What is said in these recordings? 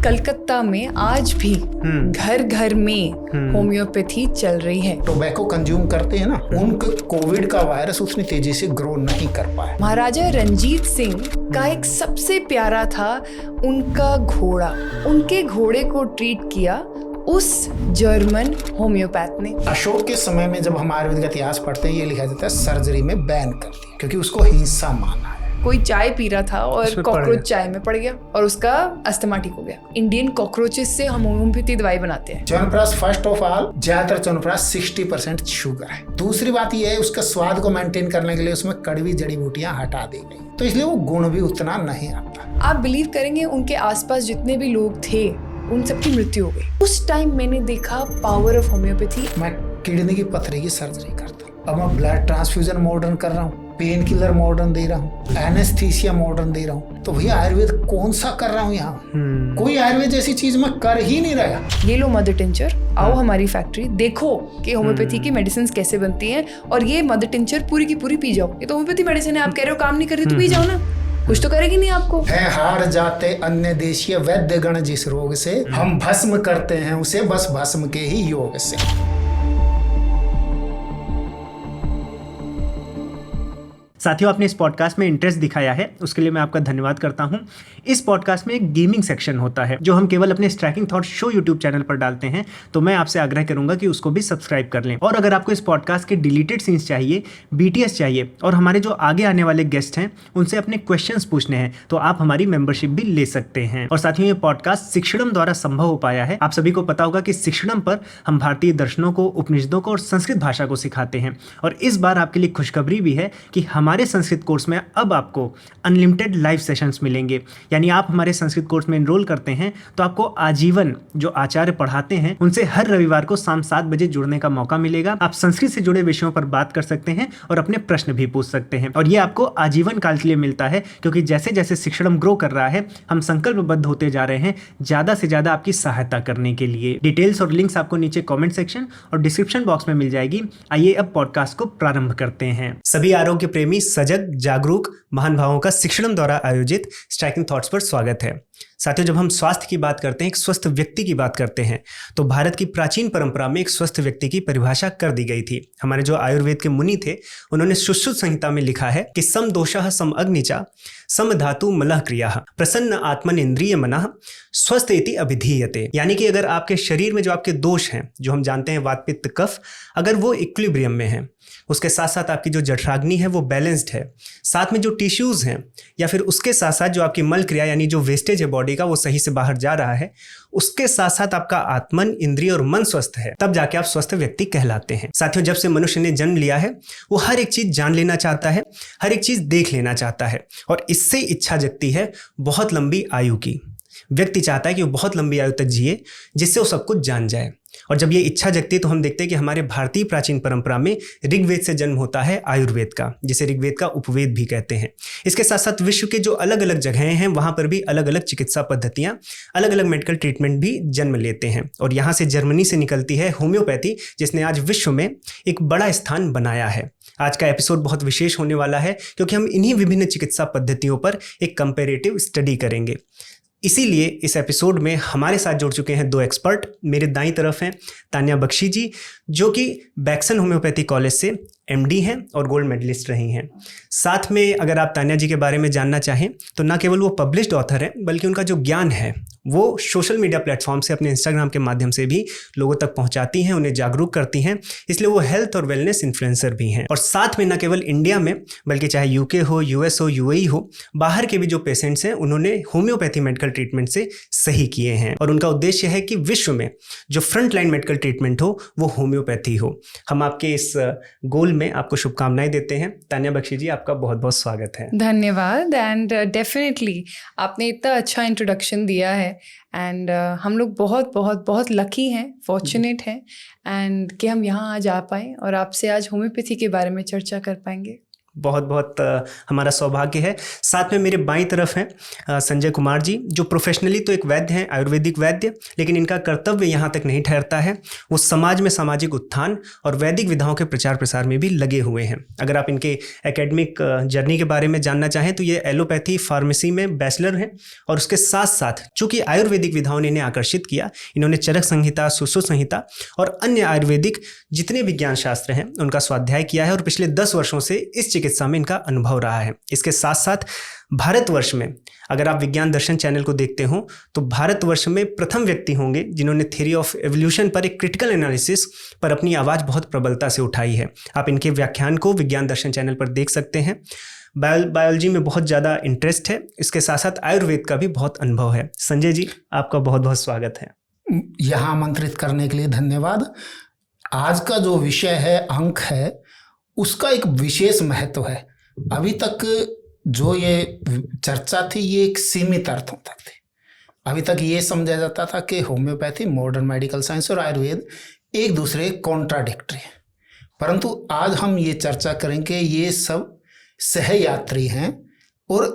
कलकत्ता में आज भी घर घर में होम्योपैथी चल रही है। टोबैको कंज्यूम करते हैं ना, उनको कोविड का वायरस उतनी तेजी से ग्रो नहीं कर पाया। महाराजा रंजीत सिंह का एक सबसे प्यारा था उनका घोड़ा। उनके घोड़े को ट्रीट किया उस जर्मन होम्योपैथ ने। अशोक के समय में जब हम आयुर्वेद का इतिहास पढ़ते हैं, ये लिखा जाता है सर्जरी में बैन कर दिया, क्योंकि उसको हिंसा माना है। कोई चाय पी रहा था और कॉकरोच चाय में पड़ गया और उसका अस्थमा ठीक हो गया। इंडियन कॉकरोचेस से हम होम्योपैथी दवाई बनाते हैं। च्यवनप्राश फर्स्ट ऑफ ऑल, ज्यादातर च्यवनप्राश 60% शुगर है। दूसरी बात यह है, उसका स्वाद को मेंटेन करने के लिए उसमें कड़वी जड़ी बूटियां हटा दी गई, तो इसलिए वो गुण भी उतना नहीं आता। आप बिलीव करेंगे, उनके आसपास जितने भी लोग थे उन सबकी मृत्यु हो गई। उस टाइम मैंने देखा पावर ऑफ होम्योपैथी। मैं किडनी की पथरी की सर्जरी करता हूँ, अब मैं ब्लड ट्रांसफ्यूजन मॉडर्न कर रहा हूँ, पेन किलर मॉडर्न दे रहा हूँ, एनेस्थीसिया मॉडर्न दे रहा हूँ। तो भैया आयुर्वेद कौन सा कर रहा हूँ यहाँ? कोई आयुर्वेद जैसी चीज मैं कर ही नहीं रहा। ये लो मदर टिंचर, आओ हमारी फैक्ट्री, देखो कि होम्योपैथी की मेडिसिन कैसे बनती हैं, और ये मदर टिंचर पूरी की पूरी पी जाओ। ये तो होम्योपैथी मेडिसिन है, आप कह रहे हो काम नहीं कर रही तो पी जाओ ना, कुछ तो करेगी नहीं आपको। है हार जाते अन्य देशीय वैद्य गण जिस रोग से, हम भस्म करते हैं उसे बस भस्म के ही योग से। साथियों, आपने इस पॉडकास्ट में इंटरेस्ट दिखाया है, उसके लिए मैं आपका धन्यवाद करता हूं। इस पॉडकास्ट में एक गेमिंग सेक्शन होता है जो हम केवल अपने striking thought show YouTube channel पर डालते हैं, तो मैं आपसे आग्रह करूंगा कि उसको भी सब्सक्राइब कर लें। और अगर आपको इस पॉडकास्ट के डिलीटेड सीन्स चाहिए, बीटीएस चाहिए, और हमारे जो आगे आने वाले गेस्ट हैं उनसे अपने क्वेश्चंस पूछने हैं, तो आप हमारी मेंबरशिप भी ले सकते हैं। और साथियों, ये पॉडकास्ट शिक्षणम द्वारा संभव हो पाया है। आप सभी को पता होगा कि शिक्षणम पर हम भारतीय दर्शनों को, उपनिषदों को और संस्कृत भाषा को सिखाते हैं। और इस बार आपके लिए खुशखबरी भी है कि हमारे संस्कृत कोर्स में अब आपको अनलिमिटेड लाइव सेशंस मिलेंगे। यानी आप हमारे संस्कृत कोर्स में एनरोल करते हैं तो आपको आजीवन जो आचार्य पढ़ाते हैं उनसे हर रविवार को शाम 7 बजे जुड़ने का मौका मिलेगा। आप संस्कृत से जुड़े विषयों पर बात कर सकते हैं और अपने प्रश्न भी पूछ सकते हैं। और ये आपको आजीवन काल के लिए मिलता है, क्योंकि जैसे जैसे शिक्षणम ग्रो कर रहा है, हम संकल्पबद्ध होते जा रहे हैं ज्यादा से ज्यादा आपकी सहायता करने के लिए। डिटेल्स और लिंक्स आपको नीचे कॉमेंट सेक्शन और डिस्क्रिप्शन बॉक्स में मिल जाएगी। आइए अब पॉडकास्ट को प्रारंभ करते हैं। सभी आरोग्य प्रेमी, सजग, जागरूक महान भावों का शिक्षणम द्वारा आयोजित स्ट्राइकिंग थॉट्स पर स्वागत है। साथियों, जब हम स्वास्थ्य की बात करते हैं, एक स्वस्थ व्यक्ति की बात करते हैं, तो भारत की प्राचीन परंपरा में एक स्वस्थ व्यक्ति की परिभाषा कर दी गई थी। हमारे जो आयुर्वेद के मुनि थे, उन्होंने सुश्रुत संहिता में लिखा है कि सम दोषः सम अग्निचा सम धातु मलः क्रिया प्रसन्न आत्मन इंद्रिय मनः स्वस्थ इति अभिधीयते। यानी कि अगर आपके शरीर में जो आपके दोष हैं, जो हम जानते हैं वात पित्त कफ, अगर वो इक्विलिब्रियम में है, उसके साथ साथ आपकी जो जठराग्नि है वो बैलेंस्ड है, साथ में जो टिश्यूज हैं, या फिर उसके साथ साथ जो आपकी मल क्रिया यानी जो वेस्टेज है बॉडी का वो सही से बाहर जा रहा है, उसके साथ साथ आपका आत्मन, इंद्रिय और मन स्वस्थ है, तब जाके आप स्वस्थ व्यक्ति कहलाते हैं। साथियों, जब से मनुष्य ने जन्म लिया है वो हर एक चीज जान लेना चाहता है, हर एक चीज देख लेना चाहता है, और इससे इच्छा जगती है बहुत लंबी आयु की। व्यक्ति चाहता है कि वो बहुत लंबी आयु तक जिए, जिससे वो सब कुछ जान जाए। और जब ये इच्छा जगती है तो हम देखते हैं कि हमारे भारतीय प्राचीन परंपरा में ऋग्वेद से जन्म होता है आयुर्वेद का, जिसे ऋग्वेद का उपवेद भी कहते हैं। इसके साथ साथ विश्व के जो अलग अलग जगहें हैं वहाँ पर भी अलग अलग चिकित्सा पद्धतियाँ, अलग अलग मेडिकल ट्रीटमेंट भी जन्म लेते हैं। और यहाँ से जर्मनी से निकलती है होम्योपैथी, जिसने आज विश्व में एक बड़ा स्थान बनाया है। आज का एपिसोड बहुत विशेष होने वाला है, क्योंकि हम इन्हीं विभिन्न चिकित्सा पद्धतियों पर एक कंपेरेटिव स्टडी करेंगे। इसीलिए इस एपिसोड में हमारे साथ जुड़ चुके हैं 2 एक्सपर्ट। मेरे दाईं तरफ हैं तान्या बख्शी जी, जो कि बैक्सन होम्योपैथी कॉलेज से एमडी हैं और गोल्ड मेडलिस्ट रही हैं। साथ में अगर आप तान्या जी के बारे में जानना चाहें तो ना केवल वो पब्लिश्ड ऑथर हैं, बल्कि उनका जो ज्ञान है वो सोशल मीडिया प्लेटफॉर्म से, अपने इंस्टाग्राम के माध्यम से भी लोगों तक पहुंचाती हैं, उन्हें जागरूक करती हैं। इसलिए वो हेल्थ और वेलनेस इन्फ्लुएंसर भी हैं। और साथ में न केवल इंडिया में, बल्कि चाहे यूके हो, यूएस हो, यूएई हो, बाहर के भी जो पेशेंट्स हैं उन्होंने होम्योपैथी मेडिकल ट्रीटमेंट से सही किए हैं। और उनका उद्देश्य है कि विश्व में जो फ्रंट लाइन मेडिकल ट्रीटमेंट हो वो होम्योपैथी हो। हम आपके इस गोल में आपको शुभकामनाएं देते हैं। तान्या बख्शी जी, आपका बहुत बहुत स्वागत है। धन्यवाद। एंड डेफिनेटली आपने इतना अच्छा इंट्रोडक्शन दिया है, एंड हम लोग बहुत बहुत बहुत लकी हैं, फॉर्चुनेट हैं, एंड कि हम यहाँ आज आ पाएँ और आपसे आज होम्योपैथी के बारे में चर्चा कर पाएंगे। बहुत बहुत हमारा सौभाग्य है। साथ में मेरे बाईं तरफ हैं संजय कुमार जी, जो प्रोफेशनली तो एक वैद्य हैं, आयुर्वेदिक वैद्य, लेकिन इनका कर्तव्य यहाँ तक नहीं ठहरता है, वो समाज में सामाजिक उत्थान और वैदिक विधाओं के प्रचार प्रसार में भी लगे हुए हैं। अगर आप इनके एकेडमिक जर्नी के बारे में जानना चाहें तो ये एलोपैथी फार्मेसी में बैचलर हैं, और उसके साथ साथ चूँकि आयुर्वेदिक विधाओं ने इन्हें आकर्षित किया, इन्होंने चरक संहिता, सुश्रुत संहिता और अन्य आयुर्वेदिक जितने विज्ञान शास्त्र हैं उनका स्वाध्याय किया है, और पिछले 10 वर्षों से इस चिकित्सा में इनका अनुभव रहा है। इसके साथ साथ भारतवर्ष में अगर आप विज्ञान दर्शन चैनल को देखते हो तो भारतवर्ष में प्रथम व्यक्ति होंगे जिन्होंने थ्योरी ऑफ एवोल्यूशन पर एक क्रिटिकल एनालिसिस पर अपनी आवाज़ बहुत प्रबलता से उठाई है। आप इनके व्याख्यान को विज्ञान दर्शन चैनल पर देख सकते हैं। बायोलॉजी में बहुत ज़्यादा इंटरेस्ट है, इसके साथ साथ आयुर्वेद का भी बहुत अनुभव है। संजय जी, आपका बहुत बहुत स्वागत है। यहाँ आमंत्रित करने के लिए धन्यवाद। आज का जो विषय है, अंक है, उसका एक विशेष महत्व है। अभी तक जो ये चर्चा थी ये एक सीमित अर्थों तक थी। अभी तक ये समझा जाता था कि होम्योपैथी, मॉडर्न मेडिकल साइंस और आयुर्वेद एक दूसरे कॉन्ट्राडिक्टरी है, परंतु आज हम ये चर्चा करेंगे ये सब सहयात्री हैं और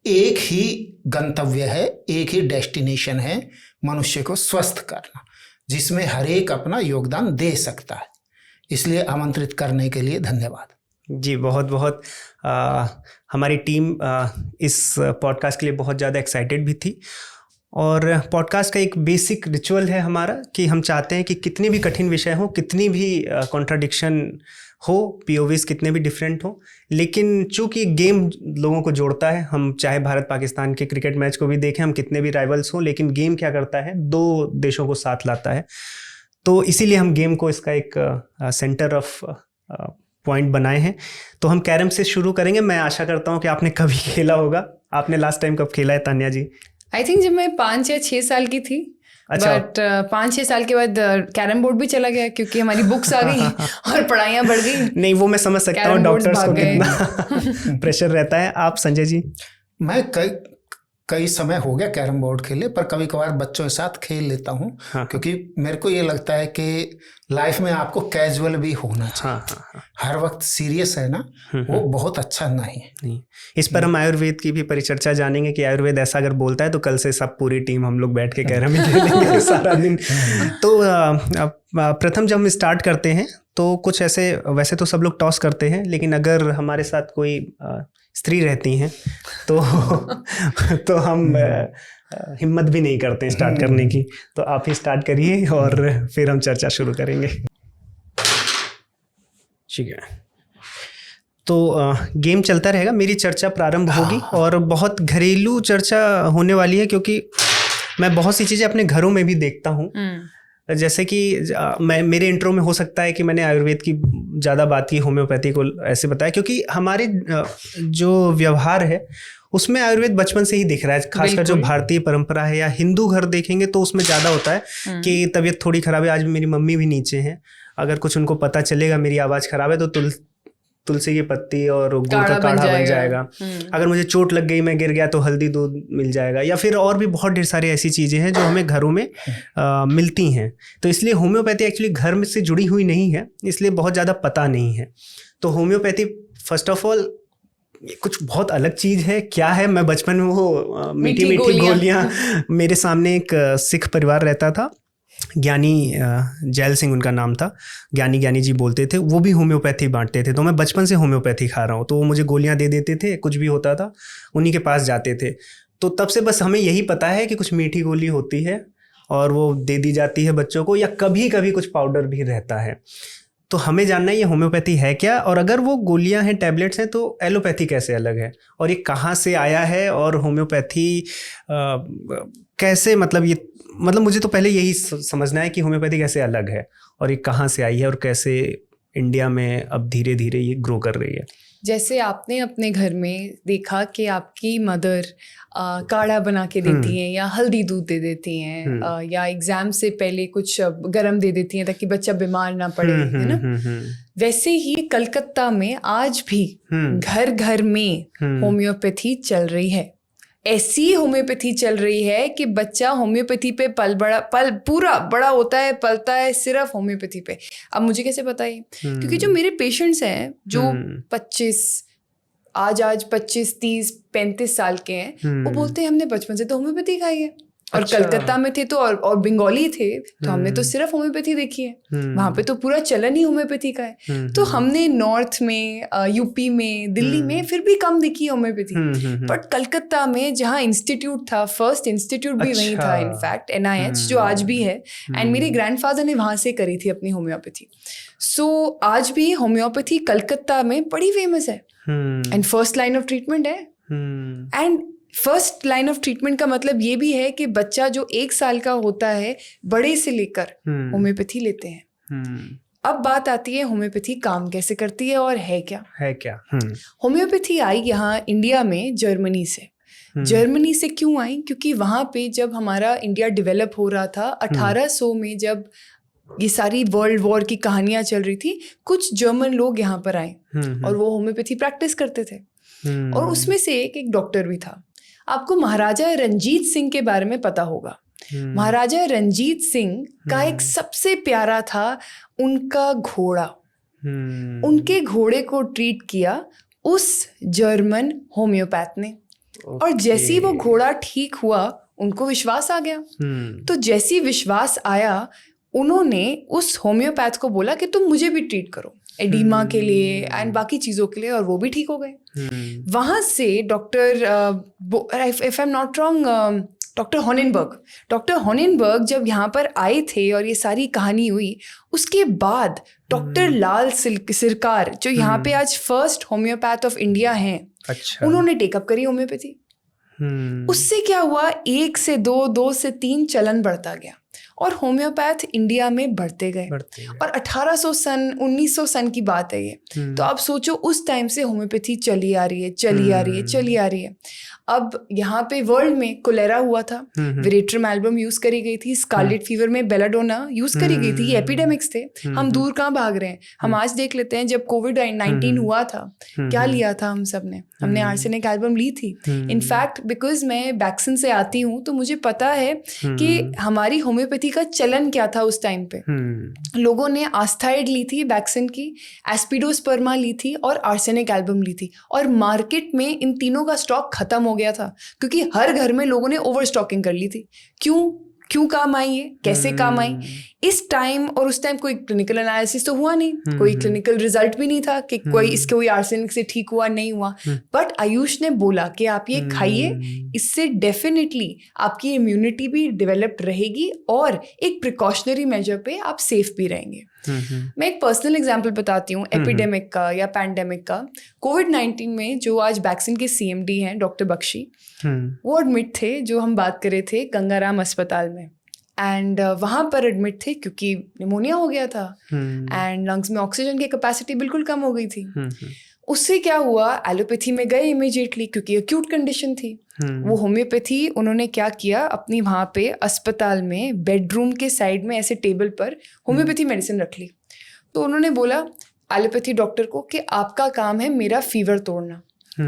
एक ही गंतव्य है, एक ही डेस्टिनेशन है, मनुष्य को स्वस्थ करना, जिसमें हर एक अपना योगदान दे सकता है। इसलिए आमंत्रित करने के लिए धन्यवाद जी। बहुत बहुत हमारी टीम इस पॉडकास्ट के लिए बहुत ज़्यादा एक्साइटेड भी थी, और पॉडकास्ट का एक बेसिक रिचुअल है हमारा कि हम चाहते हैं कि कितनी भी कठिन विषय हो, कितनी भी कॉन्ट्राडिक्शन हो, पीओवीज कितने भी डिफरेंट हो, लेकिन चूंकि गेम लोगों को जोड़ता है, हम चाहे भारत पाकिस्तान के क्रिकेट मैच को भी देखें, हम कितने भी राइवल्स हों, लेकिन गेम क्या करता है, 2 देशों को साथ लाता है। तो इसीलिए हम गेम को इसका एक सेंटर ऑफ पॉइंट बनाए हैं। तो हम कैरम से शुरू करेंगे। मैं आशा करता हूँ कि आपने कभी खेला होगा। आपने लास्ट टाइम कब खेला है तान्या जी? आई थिंक जब मैं 5 या 6 साल की थी। अच्छा। बट 5-6 साल के बाद कैरम बोर्ड भी चला गया क्योंकि हमारी बुक्स आ गई और पढ़ाइयाँ बढ़ गई। नहीं, वो मैं समझ सकता हूँ, डॉक्टर्स को कितना प्रेशर रहता है। आप संजय जी? मैं कई समय हो गया कैरम बोर्ड खेले, पर कभी कभार बच्चों के साथ खेल लेता हूँ। हाँ। क्योंकि मेरे को ये लगता है कि लाइफ में आपको कैजुअल भी होना चाहिए। हाँ। हर वक्त सीरियस है ना, वो बहुत अच्छा नहीं। इस पर हम आयुर्वेद की भी परिचर्चा जानेंगे कि आयुर्वेद ऐसा अगर बोलता है तो कल से सब पूरी टीम हम लोग बैठ के कैरम ही खेलेंगे सारा दिन। तो प्रथम जब हम स्टार्ट करते हैं तो कुछ ऐसे, वैसे तो सब लोग टॉस करते हैं, लेकिन अगर हमारे साथ कोई स्त्री रहती हैं तो हम हिम्मत भी नहीं करते स्टार्ट करने की। तो आप ही स्टार्ट करिए और फिर हम चर्चा शुरू करेंगे। ठीक है, तो गेम चलता रहेगा, मेरी चर्चा प्रारंभ होगी और बहुत घरेलू चर्चा होने वाली है, क्योंकि मैं बहुत सी चीज़ें अपने घरों में भी देखता हूँ। जैसे कि मैं, मेरे इंट्रो में हो सकता है कि मैंने आयुर्वेद की ज़्यादा बात की, होम्योपैथी को ऐसे बताया, क्योंकि हमारे जो व्यवहार है उसमें आयुर्वेद बचपन से ही दिख रहा है। खासकर जो भारतीय परंपरा है या हिंदू घर देखेंगे तो उसमें ज़्यादा होता है कि तबीयत थोड़ी ख़राब है। आज मेरी मम्मी भी नीचे हैं, अगर कुछ उनको पता चलेगा मेरी आवाज़ ख़राब है तो तुलसी की पत्ती और गुड़ का काढ़ा बन जाएगा। अगर मुझे चोट लग गई, मैं गिर गया, तो हल्दी दूध मिल जाएगा, या फिर और भी बहुत ढेर सारी ऐसी चीज़ें हैं जो हमें घरों में मिलती हैं। तो इसलिए होम्योपैथी एक्चुअली घर में से जुड़ी हुई नहीं है, इसलिए बहुत ज़्यादा पता नहीं है। तो होम्योपैथी फर्स्ट ऑफ ऑल कुछ बहुत अलग चीज़ है। क्या है, मैं बचपन में वो मीठी मीठी गोलियाँ, मेरे सामने एक सिख परिवार रहता था, ज्ञानी जैल सिंह उनका नाम था, ज्ञानी जी बोलते थे, वो भी होम्योपैथी बांटते थे। तो मैं बचपन से होम्योपैथी खा रहा हूँ, तो वो मुझे गोलियाँ दे देते थे, कुछ भी होता था उन्हीं के पास जाते थे। तो तब से बस हमें यही पता है कि कुछ मीठी गोली होती है और वो दे दी जाती है बच्चों को, या कभी कभी कुछ पाउडर भी रहता है। तो हमें जानना है ये होम्योपैथी है क्या, और अगर वो गोलियां हैं, टैबलेट्स हैं, तो एलोपैथी कैसे अलग है, और ये कहाँ से आया है, और होम्योपैथी कैसे, मतलब मुझे तो पहले यही समझना है कि होम्योपैथी कैसे अलग है और ये कहाँ से आई है और कैसे इंडिया में अब धीरे धीरे ये ग्रो कर रही है। जैसे आपने अपने घर में देखा कि आपकी मदर काढ़ा बना के देती हैं या हल्दी दूध दे देती हैं, या एग्जाम से पहले कुछ गरम दे देती हैं ताकि बच्चा बीमार ना पड़े, है ना। वैसे ही कलकत्ता में आज भी घर घर में होम्योपैथी चल रही है। ऐसी होम्योपैथी चल रही है कि बच्चा होम्योपैथी पे पूरा बड़ा होता है, पलता है सिर्फ होम्योपैथी पे। अब मुझे कैसे पता है? क्योंकि जो मेरे पेशेंट्स हैं जो 25, आज 25, 30, 35 साल के हैं, वो बोलते हैं हमने बचपन से तो होम्योपैथी खाई है। और अच्छा। कलकत्ता में थे तो और बंगाली थे तो हमने तो सिर्फ होम्योपैथी देखी है, वहाँ पे तो पूरा चलन ही होम्योपैथी का है। तो हमने नॉर्थ में, यूपी में, दिल्ली में फिर भी कम देखी होम्योपैथी, बट कलकत्ता में जहाँ इंस्टीट्यूट था, फर्स्ट इंस्टीट्यूट भी वहीं था इनफैक्ट, NIH जो आज भी है, एंड मेरे ग्रैंडफादर ने वहाँ से करी थी अपनी होम्योपैथी। सो आज भी होम्योपैथी कलकत्ता में बड़ी फेमस है and first line of treatment है। And first line of treatment का मतलब ये भी है कि बच्चा जो 1 साल का होता है, बड़े से लेकर होम्योपैथी लेते हैं। अब बात आती है होम्योपैथी काम कैसे करती है और है क्या। होम्योपैथी आई यहाँ इंडिया में जर्मनी से। जर्मनी से क्यों आई? क्योंकि वहाँ पे जब हमारा इंडिया डेवलप हो रहा था 1800 में, जब ये सारी वर्ल्ड वॉर की कहानियां चल रही थी, कुछ जर्मन लोग यहाँ पर आए और वो होम्योपैथी प्रैक्टिस करते थे। और उसमें से एक डॉक्टर भी था। आपको महाराजा रंजीत सिंह के बारे में पता होगा। महाराजा रंजीत सिंह का एक सबसे प्यारा था उनका घोड़ा। उनके घोड़े को ट्रीट किया उस जर्मन होम्योपैथ ने। और जैसे ही वो घोड़ा ठीक हुआ, उनको विश्वास आ गया। तो जैसे ही विश्वास आया, उन्होंने उस होम्योपैथ को बोला कि तुम मुझे भी ट्रीट करो एडिमा के लिए एंड बाकी चीज़ों के लिए, और वो भी ठीक हो गए। वहाँ से doctor, if I am not wrong, doctor Honigberger जब यहाँ पर आए थे और ये सारी कहानी हुई, उसके बाद डॉक्टर लाल सिरकार जो यहाँ पे आज फर्स्ट होम्योपैथ ऑफ इंडिया हैं, अच्छा। उन्होंने टेकअप करी होम्योपैथी। उससे क्या हुआ, 1 से 2, 2 से 3 चलन बढ़ता गया और होम्योपैथ इंडिया में बढ़ते गए। और 1800 सन 1900 सन की बात है ये। तो आप सोचो उस टाइम से होम्योपैथी चली आ रही है। अब यहाँ पे वर्ल्ड में कोलेरा हुआ था, वेरेट्रम एल्बम यूज करी गई थी, स्कारलेट फीवर में बेलाडोना यूज करी गई थी। ये एपिडेमिक्स थे, हम दूर कहाँ भाग रहे हैं। हम आज देख लेते हैं, जब कोविड-19 हुआ था, क्या लिया था हम सब ने? हमने आर्सेनिक एल्बम ली थी। इनफैक्ट बिकॉज मैं वैक्सीन से आती हूँ तो मुझे पता है कि हमारी होम्योपैथी का चलन क्या था उस टाइम पे। लोगों ने आस्थाइड ली थी वैक्सीन की, एस्पिडोस्पर्मा ली थी और आर्सेनिक एल्बम ली थी। और मार्केट में इन तीनों का स्टॉक खत्म हो गया था, क्योंकि हर घर में लोगों ने ओवर स्टॉकिंग कर ली थी। क्यों काम आई है, कैसे काम आई इस टाइम? और उस टाइम कोई क्लिनिकल एनालिसिस तो हुआ नहीं, कोई क्लिनिकल रिजल्ट भी नहीं था कि कोई आर्सेनिक से ठीक हुआ नहीं हुआ। बट आयुष ने बोला कि आप ये खाइए, इससे डेफिनेटली आपकी इम्यूनिटी भी डेवलप रहेगी और एक प्रिकॉशनरी मेजर पे आप सेफ भी रहेंगे। मैं एक पर्सनल एग्जांपल बताती हूँ एपिडेमिक का या पैंडेमिक का। कोविड-19 में जो आज वैक्सीन के CMD हैं डॉक्टर बख्शी, वो एडमिट थे, जो हम बात कर रहे थे गंगाराम अस्पताल में। एंड वहाँ पर एडमिट थे क्योंकि निमोनिया हो गया था एंड लंग्स में ऑक्सीजन की कैपेसिटी बिल्कुल कम हो गई थी। उससे क्या हुआ, एलोपैथी में गए इमीडिएटली क्योंकि एक्यूट कंडीशन थी। वो होम्योपैथी उन्होंने क्या किया, अपनी वहाँ पे अस्पताल में बेडरूम के साइड में ऐसे टेबल पर होम्योपैथी मेडिसिन रख ली। तो उन्होंने बोला एलोपैथी डॉक्टर को कि आपका काम है मेरा फीवर तोड़ना,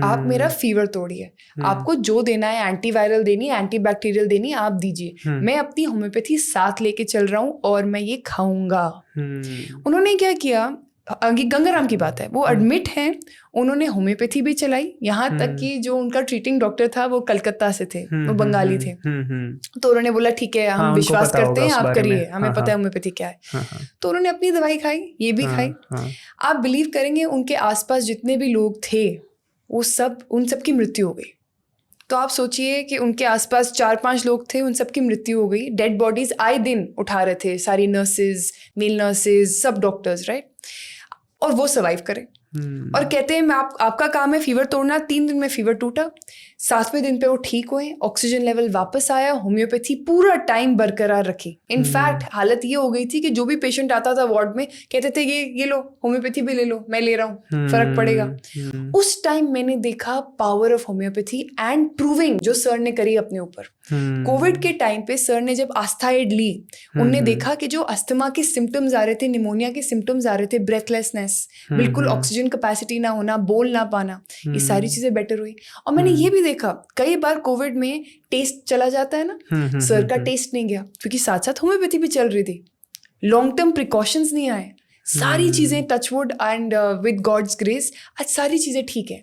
आप मेरा फीवर तोड़िए, आपको जो देना है, एंटीवायरल देनी, एंटीबैक्टीरियल देनी, आप दीजिए, मैं अपनी होम्योपैथी साथ लेके चल रहा हूँ और मैं ये खाऊंगा। उन्होंने क्या किया, गंगाराम की बात है, वो एडमिट हैं, उन्होंने होम्योपैथी भी चलाई, यहाँ तक कि जो उनका ट्रीटिंग डॉक्टर था वो कलकत्ता से थे, वो बंगाली थे। तो उन्होंने बोला ठीक है, हम विश्वास करते हैं, आप करिए, हमें पता है होम्योपैथी क्या है। तो उन्होंने अपनी दवाई खाई, ये भी खाई। आप बिलीव करेंगे, उनके आसपास जितने भी लोग थे वो उन सब की मृत्यु हो गई। तो आप सोचिए कि उनके आसपास 4-5 लोग थे, उन सब की मृत्यु हो गई। डेड बॉडीज आए दिन उठा रहे थे सारी नर्सेज, मेल नर्सेज, सब डॉक्टर्स, राइट। और वो सर्वाइव करे और कहते हैं मैं आपका काम है फीवर तोड़ना। 3 दिन में फीवर टूटा, 7वें दिन पे वो ठीक हुए, ऑक्सीजन लेवल वापस आया, होम्योपैथी पूरा टाइम बरकरार रखी। इनफैक्ट हालत ये हो गई थी कि जो भी पेशेंट आता था वार्ड में कहते थे ये लो होम्योपैथी भी ले लो, मैं ले रहा हूँ, फर्क पड़ेगा। उस टाइम मैंने देखा power of homeopathy and proving जो सर ने करी अपने ऊपर। कोविड के टाइम पे सर ने जब आस्थाइड ली, उनने देखा कि जो अस्थमा के सिम्टम्स आ रहे थे, निमोनिया के सिम्टम्स आ रहे थे, ब्रेथलेसनेस, बिल्कुल ऑक्सीजन कैपेसिटी ना होना, बोल ना पाना, ये सारी चीजें बेटर हुई। और मैंने ये भी देखा कई बार कोविड में टेस्ट चला जाता है ना, सर का टेस्ट नहीं गया क्योंकि साथ साथ होम्योपैथी भी चल रही थी, लॉन्ग टर्म प्रिकॉशंस नहीं आए, सारी चीजें touchwood and with god's grace आज सारी चीजें ठीक है।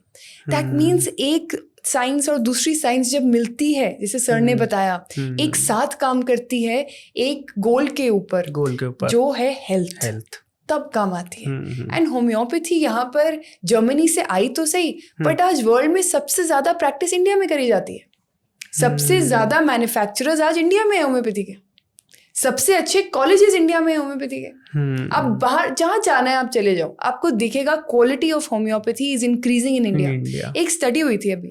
दैट मीन्स एक साइंस और दूसरी साइंस जब मिलती है, जैसे सर ने बताया, एक साथ काम करती है एक गोल के ऊपर जो है हेल्थ, तब काम आती है। एंड होम्योपैथी यहाँ पर जर्मनी से आई तो सही, बट आज वर्ल्ड में सबसे ज्यादा प्रैक्टिस इंडिया में करी जाती है। सबसे ज्यादा मैन्युफैक्चरर्स आज इंडिया में है होम्योपैथी के, सबसे अच्छे कॉलेजेस इंडिया में होम्योपैथी के। आप बाहर जहाँ जाना है आप चले जाओ, आपको दिखेगा quality of homeopathy is increasing in India. एक स्टडी हुई थी अभी,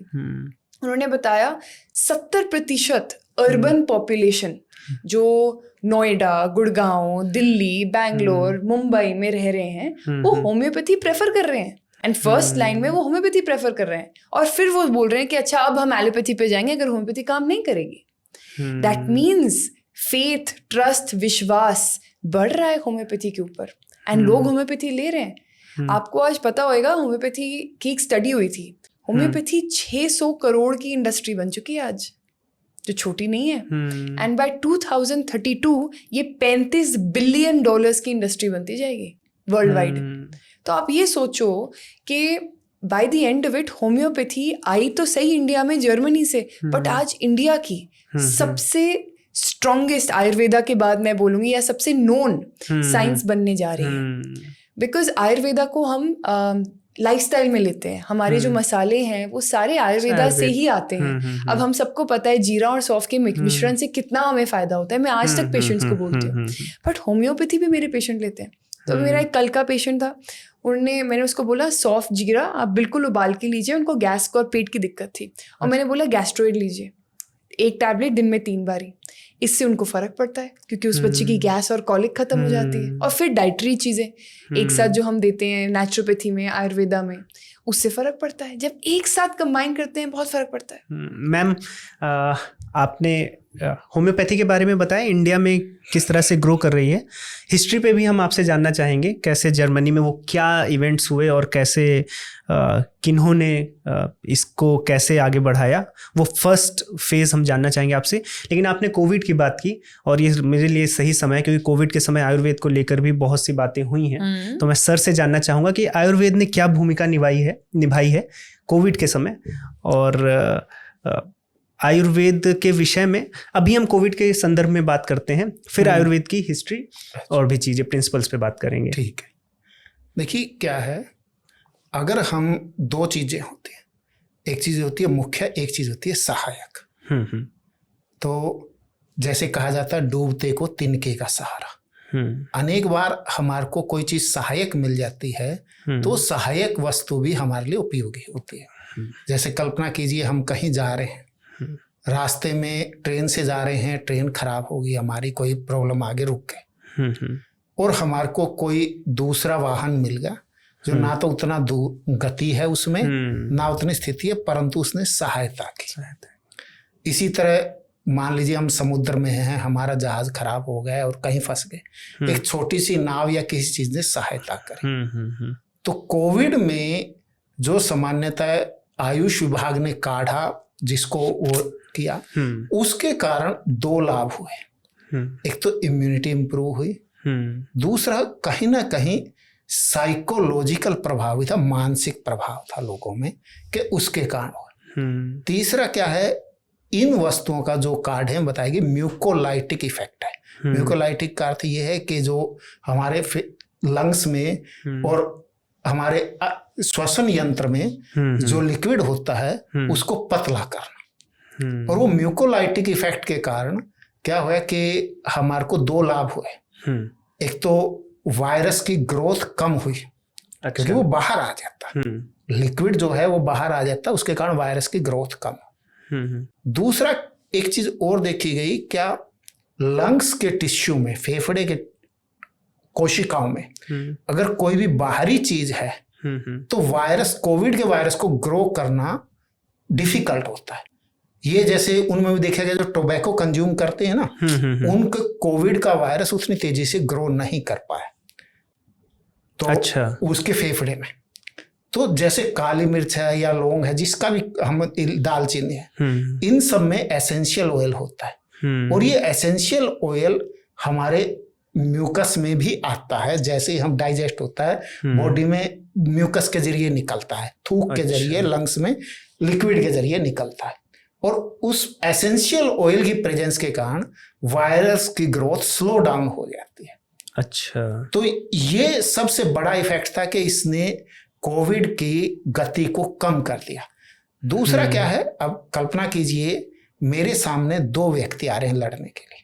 उन्होंने बताया 70% अर्बन पॉपुलेशन जो नोएडा, गुड़गांव, दिल्ली, बैंगलोर, मुंबई में रह रहे हैं वो होम्योपैथी प्रेफर कर रहे हैं। एंड फर्स्ट लाइन में वो होम्योपैथी प्रेफर कर रहे हैं, और फिर वो बोल रहे हैं कि अच्छा अब हम एलोपैथी पे जाएंगे अगर होम्योपैथी काम नहीं करेगी। दैट मीन्स फेथ, ट्रस्ट, विश्वास बढ़ रहा है होम्योपैथी के ऊपर, एंड लोग होम्योपैथी ले रहे हैं। आपको आज पता होगा होम्योपैथी की एक स्टडी हुई थी, होम्योपैथी 600 करोड़ की इंडस्ट्री बन चुकी है आज, जो छोटी नहीं है। एंड बाय 2032 ये $35 बिलियन की इंडस्ट्री बनती जाएगी वर्ल्ड वाइड। तो आप ये सोचो कि by the end of it homeopathy आई तो सही इंडिया में जर्मनी से, बट आज इंडिया की सबसे स्ट्रॉन्गेस्ट, आयुर्वेदा के बाद मैं बोलूंगी, या सबसे नोन साइंस बनने जा रही है। बिकॉज आयुर्वेदा को हम लाइफस्टाइल में लेते हैं, हमारे जो मसाले हैं वो सारे आयुर्वेदा से ही आते हैं। अब हम सबको पता है जीरा और सौंफ के मिश्रण से कितना हमें फायदा होता है, मैं आज तक पेशेंट्स को बोलती हूँ। बट होम्योपैथी भी मेरे पेशेंट लेते हैं। तो मेरा एक कल का पेशेंट था, मैंने उसको बोला सौंफ जीरा आप बिल्कुल उबाल के लीजिए, उनको गैस और पेट की दिक्कत थी, और मैंने बोला गैस्ट्रोइड लीजिए, एक टैबलेट दिन में 3 बारी, इससे उनको फर्क पड़ता है क्योंकि उस बच्चे की गैस और कॉलिक खत्म हो जाती है। और फिर डाइटरी चीज़ें एक साथ जो हम देते हैं नेचुरोपैथी में, आयुर्वेदा में, उससे फ़र्क पड़ता है। जब एक साथ कंबाइन करते हैं बहुत फ़र्क पड़ता है। मैम आपने होम्योपैथी के बारे में बताया, इंडिया में किस तरह से ग्रो कर रही है, हिस्ट्री पे भी हम आपसे जानना चाहेंगे, कैसे जर्मनी में वो क्या इवेंट्स हुए और कैसे किन्होंने इसको कैसे आगे बढ़ाया, वो फर्स्ट फेज़ हम जानना चाहेंगे आपसे। लेकिन आपने कोविड की बात की, और ये मेरे लिए सही समय है क्योंकि कोविड के समय आयुर्वेद को लेकर भी बहुत सी बातें हुई हैं। तो मैं सर से जानना चाहूँगा कि आयुर्वेद ने क्या भूमिका निभाई है कोविड के समय, और आयुर्वेद के विषय में अभी हम कोविड के संदर्भ में बात करते हैं, फिर आयुर्वेद की हिस्ट्री और भी चीज़ें, प्रिंसिपल्स पे बात करेंगे। ठीक है, देखिए क्या है, अगर हम 2 चीज़ें होती हैं, एक चीज़ होती है मुख्य, एक चीज़ होती है सहायक। तो जैसे कहा जाता है डूबते को तिनके का सहारा। अनेक बार हमारे को कोई चीज़ सहायक मिल जाती है तो सहायक वस्तु भी हमारे लिए उपयोगी होती है। जैसे कल्पना कीजिए हम कहीं जा रहे हैं, रास्ते में ट्रेन से जा रहे हैं, ट्रेन खराब होगी, हमारी कोई प्रॉब्लम आगे रुक गई, और हमारे को कोई दूसरा वाहन मिल गया जो ना तो उतना गति है उसमें, ना उतनी स्थिति है, परंतु उसने सहायता की। इसी तरह मान लीजिए हम समुद्र में हैं, हमारा जहाज खराब हो गया और कहीं फंस गए, एक छोटी सी नाव या किसी चीज ने सहायता करी। तो कोविड में जो सामान्यतः आयुष विभाग ने काढ़ा जिसको वो किया, उसके कारण 2 लाभ हुए। एक तो इम्यूनिटी इंप्रूव हुई, दूसरा कहीं ना कहीं साइकोलॉजिकल प्रभाव भी था, मानसिक प्रभाव था लोगों में कि उसके कारण हुआ। तीसरा क्या है, इन वस्तुओं का जो काढ़े बताएगी म्यूकोलाइटिक इफेक्ट है। म्यूकोलाइटिक का अर्थ ये है कि जो हमारे लंग्स में और हमारे श्वसन यंत्र में जो लिक्विड होता है उसको पतला करना। और वो म्यूकोलाइटिक इफेक्ट के कारण क्या हुआ कि हमारे को 2 लाभ हुए। एक तो वायरस की ग्रोथ कम हुई क्योंकि वो बाहर आ जाता, लिक्विड जो है वो बाहर आ जाता, उसके कारण वायरस की ग्रोथ कम। दूसरा एक चीज और देखी गई, क्या लंग्स के टिश्यू में, फेफड़े के कोशिकाओं में अगर कोई भी बाहरी चीज है तो वायरस, कोविड के वायरस को ग्रो करना डिफिकल्ट होता है। ये जैसे उनमें भी देखा गया जो टोबैको कंज्यूम करते हैं ना, उनका कोविड का वायरस उतनी तेजी से ग्रो नहीं कर पाया, तो अच्छा उसके फेफड़े में। तो जैसे काली मिर्च है या लौंग है, जिसका भी हम, दालचीनी है, इन सब में एसेंशियल ऑयल होता है, और ये एसेंशियल ऑयल हमारे म्यूकस में भी आता है, जैसे ही हम डाइजेस्ट होता है बॉडी में म्यूकस के जरिए निकलता है, थूक के जरिए, लंग्स में लिक्विड के जरिए निकलता है, और उस एसेंशियल ऑयल की प्रेजेंस के कारण वायरस की ग्रोथ स्लो डाउन हो जाती है। अच्छा, तो ये सबसे बड़ा इफेक्ट था कि इसने कोविड की गति को कम कर दिया। दूसरा क्या है, अब कल्पना कीजिए मेरे सामने 2 व्यक्ति आ रहे हैं लड़ने के लिए,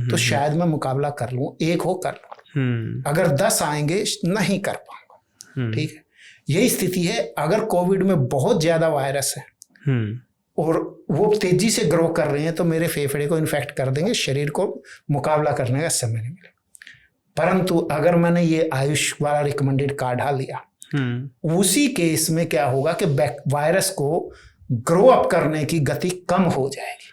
तो शायद मैं मुकाबला कर लूं, एक हो कर लूं, अगर 10 आएंगे नहीं कर पाऊंगा। ठीक है, यही स्थिति है अगर कोविड में बहुत ज्यादा वायरस है और वो तेजी से ग्रो कर रहे हैं तो मेरे फेफड़े को इन्फेक्ट कर देंगे, शरीर को मुकाबला करने का समय नहीं मिलेगा। परंतु अगर मैंने ये आयुष वाला रिकमेंडेड काढ़ा लिया, उसी केस में क्या होगा कि वायरस को ग्रो अप करने की गति कम हो जाएगी,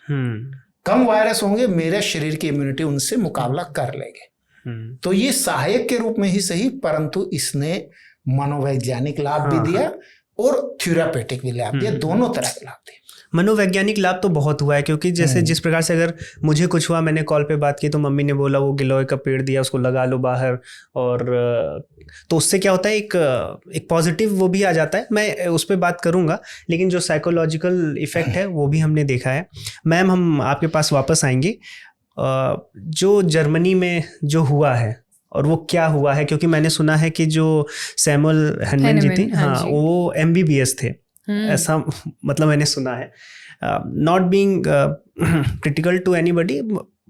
कम वायरस होंगे, मेरे शरीर की इम्यूनिटी उनसे मुकाबला कर लेंगे। तो ये सहायक के रूप में ही सही, परंतु इसने मनोवैज्ञानिक लाभ भी दिया और थेरापेटिक भी लाभ दिया, दोनों तरह के लाभ दिए। मनोवैज्ञानिक लाभ तो बहुत हुआ है, क्योंकि जैसे जिस प्रकार से अगर मुझे कुछ हुआ, मैंने कॉल पे बात की तो मम्मी ने बोला वो गिलोय का पेड़ दिया, उसको लगा लो बाहर, और तो उससे क्या होता है, एक पॉजिटिव वो भी आ जाता है। मैं उस पर बात करूंगा, लेकिन जो साइकोलॉजिकल इफेक्ट है वो भी हमने देखा है। मैम, हम आपके पास वापस आएंगे। जो जर्मनी में जो हुआ है और वो क्या हुआ है, क्योंकि मैंने सुना है कि जो सैमुअल हैनमन जी थी, हाँ, वो MBBS थे, ऐसा मतलब मैंने सुना है। Not being critical to anybody,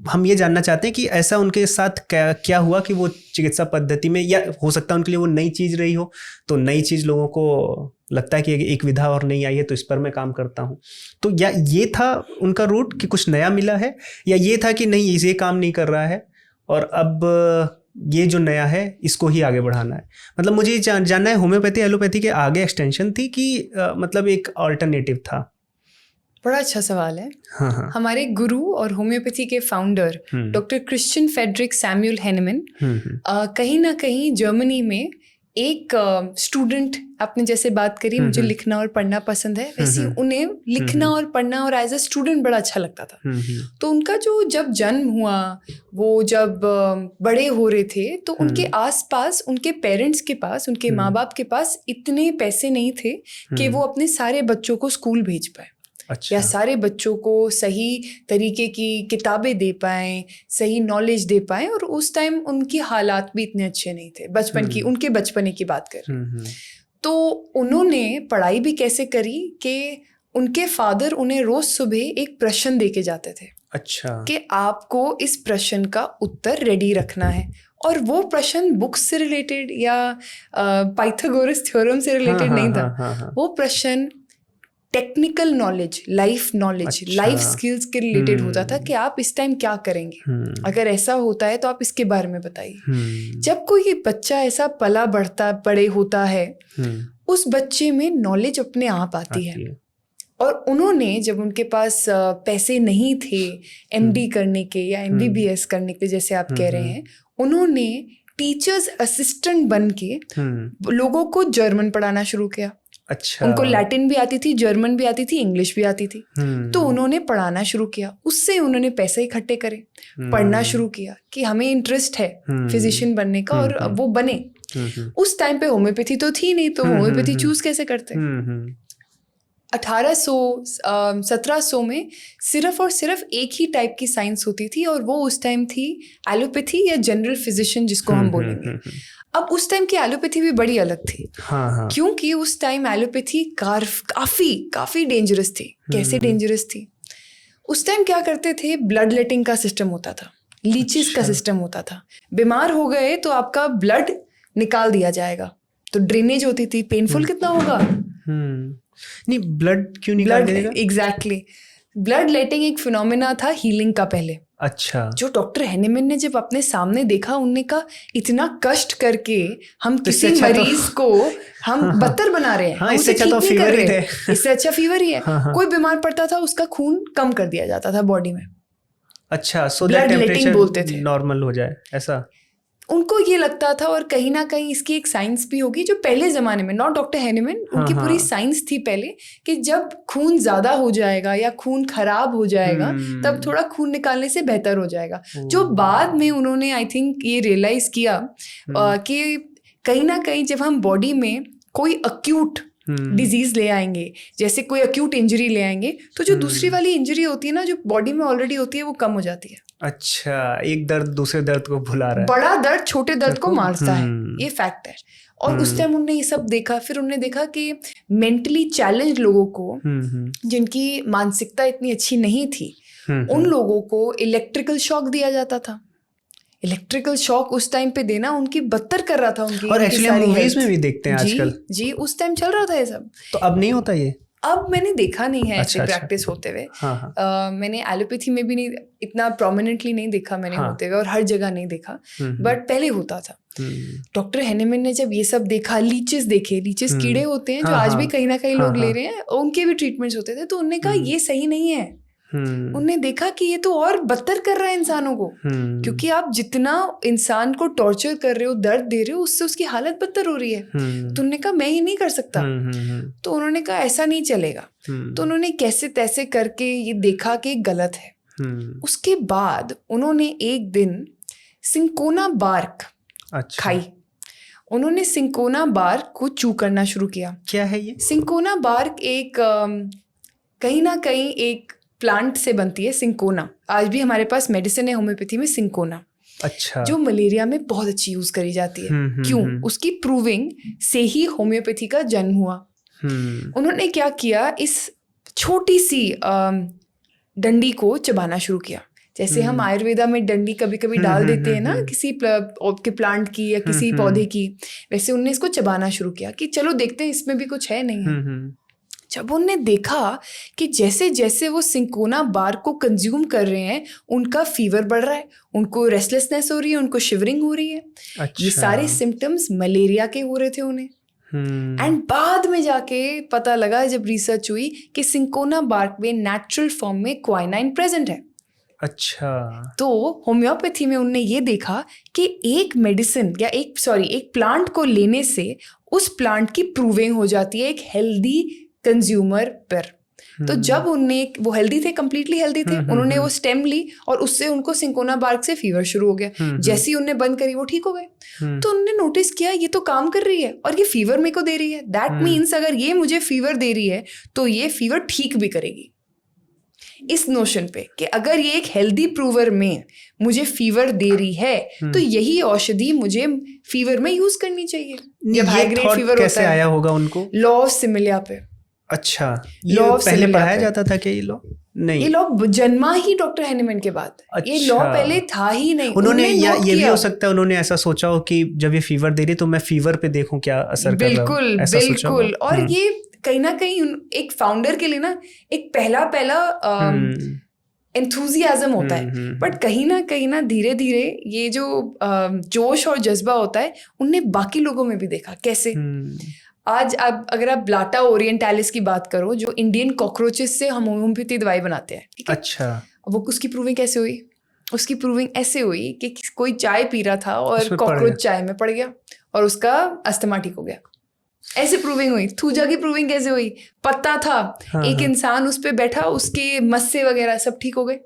हम ये जानना चाहते हैं कि ऐसा उनके साथ क्या हुआ कि वो चिकित्सा पद्धति में, या हो सकता है उनके लिए वो नई चीज़ रही हो, तो नई चीज़ लोगों को लगता है कि एक विधा और नई आई है तो इस पर मैं काम करता हूँ। तो या ये था उनका रूट कि कुछ नया मिला है, या ये था कि नहीं ये काम नहीं कर रहा है और अब ये जो नया है इसको ही आगे बढ़ाना है। मतलब मुझे ये जानना है, होम्योपैथी एलोपैथी के आगे एक्सटेंशन थी कि मतलब एक अल्टरनेटिव था? बड़ा अच्छा सवाल है। हाँ। हमारे गुरु और होम्योपैथी के founder doctor Christian Friedrich Samuel Hahnemann कहीं ना कहीं जर्मनी में एक स्टूडेंट, आपने जैसे बात करी मुझे लिखना और पढ़ना पसंद है, वैसे उन्हें लिखना और पढ़ना और एज अ स्टूडेंट बड़ा अच्छा लगता था। तो उनका जो जब जन्म हुआ, वो जब बड़े हो रहे थे, तो उनके आसपास, उनके पेरेंट्स के पास, उनके माँ बाप के पास इतने पैसे नहीं थे कि वो अपने सारे बच्चों को स्कूल भेज पाए। अच्छा। या सारे बच्चों को सही तरीके की किताबें दे पाएं, सही नॉलेज दे पाएं, और उस टाइम उनकी हालात भी इतने अच्छे नहीं थे, बचपन की, उनके बचपने की बात कर रहे हैं। तो उन्होंने पढ़ाई भी कैसे करी कि उनके फादर उन्हें रोज सुबह एक प्रश्न दे के जाते थे। अच्छा। कि आपको इस प्रश्न का उत्तर रेडी रखना है, और वो प्रश्न बुक्स से रिलेटेड या पाइथागोरस थ्योरम से रिलेटेड नहीं था। वो प्रश्न technical knowledge, life knowledge, life skills के रिलेटेड होता था कि आप इस टाइम क्या करेंगे, अगर ऐसा होता है तो आप इसके बारे में बताइए। जब कोई बच्चा ऐसा पला बढ़ता बड़े होता है, उस बच्चे में नॉलेज अपने आप आती है। और उन्होंने, जब उनके पास पैसे नहीं थे MD करने के या MBBS करने के, जैसे आप कह रहे हैं, उन्होंने टीचर्स असिस्टेंट बन के लोगों को जर्मन पढ़ाना शुरू किया। अच्छा। उनको लैटिन भी आती थी, जर्मन भी आती थी, इंग्लिश भी आती थी। तो उन्होंने पढ़ाना शुरू किया, उससे उन्होंने पैसे इकट्ठे करे, पढ़ना शुरू किया कि हमें इंटरेस्ट है फिजिशियन बनने का, और वो बने। उस टाइम पे होम्योपैथी तो थी नहीं, तो होम्योपैथी चूज कैसे करते? 1700 में सिर्फ और सिर्फ एक ही टाइप की साइंस होती थी, और वो उस टाइम थी एलोपैथी या जनरल फिजिशियन, जिसको हम बोलेंगे। अब उस टाइम की एलोपैथी भी बड़ी अलग थी। हाँ। क्योंकि उस टाइम एलोपैथी काफी डेंजरस थी। कैसे डेंजरस थी? उस टाइम क्या करते थे, ब्लड लेटिंग का सिस्टम होता था, लीचेस का सिस्टम होता था। बीमार हो गए तो आपका ब्लड निकाल दिया जाएगा, तो ड्रेनेज होती थी। पेनफुल कितना होगा? नहीं, ब्लड क्यों निकाल देगा? एग्जैक्टली, ब्लड लेटिंग एक फिनोमेना था हीलिंग का पहले। अच्छा। जो डॉक्टर हैनेमन ने जब अपने सामने देखा, उनने कहा इतना कष्ट करके हम किसी मरीज को हम बदतर बना रहे हैं, इससे अच्छा तो फीवर ही है। इससे अच्छा फीवर ही है। कोई बीमार पड़ता था, उसका खून कम कर दिया जाता था बॉडी में। अच्छा, सो दैट टेम्परेचर बोलते थे, नॉर्मल हो जाए, ऐसा। उनको ये लगता था, और कहीं ना कहीं इसकी एक साइंस भी होगी जो पहले ज़माने में, नॉट डॉक्टर हैनीमैन, उनकी पूरी साइंस थी पहले कि जब खून ज़्यादा हो जाएगा या खून खराब हो जाएगा तब थोड़ा खून निकालने से बेहतर हो जाएगा। जो बाद में उन्होंने आई थिंक ये रियलाइज़ किया कि कहीं ना कहीं जब हम बॉडी में कोई अक्यूट डिजीज ले आएंगे, जैसे कोई अक्यूट इंजरी ले आएंगे, तो जो दूसरी वाली इंजरी होती है ना, जो बॉडी में ऑलरेडी होती है, वो कम हो जाती है। अच्छा, एक दर्द दूसरे दर्द को भुला रहा है। बड़ा दर्द छोटे दर्द को मारता है, ये फैक्ट है। और उस टाइम उन्होंने ये सब देखा। फिर उन्होंने देखा कि मेंटली चैलेंज लोगों को, जिनकी मानसिकता इतनी अच्छी नहीं थी, उन लोगों को इलेक्ट्रिकल शॉक दिया जाता था। इलेक्ट्रिकल शॉक उस टाइम पे देना उनकी बदतर कर रहा था उनकी। और एक्चुअली हम मूवीज में भी देखते हैं आजकल। जी, उस टाइम चल रहा था ये सब। तो अब नहीं होता ये? अब मैंने देखा नहीं है ऐसे प्रैक्टिस होते हुए। मैंने एलोपैथी में भी नहीं इतना प्रोमिनेंटली नहीं देखा मैंने होते हुए, और हर जगह नहीं देखा, बट पहले होता था। डॉक्टर हैनीमैन ने जब ये सब देखा, लीचेस देखे, लीचेस कीड़े होते हैं जो आज भी कहीं ना कहीं लोग ले रहे हैं, उनके भी ट्रीटमेंट्स होते थे, तो उन्होंने कहा ये सही नहीं है। उन्होंने देखा कि ये तो और बदतर कर रहा है इंसानों को, क्योंकि आप जितना इंसान को टॉर्चर कर रहे हो, दर्द दे रहे हो, उससे उसकी हालत बदतर हो रही है। तो उन्होंने कहा मैं ही नहीं कर सकता। तो उन्होंने कहा ऐसा नहीं चलेगा। तो उन्होंने कैसे तैसे करके ये देखा कि गलत है। उसके बाद उन्होंने एक दिन सिंकोना बार्क खाई। उन्होंने सिंकोना बार्क को चू करना शुरू किया। क्या है ये? सिंकोना बार्क एक कहीं ना कहीं एक प्लांट से बनती है, सिंकोना। आज भी हमारे पास मेडिसिन है होम्योपैथी में सिंकोना। अच्छा। जो मलेरिया में बहुत अच्छी यूज करी जाती है। क्यों? उसकी प्रूविंग से ही होम्योपैथी का जन्म हुआ। उन्होंने क्या किया, इस छोटी सी डंडी को चबाना शुरू किया। जैसे हम आयुर्वेदा में डंडी कभी कभी डाल देते हैं ना, किसी के प्लांट की या किसी पौधे की, वैसे उनने इसको चबाना शुरू किया कि चलो देखते हैं इसमें भी कुछ है नहीं है। जब उनने देखा कि जैसे जैसे वो सिंकोना बार्क को कंज्यूम कर रहे हैं, उनका फीवर बढ़ रहा है, उनको रेस्टलेसनेस हो रही है, उनको शिवरिंग हो रही है। अच्छा। ये सारे सिम्टम्स मलेरिया के हो रहे थे उन्हें। एंड बाद में जाके पता लगा, जब रिसर्च हुई, कि सिंकोना बार्क में नेचुरल फॉर्म में क्वाइनाइन प्रेजेंट है। अच्छा। तो होम्योपैथी में उन्होंने ये देखा कि एक मेडिसिन या एक प्लांट को लेने से उस प्लांट की प्रूविंग हो जाती है एक हेल्दी कंज्यूमर पर। तो जब उनने, वो हेल्दी थे, कंप्लीटली हेल्दी थे, उन्होंने वो स्टेम ली और उससे उनको सिंकोना बार्क से फीवर शुरू हो गया। जैसे ही उन्होंने बंद करी, वो ठीक हो गए। तो उन्होंने नोटिस किया ये तो काम कर रही है और ये फीवर मेरे को दे रही है। दैट मीन्स अगर ये मुझे फीवर दे रही है तो ये फीवर ठीक भी करेगी। इस नोशन पे कि अगर ये एक हेल्दी प्रूवर में मुझे फीवर दे रही है तो यही औषधि मुझे फीवर में यूज करनी चाहिए। जब हाई ग्रेड फीवर कैसे आया होगा उनको? लॉ ऑफ सिमिलिया पे। अच्छा, ये पहले पढ़ाया जाता था क्या ये लॉ? नहीं, ये लॉ जन्मा ही डॉक्टर हैनीमैन के बाद। अच्छा। ये लॉ पहले था ही नहीं। उन्होंने ये भी हो सकता है उन्होंने ऐसा सोचा हो कि जब ये फीवर दे रही तो मैं फीवर पे देखूं क्या असर कर रहा है। बिल्कुल बिल्कुल। और ये कहीं ना कहीं एक फाउंडर के लिए ना एक पहला एंथुजियाज्म होता है, बट कहीं ना धीरे धीरे ये जो जोश और जज्बा होता है उनने बाकी लोगों में भी देखा। कैसे? आज अब अगर आप ब्लाटा ओरिएंटालिस की बात करो, जो इंडियन कॉकरोचेस से हम होम्योपैथी दवाई बनाते हैं, ठीक है? अच्छा। वो उसकी प्रूविंग कैसे हुई? उसकी प्रूविंग ऐसे हुई कि कोई चाय पी रहा था और कॉकरोच चाय में पड़ गया और उसका अस्थमा ठीक हो गया। ऐसे प्रूविंग हुई। थूजा की प्रूविंग कैसे हुई? पत्ता था, एक इंसान उस पे बैठा, उसके मस्से वगैरह सब ठीक हो गए,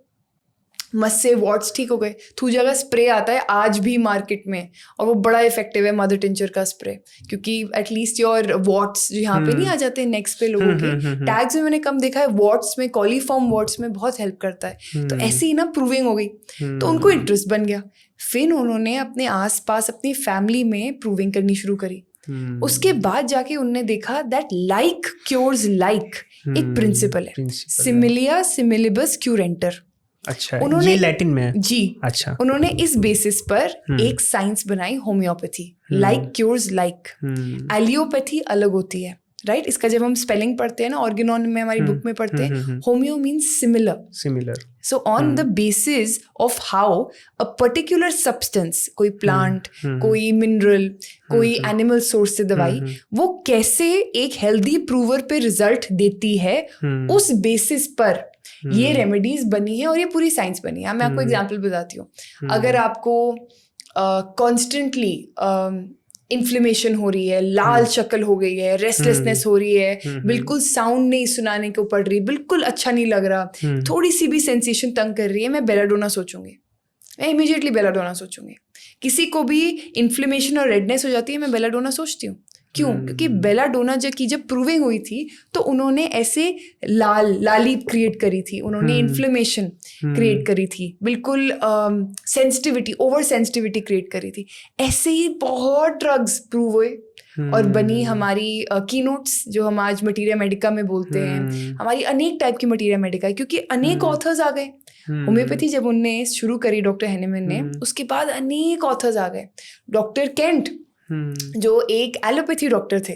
मस्से वॉट्स ठीक हो गए। थूजा का स्प्रे आता है आज भी मार्केट में और वो बड़ा इफेक्टिव है, मदर टिंचर का स्प्रे, क्योंकि एटलीस्ट योर वॉट्स जो यहाँ पे नहीं आ जाते नेक्स्ट पे लोगों के टैग्स में मैंने कम देखा है, वॉट्स में, कॉलीफॉर्म वॉट्स में बहुत हेल्प करता है। तो ऐसे ही ना प्रूविंग हो गई, तो उनको इंटरेस्ट बन गया। फिर उन्होंने अपने आसपास अपनी फैमिली में प्रूविंग करनी शुरू करी। उसके बाद जाके उन्होंने देखा दैट लाइक क्योर्स लाइक, एक प्रिंसिपल है, सिमिलिया सिमिलिबस क्यूरेंटर। अच्छा, उन्होंने ये लैटिन में है। जी। अच्छा। उन्होंने इस बेसिस पर एक साइंस बनाई होम्योपैथी, लाइक क्योर्स लाइक। एलियोपैथी अलग होती है, राइट? इसका जब हम स्पेलिंग पढ़ते हैं ना, ऑर्गेनॉन में हमारी बुक में पढ़ते हैं, homeo means similar. So on the basis of how a particular substance, कोई प्लांट, कोई मिनरल, कोई एनिमल सोर्स से दवाई, वो कैसे एक हेल्दी प्रूवर पे रिजल्ट देती है, उस बेसिस पर ये रेमेडीज बनी है और ये पूरी साइंस बनी है। मैं आपको एग्जांपल बताती हूँ। अगर आपको कॉन्स्टेंटली इन्फ्लेमेशन हो रही है, लाल शक्ल हो गई है, रेस्टलेसनेस हो रही है, बिल्कुल साउंड नहीं सुनाने को पड़ रही, बिल्कुल अच्छा नहीं लग रहा, थोड़ी सी भी सेंसेशन तंग कर रही है, मैं बेलाडोना सोचूंगी, मैं इमीडिएटली बेलाडोना सोचूंगी। किसी को भी इन्फ्लेमेशन और रेडनेस हो जाती है, मैं बेलाडोना सोचती हूँ। क्यों? क्योंकि बेलाडोना जब प्रूविंग हुई थी तो उन्होंने ऐसे लाली क्रिएट करी थी, उन्होंने इन्फ्लेमेशन क्रिएट करी थी, बिल्कुल सेंसिटिविटी, ओवर सेंसिटिविटी क्रिएट करी थी। ऐसे ही बहुत ड्रग्स प्रूव हुए और बनी हमारी कीनोट्स, जो हम आज मटीरिया मेडिका में बोलते हैं, हमारी अनेक टाइप की मटीरिया मेडिका है, क्योंकि अनेक ऑथर्स आ गए। होम्योपैथी जब उनने शुरू करी डॉक्टर हैनेमन ने, उसके बाद अनेक ऑथर्स आ गए। डॉक्टर केंट जो एक एलोपैथी डॉक्टर थे,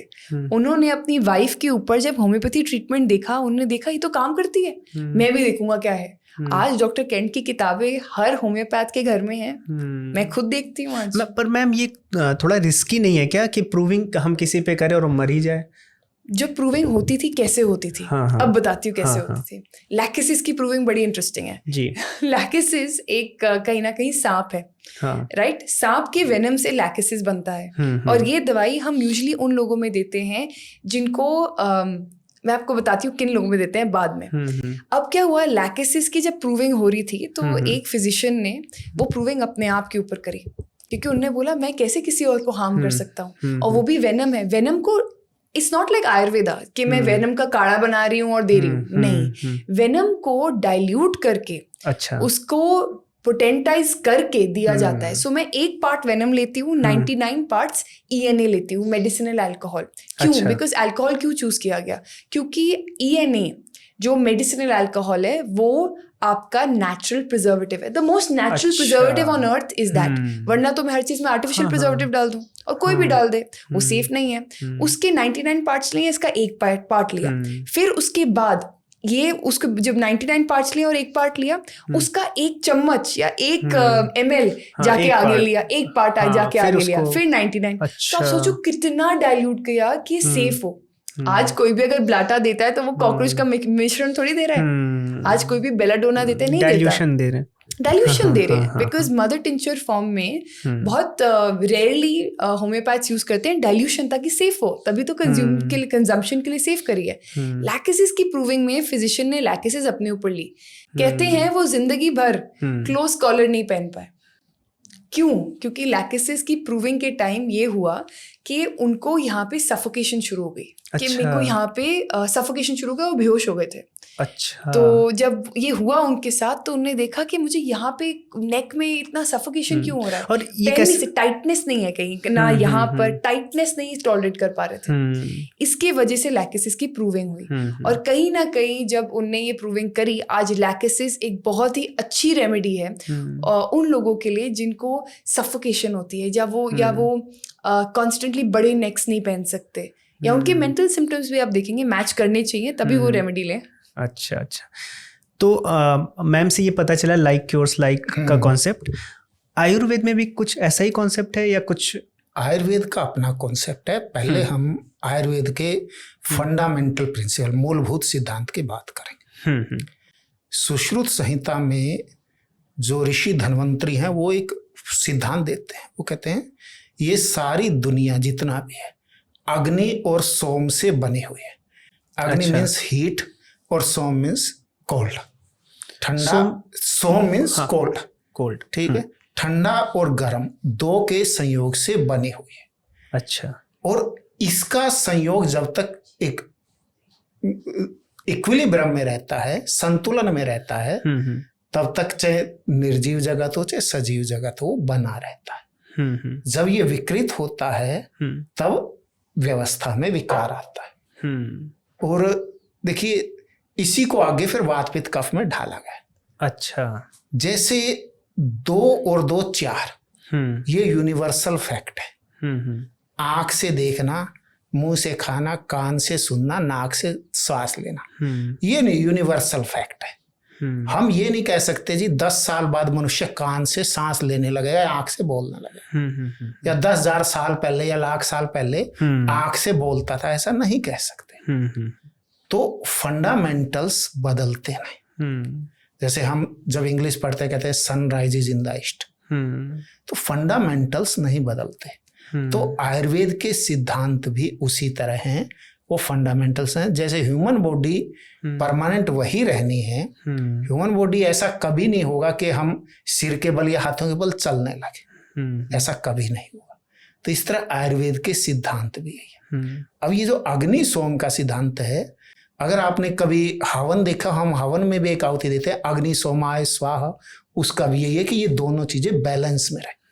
उन्होंने अपनी वाइफ के ऊपर जब होम्योपैथी ट्रीटमेंट देखा, उन्होंने देखा ये तो काम करती है, मैं भी देखूंगा क्या है। आज डॉक्टर केंट की किताबें हर होम्योपैथ के घर में हैं, मैं खुद देखती हूँ आज। पर मैम ये थोड़ा रिस्की नहीं है क्या कि प्रूविंग हम किसी पे करें और मर ही जाए? जो प्रूविंग होती थी कैसे होती थी, हाँ। अब बताती हूँ कैसे होती थी। लैकेसिस की प्रूविंग बड़ी इंटरेस्टिंग है जी। लैकेसिस एक कहीं ना कहीं सांप है, राइट? सांप के वेनम से लैकेसिस बनता है, और ये दवाई हम यूजुअली उन लोगों में देते हैं जिनको मैं आपको बताती हूँ किन लोगों में देते हैं बाद में। अब क्या हुआ, लैकेसिस की जब प्रूविंग हो रही थी तो एक फिजिशियन ने वो प्रूविंग अपने आप के ऊपर करी, क्योंकि उन्होंने बोला मैं कैसे किसी और को हार्म कर सकता हूँ, और वो भी वेनम है। वेनम को इट्स नॉट लाइक आयुर्वेदा कि मैं वेनम का काढ़ा बना रही हूँ और दे रही हूँ, नहीं, वेनम को डाइल्यूट करके उसको पोटेंटाइज करके दिया जाता है। सो मैं एक पार्ट वेनम लेती हूँ, 99 पार्ट्स ENA लेती हूँ, मेडिसिनल अल्कोहल। क्यों? बिकॉज अल्कोहल क्यों चूज किया गया? क्योंकि ENA जो मेडिसिनल अल्कोहल है वो आपका नेचुरल प्रिजर्वेटिव है, the most natural preservative on earth is that. वरना तो मैं हर चीज में आर्टिफिशियल प्रिजर्वेटिव डाल दूं और कोई भी डाल दे, वो सेफ नहीं है। उसके 99 पार्ट्स लिए, इसका एक पार्ट लिया, फिर उसके बाद ये उसको जब 99 पार्ट्स लिया और एक पार्ट लिया, उसका एक चम्मच या एक ml जाके आगे लिया, एक पार्ट जाके आगे लिया, फिर 99। तो आप सोचो कितना डाइल्यूट किया कि सेफ हो। आज कोई भी अगर ब्लाटा देता है तो वो कॉकरोच का मिश्रण थोड़ी दे रहा है, आज कोई भी बेलाडोना देते नहीं, डाइल्यूशन दे रहे हैं, डाइल्यूशन दे रहे हैं, बिकॉज मदर टिंचर फॉर्म में बहुत रेयरली होम्योपैथ्स यूज करते हैं डाइल्यूशन, ताकि सेफ हो, तभी तो कंजम्पशन के लिए सेफ करी है। लैकेसिस की प्रूविंग में फिजिशियन ने लैकेसिस अपने ऊपर ली, कहते हैं वो जिंदगी भर क्लोज कॉलर नहीं पहन पाए। क्यों? क्योंकि लैकेसिस की प्रूविंग के टाइम ये हुआ कि उनको यहाँ पे सफोकेशन शुरू हो गई, कि मेरे को यहाँ पे सफोकेशन शुरू हो गया, वो बेहोश हो गए थे। अच्छा। तो जब ये हुआ उनके साथ तो उन्होंने देखा कि मुझे यहाँ पे नेक में इतना सफोकेशन क्यों हो रहा है, और ये कैसे टाइटनेस नहीं है कहीं ना, यहाँ पर टाइटनेस नहीं टॉलरेट कर पा रहे थे, इसके वजह से लैकेसिस की प्रूविंग हुई। और कहीं ना कहीं जब उनने ये प्रूविंग करी, आज लैकेसिस एक बहुत ही अच्छी रेमेडी है उन लोगों के लिए जिनको सफोकेशन होती है, या वो कॉन्स्टेंटली बड़े नेक्स नहीं पहन सकते, या उनके मेंटल सिम्टम्स भी आप देखेंगे मैच करने चाहिए, तभी वो रेमेडी लें। अच्छा। तो मैम से ये पता चला लाइक क्योर्स लाइक का कॉन्सेप्ट, आयुर्वेद में भी कुछ ऐसा ही कॉन्सेप्ट है या कुछ? आयुर्वेद का अपना कॉन्सेप्ट है। पहले हम आयुर्वेद के फंडामेंटल प्रिंसिपल, मूलभूत सिद्धांत की बात करेंगे। सुश्रुत संहिता में जो ऋषि धन्वंतरी हैं वो एक सिद्धांत देते हैं, वो कहते हैं ये सारी दुनिया जितना भी है अग्नि और सोम से बने हुए है। अग्नि मीन्स हीट और सोम मीन्स कोल्ड, ठंडा। सोम मीन्स कोल्ड, ठीक है, ठंडा और गर्म दो के संयोग से बने हुए है। अच्छा। और इसका संयोग जब तक एक इक्विलिब्रियम में रहता है, संतुलन में रहता है, तब तक चाहे निर्जीव जगत हो चाहे सजीव जगत हो बना रहता है। जब ये विकृत होता है तब व्यवस्था में विकार आता है। और देखिए इसी को आगे फिर वात पित्त कफ में ढाला गया। अच्छा। जैसे 2 और 2 4 ये यूनिवर्सल फैक्ट है। आंख से देखना, मुंह से खाना, कान से सुनना, नाक से सांस लेना, ये नहीं यूनिवर्सल फैक्ट है। हम ये नहीं कह सकते जी 10 साल बाद मनुष्य कान से सांस लेने लगेगा, आंख से बोलने लगेगा, या 10,000 साल पहले या लाख साल पहले आंख से बोलता था, ऐसा नहीं कह सकते। तो फंडामेंटल्स बदलते नहीं। जैसे हम जब इंग्लिश पढ़ते कहते हैं sunrise is in the east, तो फंडामेंटल्स नहीं बदलते। तो आयुर्वेद के सिद्धांत भी उसी तरह हैं, वो फंडामेंटल्स हैं। जैसे ह्यूमन बॉडी परमानेंट वही रहनी है, ह्यूमन बॉडी ऐसा कभी नहीं होगा कि हम सिर के बल या हाथों के बल चलने लगे, ऐसा कभी नहीं होगा। तो इस तरह आयुर्वेद के सिद्धांत भी है। अब ये जो अग्नि सोम का सिद्धांत है, अगर आपने कभी हवन देखा, हम हवन में भी एक आहुति देते हैं अग्नि सोमाय स्वाहा, उसका भी यही है कि ये दोनों चीजें बैलेंस में रहे।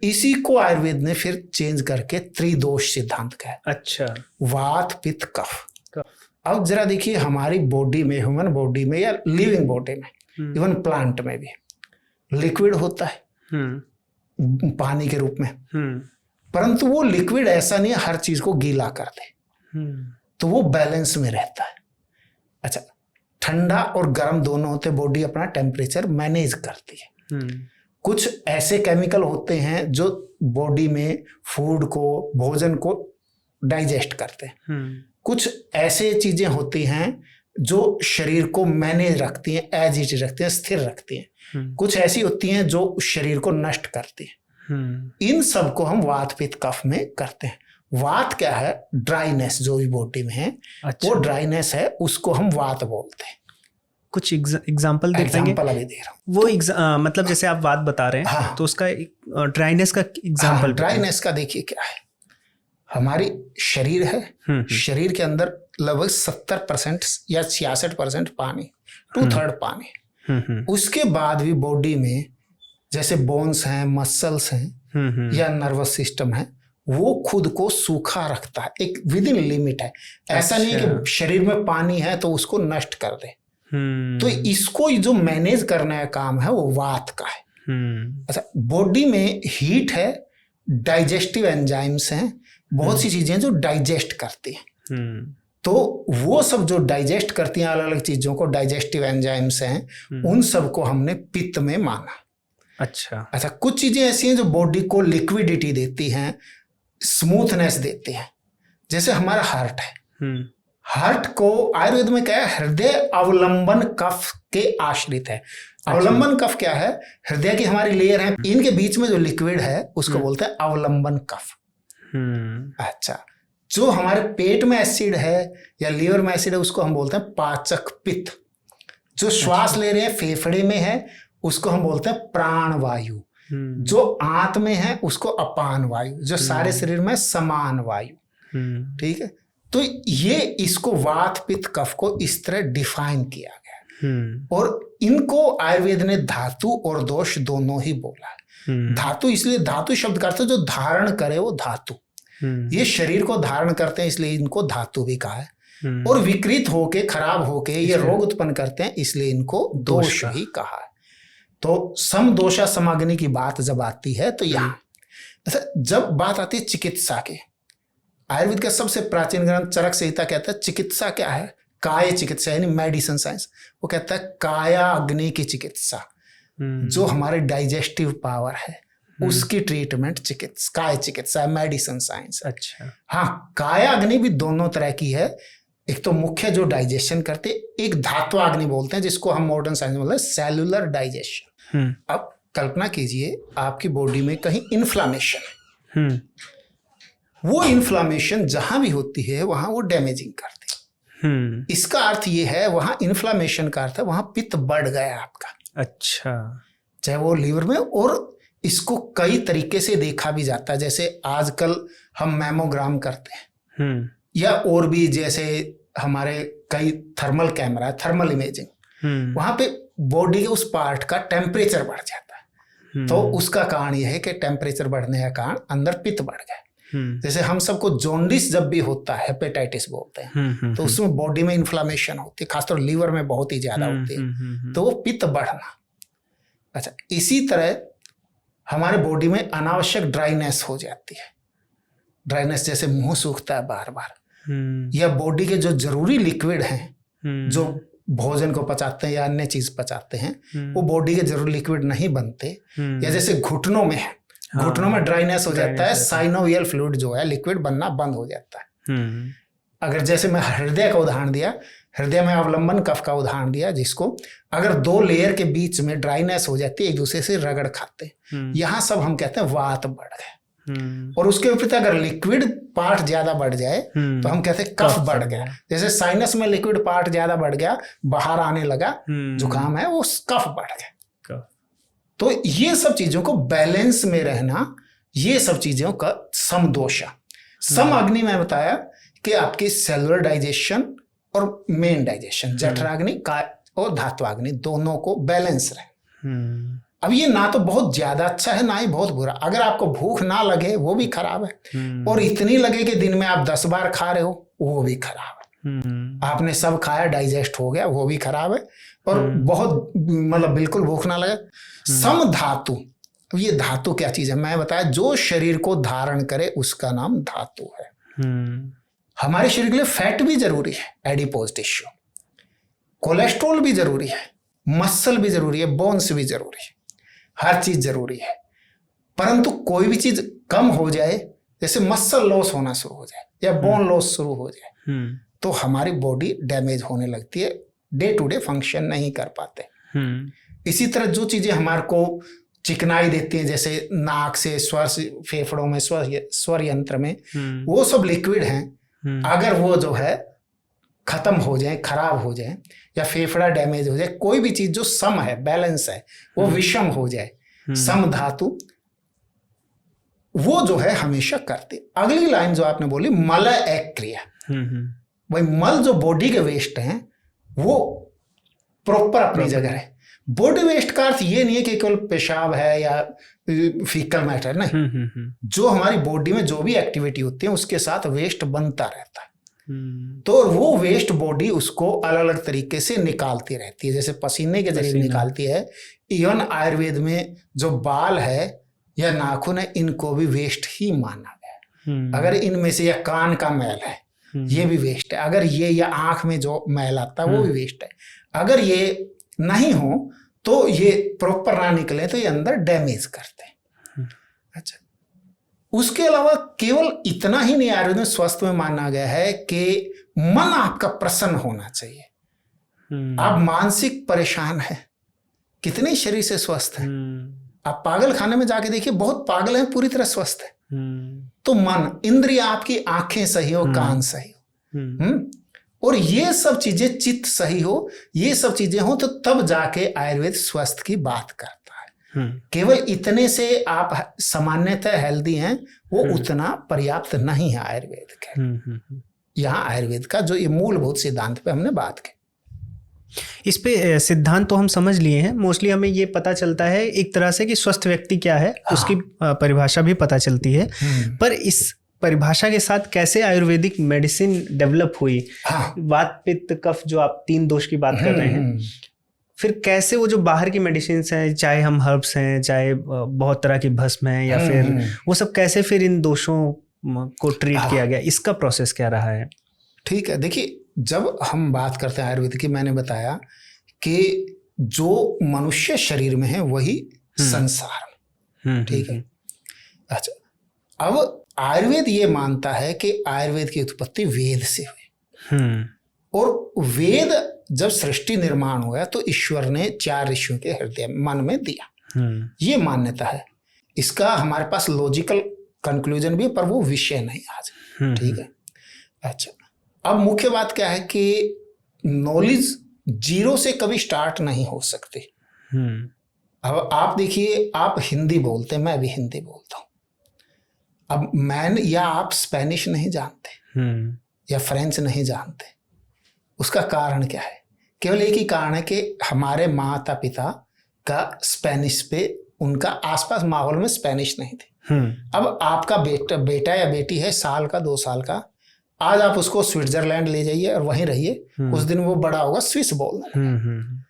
इसी को आयुर्वेद ने फिर चेंज करके त्रिदोष सिद्धांत कहा। अच्छा, वात पित्त कफ। अब जरा देखिए हमारी बॉडी में, ह्यूमन बॉडी में या लिविंग बॉडी में, इवन प्लांट में भी लिक्विड होता है पानी के रूप में, परंतु वो लिक्विड ऐसा नहीं है हर चीज को गीला कर दे, तो वो बैलेंस में रहता है। अच्छा, ठंडा और गर्म दोनों होते, बॉडी अपना टेम्परेचर मैनेज करती है। कुछ ऐसे केमिकल होते हैं जो बॉडी में फूड को, भोजन को डाइजेस्ट करते हैं। कुछ ऐसे चीजें होती हैं जो शरीर को मैनेज रखती हैं, एज इट रखती हैं, स्थिर रखती हैं। कुछ ऐसी होती हैं जो शरीर को नष्ट करती हैं। इन सब को हम वात पित्त कफ में करते हैं। वात क्या है? ड्राइनेस जो भी बॉडी में है। अच्छा। वो ड्राइनेस है, उसको हम वात बोलते हैं। कुछ एग्जाम्पल दे पाएंगे? एग्जाम्पल अभी दे रहा हूँ। वो मतलब जैसे आप बात बता रहे हैं, हाँ। तो उसका ड्राइनेस का एग्जाम्पल। ड्राइनेस का देखिए क्या है, हमारी शरीर है, शरीर के अंदर लगभग 70% या 66% पानी, 2/3 पानी। उसके बाद भी बॉडी में जैसे बोन्स हैं, मसल्स हैं या नर्वस सिस्टम है, वो खुद को सूखा रखता है, एक विद इन लिमिट है। ऐसा नहीं है कि शरीर में पानी है तो उसको नष्ट कर दे। तो इसको जो मैनेज करने का काम है वो वात का है। अच्छा, बॉडी में हीट है, डाइजेस्टिव एंजाइम्स हैं, बहुत सी चीजें जो डाइजेस्ट करती हैं। तो वो सब जो डाइजेस्ट करती हैं अलग अलग चीजों को, डाइजेस्टिव एंजाइम्स हैं, उन सब को हमने पित्त में माना। अच्छा, कुछ चीजें ऐसी हैं जो बॉडी को लिक्विडिटी देती हैं, स्मूथनेस देती हैं। जैसे हमारा हार्ट है, हार्ट को आयुर्वेद में क्या है? हृदय अवलंबन कफ के आश्रित है। अवलंबन कफ क्या है? हृदय की हमारी लेयर है, इनके बीच में जो लिक्विड है उसको बोलते हैं अवलंबन कफ। अच्छा, जो हमारे पेट में एसिड है या लीवर में एसिड है उसको हम बोलते हैं पाचक पित्त। जो श्वास ले रहे हैं फेफड़े में है उसको हम बोलते हैं प्राण वायु। जो आंत में है उसको अपान वायु। जो सारे शरीर में समान वायु। ठीक है, तो ये इसको वात पित्त कफ को इस तरह डिफाइन किया गया। और इनको आयुर्वेद ने धातु और दोष दोनों ही बोला है। धातु इसलिए, धातु शब्द का अर्थ जो धारण करे वो धातु। ये शरीर को धारण करते हैं इसलिए इनको धातु भी कहा है। और विकृत होके, खराब होके ये रोग उत्पन्न करते हैं इसलिए इनको दोष ही कहा है। तो सम दोषा समाग्नि की बात जब आती है तो यहाँ जब बात आती है चिकित्सा के, आयुर्वेद का सबसे प्राचीन ग्रंथ चरक संहिता कहता है चिकित्सा क्या है? काय चिकित्सा, यानी मेडिसिन साइंस। वो कहता है काया अग्नि की चिकित्सा, जो हमारे डाइजेस्टिव पावर है उसकी ट्रीटमेंट चिकित्सा, काय चिकित्सा, मेडिसिन साइंस। अच्छा, हाँ, काया अग्नि भी दोनों तरह की है। एक तो मुख्य जो डाइजेशन करते, एक धात्वाग्नि बोलते हैं जिसको हम मॉडर्न साइंस में बोलते हैं सेलुलर डाइजेशन। अब कल्पना कीजिए आपकी बॉडी में कहीं इन्फ्लामेशन है, वो इन्फ्लामेशन जहां भी होती है वहां वो डैमेजिंग करती है। इसका अर्थ ये है, वहां इन्फ्लामेशन का अर्थ है वहां पित्त बढ़ गया आपका। अच्छा, चाहे वो लीवर में, और इसको कई तरीके से देखा भी जाता है। जैसे आजकल हम मैमोग्राम करते हैं या और भी जैसे हमारे कई थर्मल कैमरा है, थर्मल इमेजिंग, वहां पे बॉडी के उस पार्ट का टेम्परेचर बढ़ जाता है। तो उसका कारण यह है कि टेम्परेचर बढ़ने का कारण अंदर पित्त बढ़ गया। जैसे हम सबको जॉन्डिस जब भी होता है, हेपेटाइटिस बोलते हैं, तो उसमें बॉडी में इन्फ्लामेशन होती है, खासतौर लीवर में बहुत ही ज्यादा होती है, तो वो पित्त बढ़ना। अच्छा, इसी तरह हमारे बॉडी में अनावश्यक ड्राइनेस हो जाती है। ड्राइनेस जैसे मुंह सूखता है बार बार, या बॉडी के जो जरूरी लिक्विड हैं जो भोजन को पचाते हैं या अन्य चीज पचाते हैं, वो बॉडी के जरूरी लिक्विड नहीं बनते, या जैसे घुटनों में है, घुटनों में ड्राइनेस हो जाता है, साइनोवियल फ्लूइड जो है लिक्विड बनना बंद हो जाता है। अगर जैसे मैं हृदय का उदाहरण दिया, हृदय में अवलंबन कफ का उदाहरण दिया, जिसको अगर 2 लेयर के बीच में ड्राइनेस हो जाती है, एक दूसरे से रगड़ खाते, यहाँ सब हम कहते हैं वात बढ़ गए। और उसके विपरीत अगर लिक्विड पार्ट ज्यादा बढ़ जाए तो हम कहते हैं कफ बढ़ गया। जैसे साइनस में लिक्विड पार्ट ज्यादा बढ़ गया, बाहर आने लगा, जुकाम है, वो कफ बढ़ गया। तो ये सब चीजों को बैलेंस में रहना, ये सब चीजों का समदोषा। सम अग्नि में बताया कि आपकी सेलुलर डाइजेशन और मेन डाइजेशन, जठराग्नि का और धात्वाग्नि, दोनों को बैलेंस रहे। अब ये ना तो बहुत ज्यादा अच्छा है, ना ही बहुत बुरा। अगर आपको भूख ना लगे वो भी खराब है, और इतनी लगे कि दिन में आप 10 बार खा रहे हो वो भी खराब है। आपने सब खाया, डाइजेस्ट हो गया, वो भी खराब है। और बहुत मतलब बिल्कुल भूख ना लगे। सम धातु, ये धातु क्या चीज है मैं बताया, जो शरीर को धारण करे उसका नाम धातु है। हमारे शरीर के लिए फैट भी जरूरी है, एडिपोज टिश्यू, कोलेस्ट्रॉल भी जरूरी है, मसल भी जरूरी है, बोन्स भी जरूरी है, हर चीज जरूरी है। परंतु कोई भी चीज कम हो जाए, जैसे मसल लॉस होना शुरू हो जाए या बोन लॉस शुरू हो जाए, तो हमारी बॉडी डैमेज होने लगती है, डे टू डे फंक्शन नहीं कर पाते। इसी तरह जो चीजें हमारे को चिकनाई देती हैं, जैसे नाक से स्वर, फेफड़ों में, स्वर यंत्र में, वो सब लिक्विड हैं। अगर वो जो है खत्म हो जाए, खराब हो जाए, या फेफड़ा डैमेज हो जाए, कोई भी चीज जो सम है, बैलेंस है, वो विषम हो जाए, सम धातु, वो जो है हमेशा करती। अगली लाइन जो आपने बोली, मल एक क्रिया, भाई मल जो बॉडी के वेस्ट हैं वो प्रॉपर अपनी जगह है। बॉडी वेस्ट का अर्थ ये नहीं है कि केवल पेशाब है या फीकल मैटर, नहीं, जो हमारी बॉडी में जो भी एक्टिविटी होती है उसके साथ वेस्ट बनता रहता है। तो वो वेस्ट बॉडी उसको अलग अलग तरीके से निकालती रहती है, जैसे पसीने के जरिए निकालती है। इवन आयुर्वेद में जो बाल है या नाखून है, इनको भी वेस्ट ही माना गया। अगर इनमें से, या कान का मैल है, ये भी वेस्ट है। अगर ये, या आंख में जो मैल आता है वो भी वेस्ट है। अगर ये नहीं हो तो ये प्रॉपर ना निकले तो ये अंदर डैमेज करते हैं। अच्छा, उसके अलावा केवल इतना ही नहीं आयुर्वेद में स्वस्थ में माना गया है कि मन आपका प्रसन्न होना चाहिए। आप मानसिक परेशान है, कितने शरीर से स्वस्थ है। आप पागल खाने में जाके देखिए, बहुत पागल हैं, पूरी तरह स्वस्थ है। तो मन, इंद्रिय आपकी, आंखें सही हो, कान सही हो, और ये सब चीजें, चित्त सही हो, ये सब चीजें हो, तो तब जाके आयुर्वेद स्वस्थ की बात करता है। केवल इतने से आप सामान्यतः हेल्दी हैं, वो उतना पर्याप्त नहीं है आयुर्वेद के। यहाँ आयुर्वेद का जो ये मूलभूत सिद्धांत पे हमने बात की, इस पे सिद्धांत तो हम समझ लिए हैं। मोस्टली हमें ये पता चलता है एक तरह से कि स्वस्थ व्यक्ति क्या है, उसकी परिभाषा भी पता चलती है। पर इस परिभाषा के साथ कैसे आयुर्वेदिक मेडिसिन डेवलप हुई, वात पित्त कफ, जो आप 3 दोष की बात कर रहे हैं, फिर कैसे वो जो बाहर की मेडिसिन हैं, चाहे हम हर्ब्स हैं, चाहे बहुत तरह की भस्म है, या फिर वो सब, कैसे फिर इन दोषों को ट्रीट किया गया, इसका प्रोसेस क्या रहा है? ठीक है, देखिए, जब हम बात करते हैं आयुर्वेद की, मैंने बताया कि जो मनुष्य शरीर में है वही संसार में, ठीक है। अच्छा, अब आयुर्वेद ये मानता है कि आयुर्वेद की उत्पत्ति वेद से हुई, और वेद जब सृष्टि निर्माण हुआ तो ईश्वर ने 4 ऋषियों के हृदय मन में दिया, ये मान्यता है। इसका हमारे पास लॉजिकल कंक्लूजन भी है, पर वो विषय नहीं आज, ठीक है। अच्छा, अब मुख्य बात क्या है कि नॉलेज जीरो से कभी स्टार्ट नहीं हो सकती। अब आप देखिए, आप हिंदी बोलते, मैं भी हिंदी बोलता हूँ। अब मैं या आप स्पेनिश नहीं जानते या फ्रेंच नहीं जानते, उसका कारण क्या है? केवल एक ही कारण है कि हमारे माता पिता का स्पेनिश पे, उनका आसपास माहौल में स्पेनिश नहीं थी। अब आपका बेटा या बेटी है, साल का 2 साल का, आज आप उसको स्विट्जरलैंड ले जाइए और वहीं रहिए, उस दिन वो बड़ा होगा स्विस बोलने लगेगा।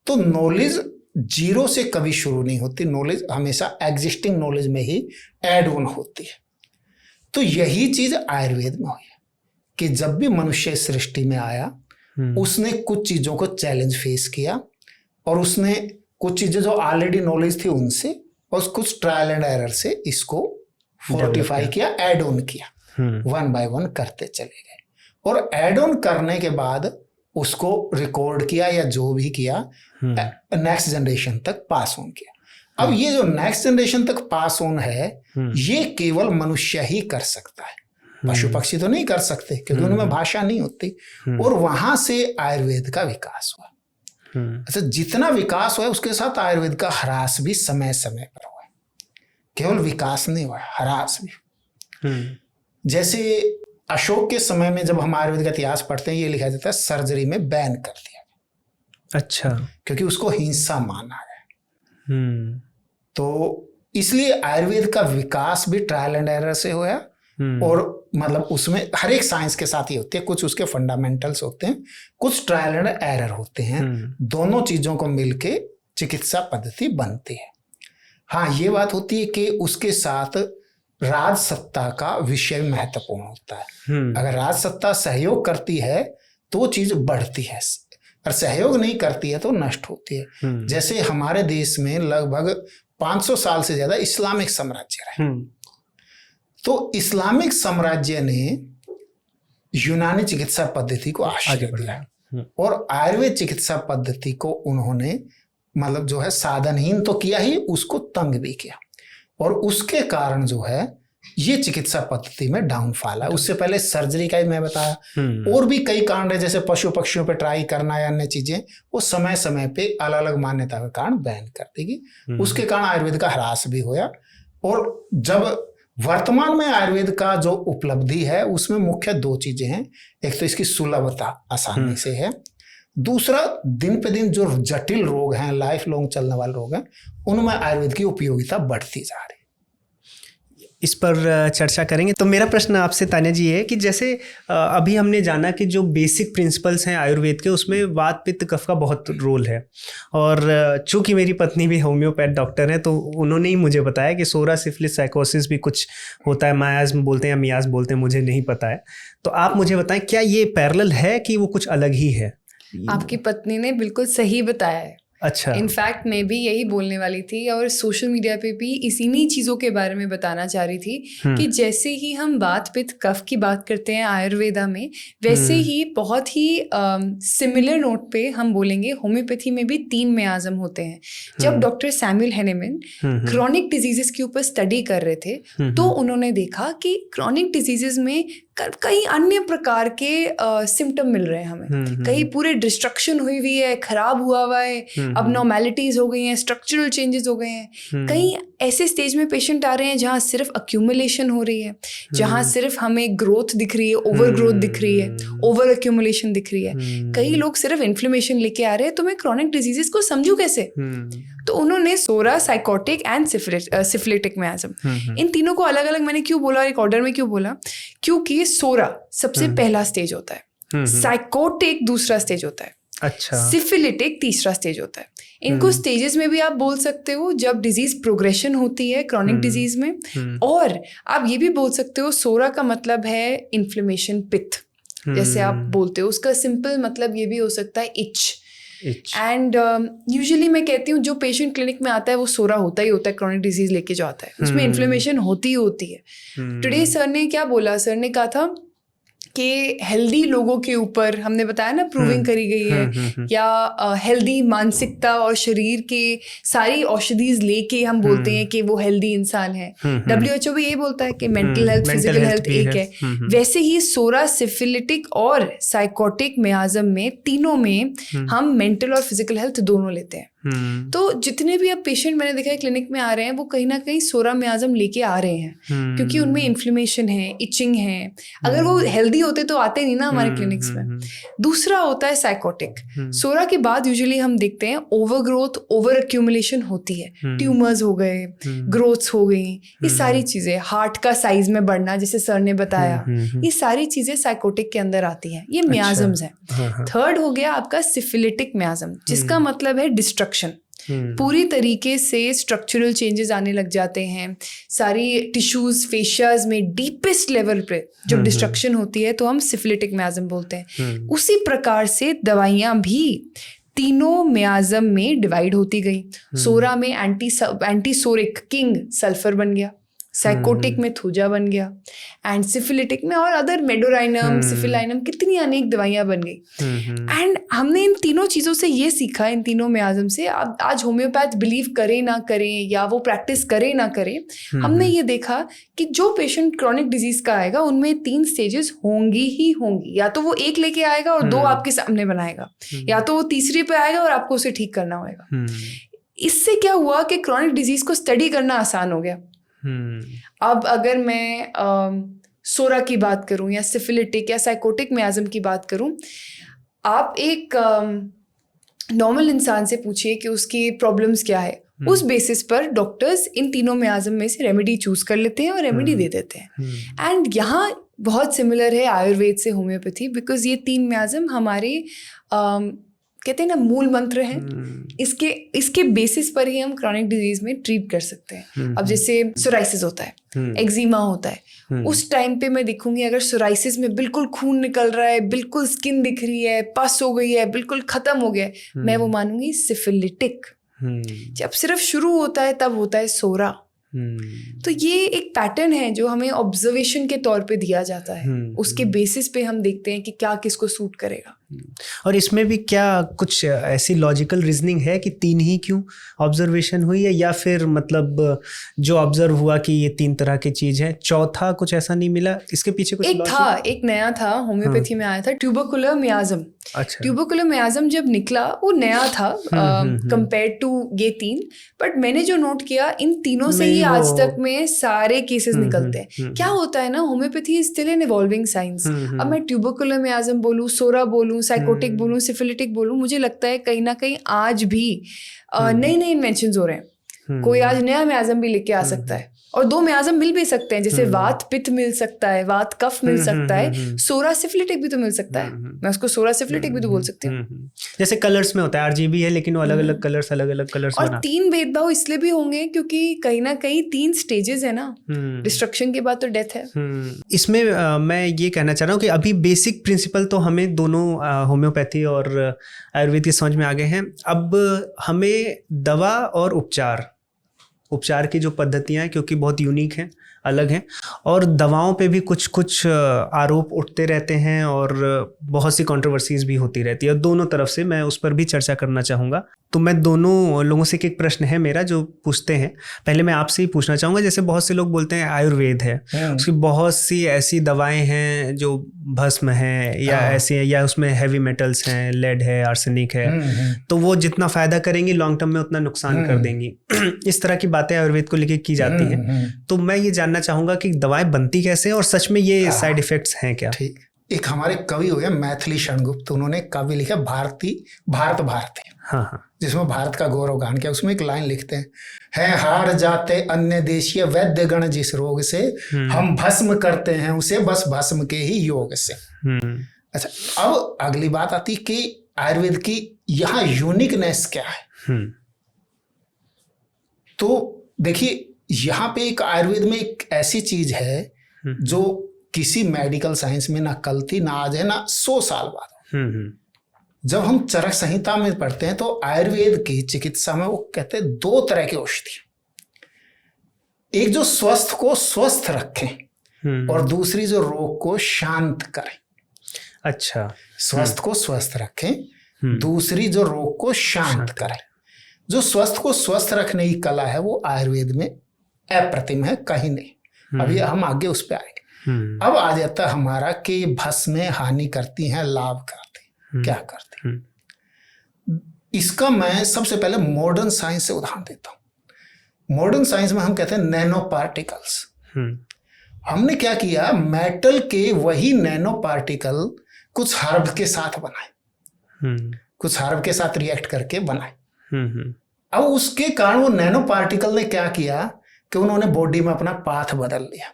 तो नॉलेज जीरो से कभी शुरू नहीं होती, नॉलेज हमेशा एग्जिस्टिंग नॉलेज में ही ऐड ऑन होती है। तो यही चीज आयुर्वेद में हुई है कि जब भी मनुष्य सृष्टि में आया, उसने कुछ चीजों को चैलेंज फेस किया, और उसने कुछ चीजें जो ऑलरेडी नॉलेज थी उनसे, और कुछ ट्रायल एंड एरर से इसको फोर्टिफाई किया, ऐड ऑन किया, 1 बाय 1 करते चले गए। और ऐड ऑन करने के बाद उसको रिकॉर्ड किया या जो भी किया, नेक्स्ट जनरेशन तक पास ऑन किया। अब ये जो नेक्स्ट जनरेशन तक पास ऑन है, ये केवल मनुष्य ही कर सकता है, पशु पक्षी तो नहीं कर सकते क्योंकि उनमें भाषा नहीं होती। और वहां से आयुर्वेद का विकास हुआ। अच्छा, जितना विकास हुआ उसके साथ आयुर्वेद का ह्रास भी समय समय पर हुआ। केवल विकास नहीं हुआ, ह्रास भी। जैसे अशोक के समय में जब हम आयुर्वेद का इतिहास पढ़ते हैं, ये लिखा जाता है सर्जरी में बैन कर दिया। अच्छा, क्योंकि उसको हिंसा माना गया। तो इसलिए आयुर्वेद का विकास भी ट्रायल एंड एरर से हुआ। और मतलब उसमें हर एक साइंस के साथ ही होती है, कुछ उसके फंडामेंटल्स होते हैं, कुछ ट्रायल एंड एरर होते हैं। दोनों चीजों को मिलके चिकित्सा पद्धति बनती है। हाँ, ये बात होती है कि उसके साथ राज सत्ता का विषय महत्वपूर्ण होता है। अगर राज सत्ता सहयोग करती है तो वो चीज बढ़ती है, और सहयोग नहीं करती है तो नष्ट होती है। जैसे हमारे देश में लगभग 500 साल से ज्यादा इस्लामिक साम्राज्य रहे। तो इस्लामिक साम्राज्य ने यूनानी चिकित्सा पद्धति को आश्रय दिया और आयुर्वेद चिकित्सा पद्धति को उन्होंने मतलब जो है साधनहीन तो किया ही, उसको तंग भी किया। और उसके कारण जो है ये चिकित्सा पद्धति में डाउनफॉल है। उससे पहले सर्जरी का ही मैं बताया, और भी कई कारण है, जैसे पशु पक्षियों पे ट्राई करना या अन्य चीजें, वो समय समय पे अलग अलग मान्यता के कारण बैन कर देगी। उसके कारण आयुर्वेद का ह्रास भी हुआ। और जब वर्तमान में आयुर्वेद का जो उपलब्धि है उसमें मुख्य दो चीजें हैं। एक तो इसकी सुलभता आसानी से है, दूसरा दिन पे दिन जो जटिल रोग हैं, लाइफ लॉन्ग चलने वाले रोग हैं, उनमें आयुर्वेद की उपयोगिता बढ़ती जा रही है। इस पर चर्चा करेंगे। तो मेरा प्रश्न आपसे तान्या जी है कि जैसे अभी हमने जाना कि जो बेसिक प्रिंसिपल्स हैं आयुर्वेद के, उसमें वात पित्त कफ का बहुत रोल है। और चूंकि मेरी पत्नी भी होम्योपैथ डॉक्टर है तो उन्होंने ही मुझे बताया कि सोरा सिफिलिस साइकोसिस भी कुछ होता है, मायाज्म बोलते हैं या मियाज बोलते हैं, मुझे नहीं पता है। तो आप मुझे बताएं, क्या ये पैरेलल है कि वो कुछ अलग ही है? आपकी पत्नी ने बिल्कुल सही बताया है। अच्छा, इनफैक्ट मैं भी यही बोलने वाली थी और सोशल मीडिया पे भी इन्हीं चीज़ों के बारे में बताना चाह रही थी कि जैसे ही हम वात पित्त कफ की बात करते हैं आयुर्वेदा में, वैसे ही बहुत ही सिमिलर नोट पे हम बोलेंगे होम्योपैथी में भी 3 मियाज़म होते हैं। जब doctor Samuel Hahnemann chronic diseases के ऊपर स्टडी कर रहे थे तो उन्होंने देखा कि क्रॉनिक डिजीजेस में कई अन्य प्रकार के सिम्टम मिल रहे हैं हमें। कहीं पूरे डिस्ट्रक्शन हुई है, खराब हुआ है, अबनॉर्मैलिटीज हो गई हैं, स्ट्रक्चरल चेंजेस हो गए हैं। कई ऐसे स्टेज में पेशेंट आ रहे हैं जहाँ सिर्फ अक्यूमुलेशन हो रही है, जहाँ सिर्फ हमें ग्रोथ दिख रही है, ओवर ग्रोथ दिख रही है, ओवर अक्यूमुलेशन दिख रही है। कई लोग सिर्फ इन्फ्लेमेशन लेके आ रहे हैं। तो मैं क्रॉनिक डिजीजेस को समझूं कैसे? तो उन्होंने सोरा, साइकोटिक एंड सिफिलिटिक मियाज़म, इन तीनों को अलग अलग मैंने क्यों बोला, एक ऑर्डर में क्यों बोला? क्योंकि सोरा सबसे पहला स्टेज होता है, साइकोटिक दूसरा स्टेज होता है, अच्छा, सिफिलिटिक तीसरा स्टेज होता है। इनको स्टेजेस में भी आप बोल सकते हो जब डिजीज प्रोग्रेशन होती है क्रॉनिक डिजीज में। और आप ये भी बोल सकते हो सोरा का मतलब है इन्फ्लेमेशन, पित्त जैसे आप बोलते हो। उसका सिंपल मतलब ये भी हो सकता है इच। एंड यूजुअली मैं कहती हूँ जो पेशेंट क्लिनिक में आता है वो सोरा होता ही होता है, क्रॉनिक डिजीज लेके जो आता है उसमें इन्फ्लेमेशन होती ही होती है। टुडे सर ने क्या बोला? सर ने कहा था कि हेल्दी लोगों के ऊपर हमने बताया ना प्रूविंग करी गई है, या हेल्दी मानसिकता और शरीर के सारी औषधिज लेके हम बोलते हैं कि वो हेल्दी इंसान है। WHO भी यही बोलता है कि मेंटल हेल्थ फिजिकल हेल्थ एक है। वैसे ही सोरा, सिफिलिटिक और साइकोटिक मियाज़म में तीनों में हम मेंटल और फिजिकल हेल्थ दोनों लेते हैं। तो जितने भी अब पेशेंट मैंने देखा है क्लिनिक में आ रहे हैं वो कहीं ना कहीं सोरा मियाज़म लेके आ रहे हैं, क्योंकि उनमें इन्फ्लेमेशन है, इचिंग है। अगर वो हेल्दी होते तो आते नहीं ना हमारे क्लिनिक्स में। दूसरा होता है साइकोटिक। सोरा के बाद यूजुअली हम देखते हैं ओवर ग्रोथ, ओवर एक्यूमुलेशन होती है, ट्यूमर्स हो गए, ग्रोथ्स हो गई, ये सारी चीजें, हार्ट का साइज में बढ़ना जैसे सर ने बताया, ये सारी चीजें साइकोटिक के अंदर आती हैं। ये मियाज़म्स हैं। थर्ड हो गया आपका सिफिलिटिक मियाज़म, जिसका मतलब है डिस्ट्रक्शन। पूरी तरीके से स्ट्रक्चरल चेंजेस आने लग जाते हैं, सारी टिश्यूज, फेशियाज में डीपेस्ट लेवल पे जब डिस्ट्रक्शन होती है तो हम सिफिलिटिक मियाज़म बोलते हैं। उसी प्रकार से दवाइयाँ भी तीनों मियाज़म में डिवाइड होती गई। सोरा में एंटीसोरिक किंग सल्फर बन गया, साइकोटिक में थूजा बन गया, एंड सिफिलिटिक में और अदर मेडोराइनम, सिफिलाइनम, कितनी अनेक दवाइयां बन गई। एंड हमने इन तीनों चीज़ों से ये सीखा, इन तीनों मियाज़म से, अब आज होम्योपैथ बिलीव करें ना करें या वो प्रैक्टिस करें ना करें, हमने ये देखा कि जो पेशेंट क्रॉनिक डिजीज का आएगा उनमें 3 स्टेजेस होंगी ही होंगी। या तो वो एक लेके आएगा और 2 आपके सामने बनाएगा, या तो वो तीसरे पे आएगा और आपको उसे ठीक करना होगा। इससे क्या हुआ कि क्रॉनिक डिजीज को स्टडी करना आसान हो गया। अब अगर मैं सोरा की बात करूं या सिफिलिटिक या साइकोटिक मियाज़म की बात करूं, आप एक नॉर्मल इंसान से पूछिए कि उसकी प्रॉब्लम्स क्या है, उस बेसिस पर डॉक्टर्स इन तीनों मियाज़म में से रेमेडी चूज कर लेते हैं और रेमेडी दे देते हैं। एंड यहाँ बहुत सिमिलर है आयुर्वेद से होम्योपैथी, बिकॉज ये 3 मियाज़म हमारे कहते हैं ना मूल मंत्र हैं। इसके बेसिस पर ही हम क्रॉनिक डिजीज में ट्रीट कर सकते हैं। अब जैसे सोराइसिस होता है, एक्जिमा होता है, उस टाइम पे मैं देखूंगी अगर सोराइसिस में बिल्कुल खून निकल रहा है, बिल्कुल स्किन दिख रही है, पस हो गई है, बिल्कुल खत्म हो गया है, मैं वो मानूंगी सिफिलिटिक। जब सिर्फ शुरू होता है तब होता है सोरा। तो ये एक पैटर्न है जो हमें ऑब्जर्वेशन के तौर पे दिया जाता है, उसके बेसिस पे हम देखते हैं कि क्या किसको सूट करेगा। और इसमें भी क्या कुछ ऐसी लॉजिकल रीजनिंग है कि 3 ही क्यों ऑब्जर्वेशन हुई है, या फिर मतलब जो ऑब्जर्व हुआ कि ये 3 तरह की चीज है, चौथा कुछ ऐसा नहीं मिला? इसके पीछे कुछ एक नया था होम्योपैथी में आया था, ट्यूबरकुलर मियाज़म। अच्छा, ट्यूबरकुलर मियाज़म जब निकला वो नया था कंपेयर टू ये 3, बट मैंने जो नोट किया इन तीनों से ही आज तक में सारे केसेस निकलते हैं। क्या होता है ना, homeopathy is still an evolving science. अब मैं ट्यूबरकुलर मियाज़म बोलूँ, सोरा बोलूँ, साइकोटिक बोलूँ, सिफिलिटिक बोलूँ, मुझे लगता है कहीं ना कहीं आज भी नए नए इन्वेंशंस हो रहे हैं। कोई आज नया मियाज़म भी लेके आ सकता है, और 2 मियाज़म मिल भी सकते हैं, जैसे वात पित्त मिल सकता है, वात कफ मिल सकता है, सोरा सिफिलिटिक भी तो मिल सकता है। मैं उसको सोरा सिफिलिटिक भी तो बोल सकती हूँ। जैसे कलर्स में होता है, RGB है लेकिन वो अलग अलग कलर्स और 3 भेदभाव इसलिए भी होंगे क्योंकि कहीं ना कहीं 3 स्टेजेस है ना, डिस्ट्रक्शन के बाद तो डेथ है। इसमें मैं ये कहना चाह रहा हूँ कि अभी बेसिक प्रिंसिपल तो हमें दोनों होम्योपैथी और आयुर्वेद की समझ में आ गए हैं। अब हमें दवा और उपचार की जो पद्धतियाँ हैं, क्योंकि बहुत यूनिक हैं, अलग हैं, और दवाओं पे भी कुछ कुछ आरोप उठते रहते हैं और बहुत सी कंट्रोवर्सीज भी होती रहती है, और दोनों तरफ से मैं उस पर भी चर्चा करना चाहूँगा। तो मैं दोनों लोगों से एक प्रश्न है मेरा जो पूछते हैं, पहले मैं आपसे ही पूछना चाहूँगा। जैसे बहुत से लोग बोलते हैं आयुर्वेद है, उसकी बहुत सी ऐसी दवाएं हैं जो भस्म है या ऐसी है, या उसमें हैवी मेटल्स हैं, लेड है, आर्सेनिक है, तो वो जितना फ़ायदा करेंगी लॉन्ग टर्म में उतना नुकसान कर देंगी। इस तरह की बातें आयुर्वेद को लेकर की जाती हैं। तो मैं ये जानना चाहूँगा कि दवाएं बनती कैसे और सच में ये साइड इफ़ेक्ट्स हैं क्या? ठीक, एक हमारे कवि हो गया मैथिली शरणगुप्त, उन्होंने काव्य लिखा भारत, हाँ, जिसमें भारत का गौरव गान किया। उसमें एक लाइन लिखते हैं हार जाते अन्य देशीय वैद्य गण जिस रोग से, हम भस्म करते हैं उसे बस भस्म के ही योग से। अच्छा, अब अगली बात आती कि आयुर्वेद की यहाँ यूनिकनेस क्या है। तो देखिए, यहाँ पे एक आयुर्वेद में एक ऐसी चीज है जो किसी मेडिकल साइंस में ना कल थी, ना आज है, ना 100 साल बाद। जब हम चरक संहिता में पढ़ते हैं तो आयुर्वेद की चिकित्सा में वो कहते हैं 2 तरह की औषधि, एक जो स्वस्थ को स्वस्थ रखें और दूसरी जो रोग को शांत करे। अच्छा, स्वस्थ को स्वस्थ रखें, दूसरी जो रोग को शांत करे। जो स्वस्थ को स्वस्थ रखने की कला है वो आयुर्वेद में अप्रतिम है, कहीं नहीं। अभी हम आगे उस पर आएंगे। अब आ जाता हमारा कि भस्में हानि करती हैं, लाभ करती, क्या करती। इसका मैं सबसे पहले मॉडर्न साइंस से उदाहरण देता हूं। मॉडर्न साइंस में हम कहते हैं नैनो पार्टिकल्स। हमने क्या किया, मेटल के वही नैनो पार्टिकल कुछ हर्ब के साथ बनाए, कुछ हर्ब के साथ रिएक्ट करके बनाए। अब उसके कारण वो नैनो पार्टिकल ने क्या किया कि उन्होंने बॉडी में अपना पाथ बदल लिया,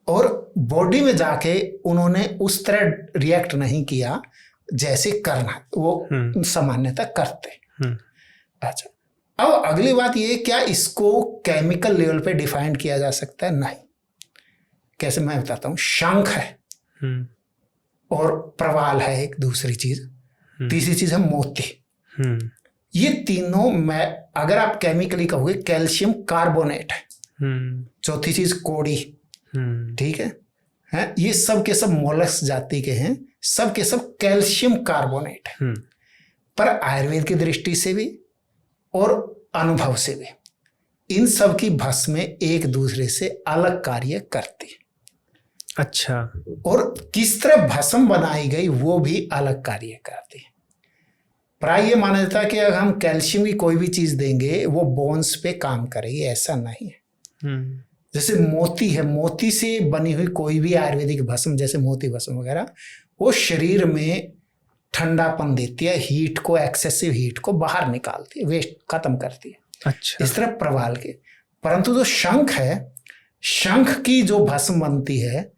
और बॉडी में जाके उन्होंने उस तरह रिएक्ट नहीं किया जैसे करना वो सामान्यतः करते। अच्छा, अब अगली बात ये, क्या इसको केमिकल लेवल पे डिफाइन किया जा सकता है? नहीं। कैसे, मैं बताता हूँ। शंख है और प्रवाल है एक दूसरी चीज, तीसरी चीज है मोती। ये तीनों में अगर आप केमिकली कहोगे कैल्शियम कार्बोनेट है, चौथी चीज कोड़ी, ठीक है, ये सब के सब मोलस्क जाति के हैं, सब के सब कैल्शियम कार्बोनेट है। पर आयुर्वेद की दृष्टि से भी और अनुभव से भी इन सब की भस्में एक दूसरे से अलग कार्य करती है। अच्छा। और किस तरह भस्म बनाई गई वो भी अलग कार्य करती है। प्राय ये माना जाता है कि अगर हम कैल्शियम की कोई भी चीज देंगे वो बोन्स पे काम करेगी, ऐसा नहीं है। जैसे मोती है, मोती से बनी हुई कोई भी आयुर्वेदिक भस्म, जैसे मोती भस्म वगैरह, वो शरीर में ठंडापन देती है, हीट को, एक्सेसिव हीट को बाहर निकालती है, वेस्ट खत्म करती है। अच्छा। इस तरह प्रवाल के। परंतु जो शंख है, शंख की जो भस्म बनती है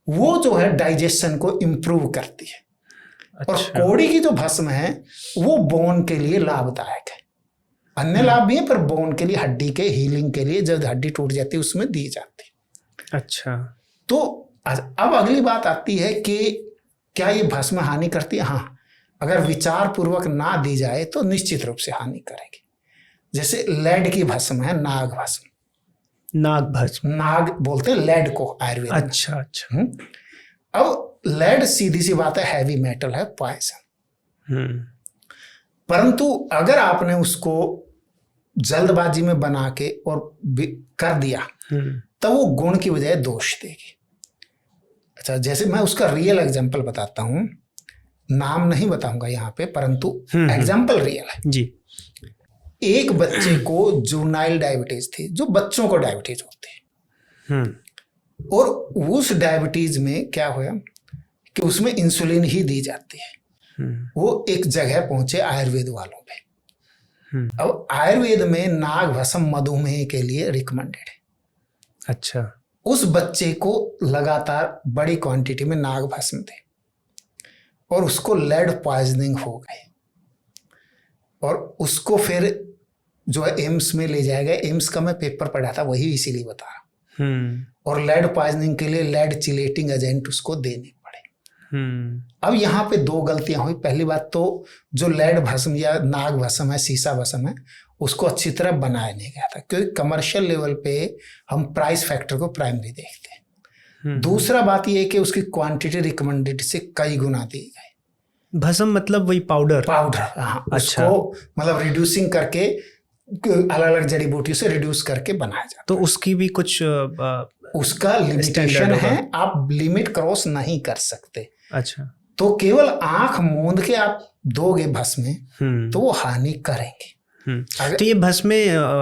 वो जो है डाइजेशन को इम्प्रूव करती है। अच्छा। और कोड़ी की जो भस्म है वो बोन के लिए लाभदायक है। अन्य लाभ भी है पर बोन के लिए, हड्डी के हीलिंग के लिए, जब हड्डी टूट जाती है उसमें दी जाती है। अच्छा। तो अब अगली बात आती है कि क्या ये भस्म हानि करती है? हाँ, अगर विचार पूर्वक ना दी जाए तो निश्चित रूप से हानि करेगी। जैसे लेड की भस्म है, नाग भस्म, नाग भस्म, नाग बोलते हैं लेड को आयुर्वेद में। अच्छा अच्छा। अब लेड सीधी सी बात है, हैवी मेटल है, पॉइजन। परंतु अगर आपने उसको जल्दबाजी में बना के और कर दिया तो वो गुण की बजाय दोष देगी। अच्छा, जैसे मैं उसका रियल एग्जांपल बताता हूँ, नाम नहीं बताऊंगा यहाँ पे, परंतु एग्जांपल रियल है जी। एक बच्चे को जुवेनाइल डायबिटीज थी, जो बच्चों को डायबिटीज होती है, और उस डायबिटीज में क्या हुआ कि उसमें इंसुलिन ही दी जाती है। वो एक जगह पहुंचे आयुर्वेद वालों पे। अब आयुर्वेद में नाग भस्म मधुमेह के लिए रिकमेंडेड है। अच्छा। उस बच्चे को लगातार बड़ी क्वांटिटी में नाग भस्म थे और उसको लेड पॉइजनिंग हो गई, और उसको फिर जो है एम्स में ले जाया गया। एम्स का मैं पेपर पढ़ा था, वही इसीलिए बता रहा। और लेड पॉइजनिंग के लिए लेड चिलेटिंग एजेंट उसको देने पड़े। अब यहाँ पे दो गलतियां हुई। पहली बात तो जो लेड भस्म या नाग भस्म है, सीसा भस्म है, उसको अच्छी तरह बनाया नहीं गया था, क्योंकि कमर्शियल लेवल पे हम प्राइस फैक्टर को प्राइमरी देखते हैं। दूसरा बात यह है कि उसकी क्वांटिटी रिकमेंडेड से कई गुना दी गई। भस्म मतलब वही पाउडर? पाउडर, हाँ। अच्छा। उसको मतलब रिड्यूसिंग करके अलग अलग जड़ी बूटियों से रिड्यूस करके बनाया जाता है। तो उसकी भी कुछ उसका लिमिटेशन है, आप लिमिट क्रॉस नहीं कर सकते। अच्छा। तो केवल आंख मूंद के आप दोगे भस्म तो वो हानि करेंगे। तो ये भस्म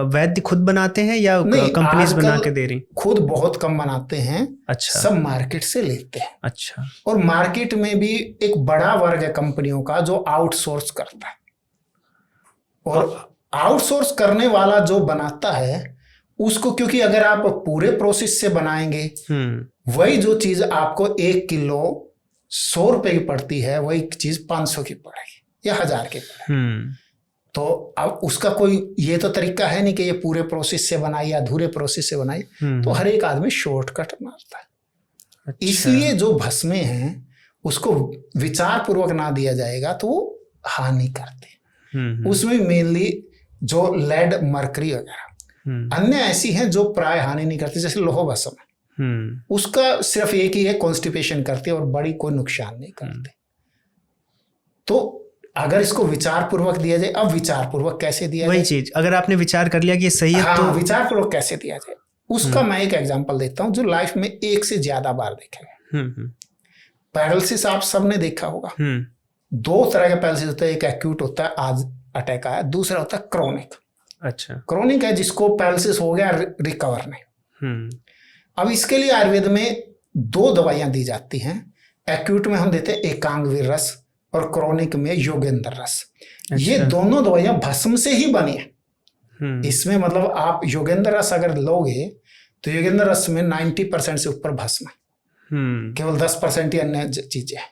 वैद्य खुद बनाते हैं या कंपनीज बना के दे रही? खुद बहुत कम बनाते हैं। अच्छा। सब मार्केट से लेते हैं। अच्छा। और मार्केट में भी एक बड़ा वर्ग है कंपनियों का जो आउटसोर्स करता है, और आउटसोर्स करने वाला जो बनाता है उसको, क्योंकि अगर आप पूरे प्रोसेस से बनाएंगे वही जो चीज आपको 1 किलो 100 रुपए की पड़ती है, वही चीज 500 की पड़ेगी या 1000 की पड़ेगी। तो अब उसका कोई ये तो तरीका है नहीं कि ये पूरे प्रोसेस से बनाई या अधूरे प्रोसेस से बनाई। तो हर एक आदमी शॉर्टकट मारता है। अच्छा। इसलिए जो भस्में हैं उसको विचार पूर्वक ना दिया जाएगा तो वो हानि करते। उसमें मेनली जो लेड, मरकरी वगैरह, अन्य ऐसी हैं जो प्राय हानि नहीं करती, जैसे लोह भस्म है, उसका सिर्फ एक ही है, कॉन्स्टिपेशन करती है और बड़ी कोई नुकसान नहीं करते। तो अगर इसको विचार पूर्वक दिया जाए, अब विचार पूर्वक कैसे दिया जाए? वही चीज, अगर आपने विचार कर लिया कि ये सही है, हाँ, तो विचार पूर्वक कैसे दिया जाए उसका मैं एक एग्जांपल देता हूँ जो लाइफ में एक से ज्यादा बार देखा है। पैरालिसिस आप सबने देखा होगा। 2 तरह के पैरालिसिस होता है, एक एक्यूट होता है, आज अटैक आया, दूसरा होता है क्रोनिक। अच्छा। क्रोनिक है जिसको पैरालिसिस हो गया, रिकवर नहीं। अब इसके लिए आयुर्वेद में 2 दवाइयां दी जाती हैं। एक्यूट में हम देते हैं एकांगवीर रस और क्रोनिक में योगेंद्र रस। अच्छा। ये दोनों दवाइयां भस्म से ही बनी है। इसमें मतलब आप योगेंद्र रस अगर लोगे तो योगेंद्र रस में 90% से ऊपर भस्म है, केवल 10% ही अन्य चीजें हैं।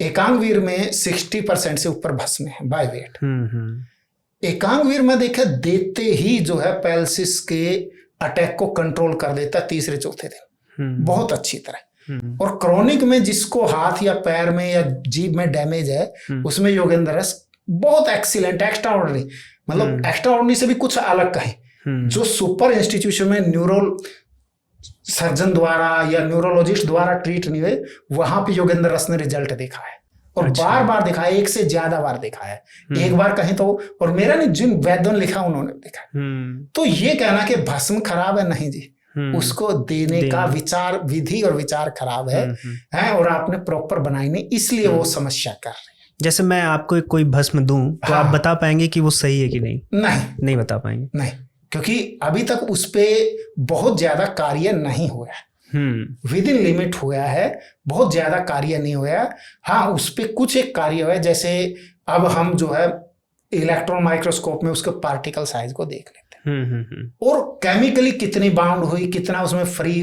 एकांगवीर में 60% से ऊपर भस्म है बाय वेट। एकांगवीर में देखे देते ही जो है पैरालिसिस के अटैक को कंट्रोल कर देता है 3-4 दिन, बहुत अच्छी तरह। और क्रोनिक में जिसको हाथ या पैर में या जीभ में डैमेज है, उसमें योगेंद्र रस बहुत एक्सीलेंट, एक्स्ट्राऑर्डिनरी, मतलब एक्स्ट्राऑर्डिनरी से भी कुछ अलग कहें, जो सुपर इंस्टीट्यूशन में न्यूरो सर्जन द्वारा या न्यूरोलॉजिस्ट द्वारा ट्रीट नहीं हुए, वहां पे योगेंद्र रस ने रिजल्ट देखा है और बार बार देखा है, एक से ज्यादा बार देखा है, एक बार कहीं तो, और मेरा नहीं, जिन वैद्यों ने लिखा उन्होंने देखा। तो ये कहना कि भस्म खराब है, नहीं जी, उसको देने का विचार, विधि और विचार खराब है और आपने प्रॉपर बनाई नहीं, इसलिए वो समस्या कर रही है। जैसे मैं आपको कोई भस्म दूं तो आप बता पाएंगे कि वो सही है कि नहीं? नहीं बता पाएंगे। नहीं, क्योंकि अभी तक उस पे बहुत ज्यादा कार्य नहीं हुआ है, विद इन लिमिट हुआ है, बहुत ज्यादा कार्य नहीं हुआ है। हाँ, उस पे कुछ एक कार्य हुआ है, जैसे अब हम जो है इलेक्ट्रॉन माइक्रोस्कोप में उसके पार्टिकल साइज को देख लेते हैं और केमिकली कितनी बाउंड हुई, कितना उसमें फ्री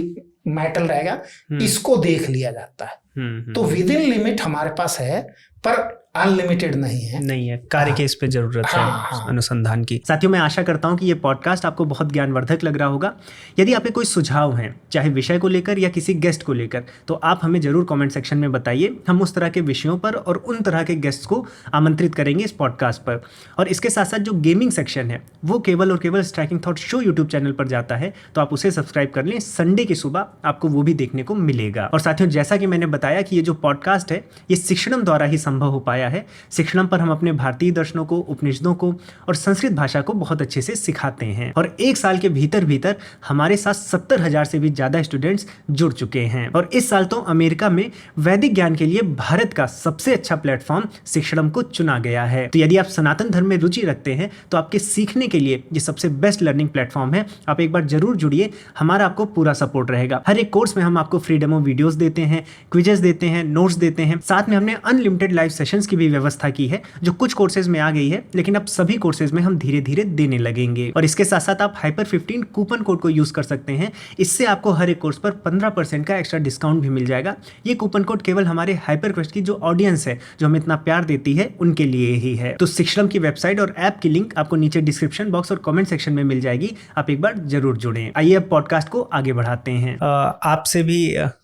मेटल रहेगा, इसको देख लिया जाता है। तो विद इन लिमिट हमारे पास है, पर अनलिमिटेड नहीं है, कार्य की इस पे जरूरत है अनुसंधान की। साथियों, मैं आशा करता हूं कि ये पॉडकास्ट आपको बहुत ज्ञानवर्धक लग रहा होगा। यदि आपके कोई सुझाव हैं, चाहे विषय को लेकर या किसी गेस्ट को लेकर, तो आप हमें जरूर कमेंट सेक्शन में बताइए। हम उस तरह के विषयों पर और उन तरह के गेस्ट को आमंत्रित करेंगे इस पॉडकास्ट पर। और इसके साथ साथ जो गेमिंग सेक्शन है वो केवल और केवल striking thought show YouTube channel पर जाता है, तो आप उसे सब्सक्राइब कर लें। संडे की सुबह आपको वो भी देखने को मिलेगा। और साथियों, जैसा कि मैंने बताया कि ये जो पॉडकास्ट है ये शिक्षणम द्वारा ही संभव हो पाया है। शिक्षणम पर हम अपने भारतीय दर्शनों को, उपनिषदों को और संस्कृत भाषा को बहुत अच्छे से सिखाते हैं और 1 साल के भीतर हमारे साथ 70,000 से भी ज्यादा स्टूडेंट्स जुड़ चुके हैं। और इस साल तो अमेरिका में वैदिक ज्ञान के लिए भारत का सबसे अच्छा प्लेटफॉर्म शिक्षणम को चुना गया है। तो यदि आप सनातन धर्म में रुचि रखते हैं तो आपके सीखने के लिए ये सबसे बेस्ट लर्निंग प्लेटफॉर्म है। आप एक बार जरूर जुड़िए, हमारा आपको पूरा सपोर्ट रहेगा। हर एक कोर्स में हम आपको फ्री डेमो वीडियोस देते हैं, क्विजेस देते हैं, नोट्स देते हैं। साथ में हमने अनलिमिटेड लाइव सेशंस की भी व्यवस्था की है, जो कुछ कोर्सेज में आ गई है, लेकिन अब सभी कोर्सेज में हम धीरे धीरे देने लगेंगे। और इसके साथ साथ आप Hyper15 कूपन कोड को यूज कर सकते हैं। इससे आपको हर एक कोर्स पर 15% का एक्स्ट्रा डिस्काउंट भी मिल जाएगा। ये कूपन कोड केवल हमारे HyperQuest की जो ऑडियंस है, जो हमें इतना प्यार देती है, उनके लिए ही है। तो शिक्षणम की वेबसाइट और ऐप की लिंक आपको नीचे डिस्क्रिप्शन बॉक्स और कमेंट सेक्शन में मिल जाएगी। आप एक बार जरूर जुड़ें। आइए अब पॉडकास्ट को आगे बढ़ाते हैं। आपसे भी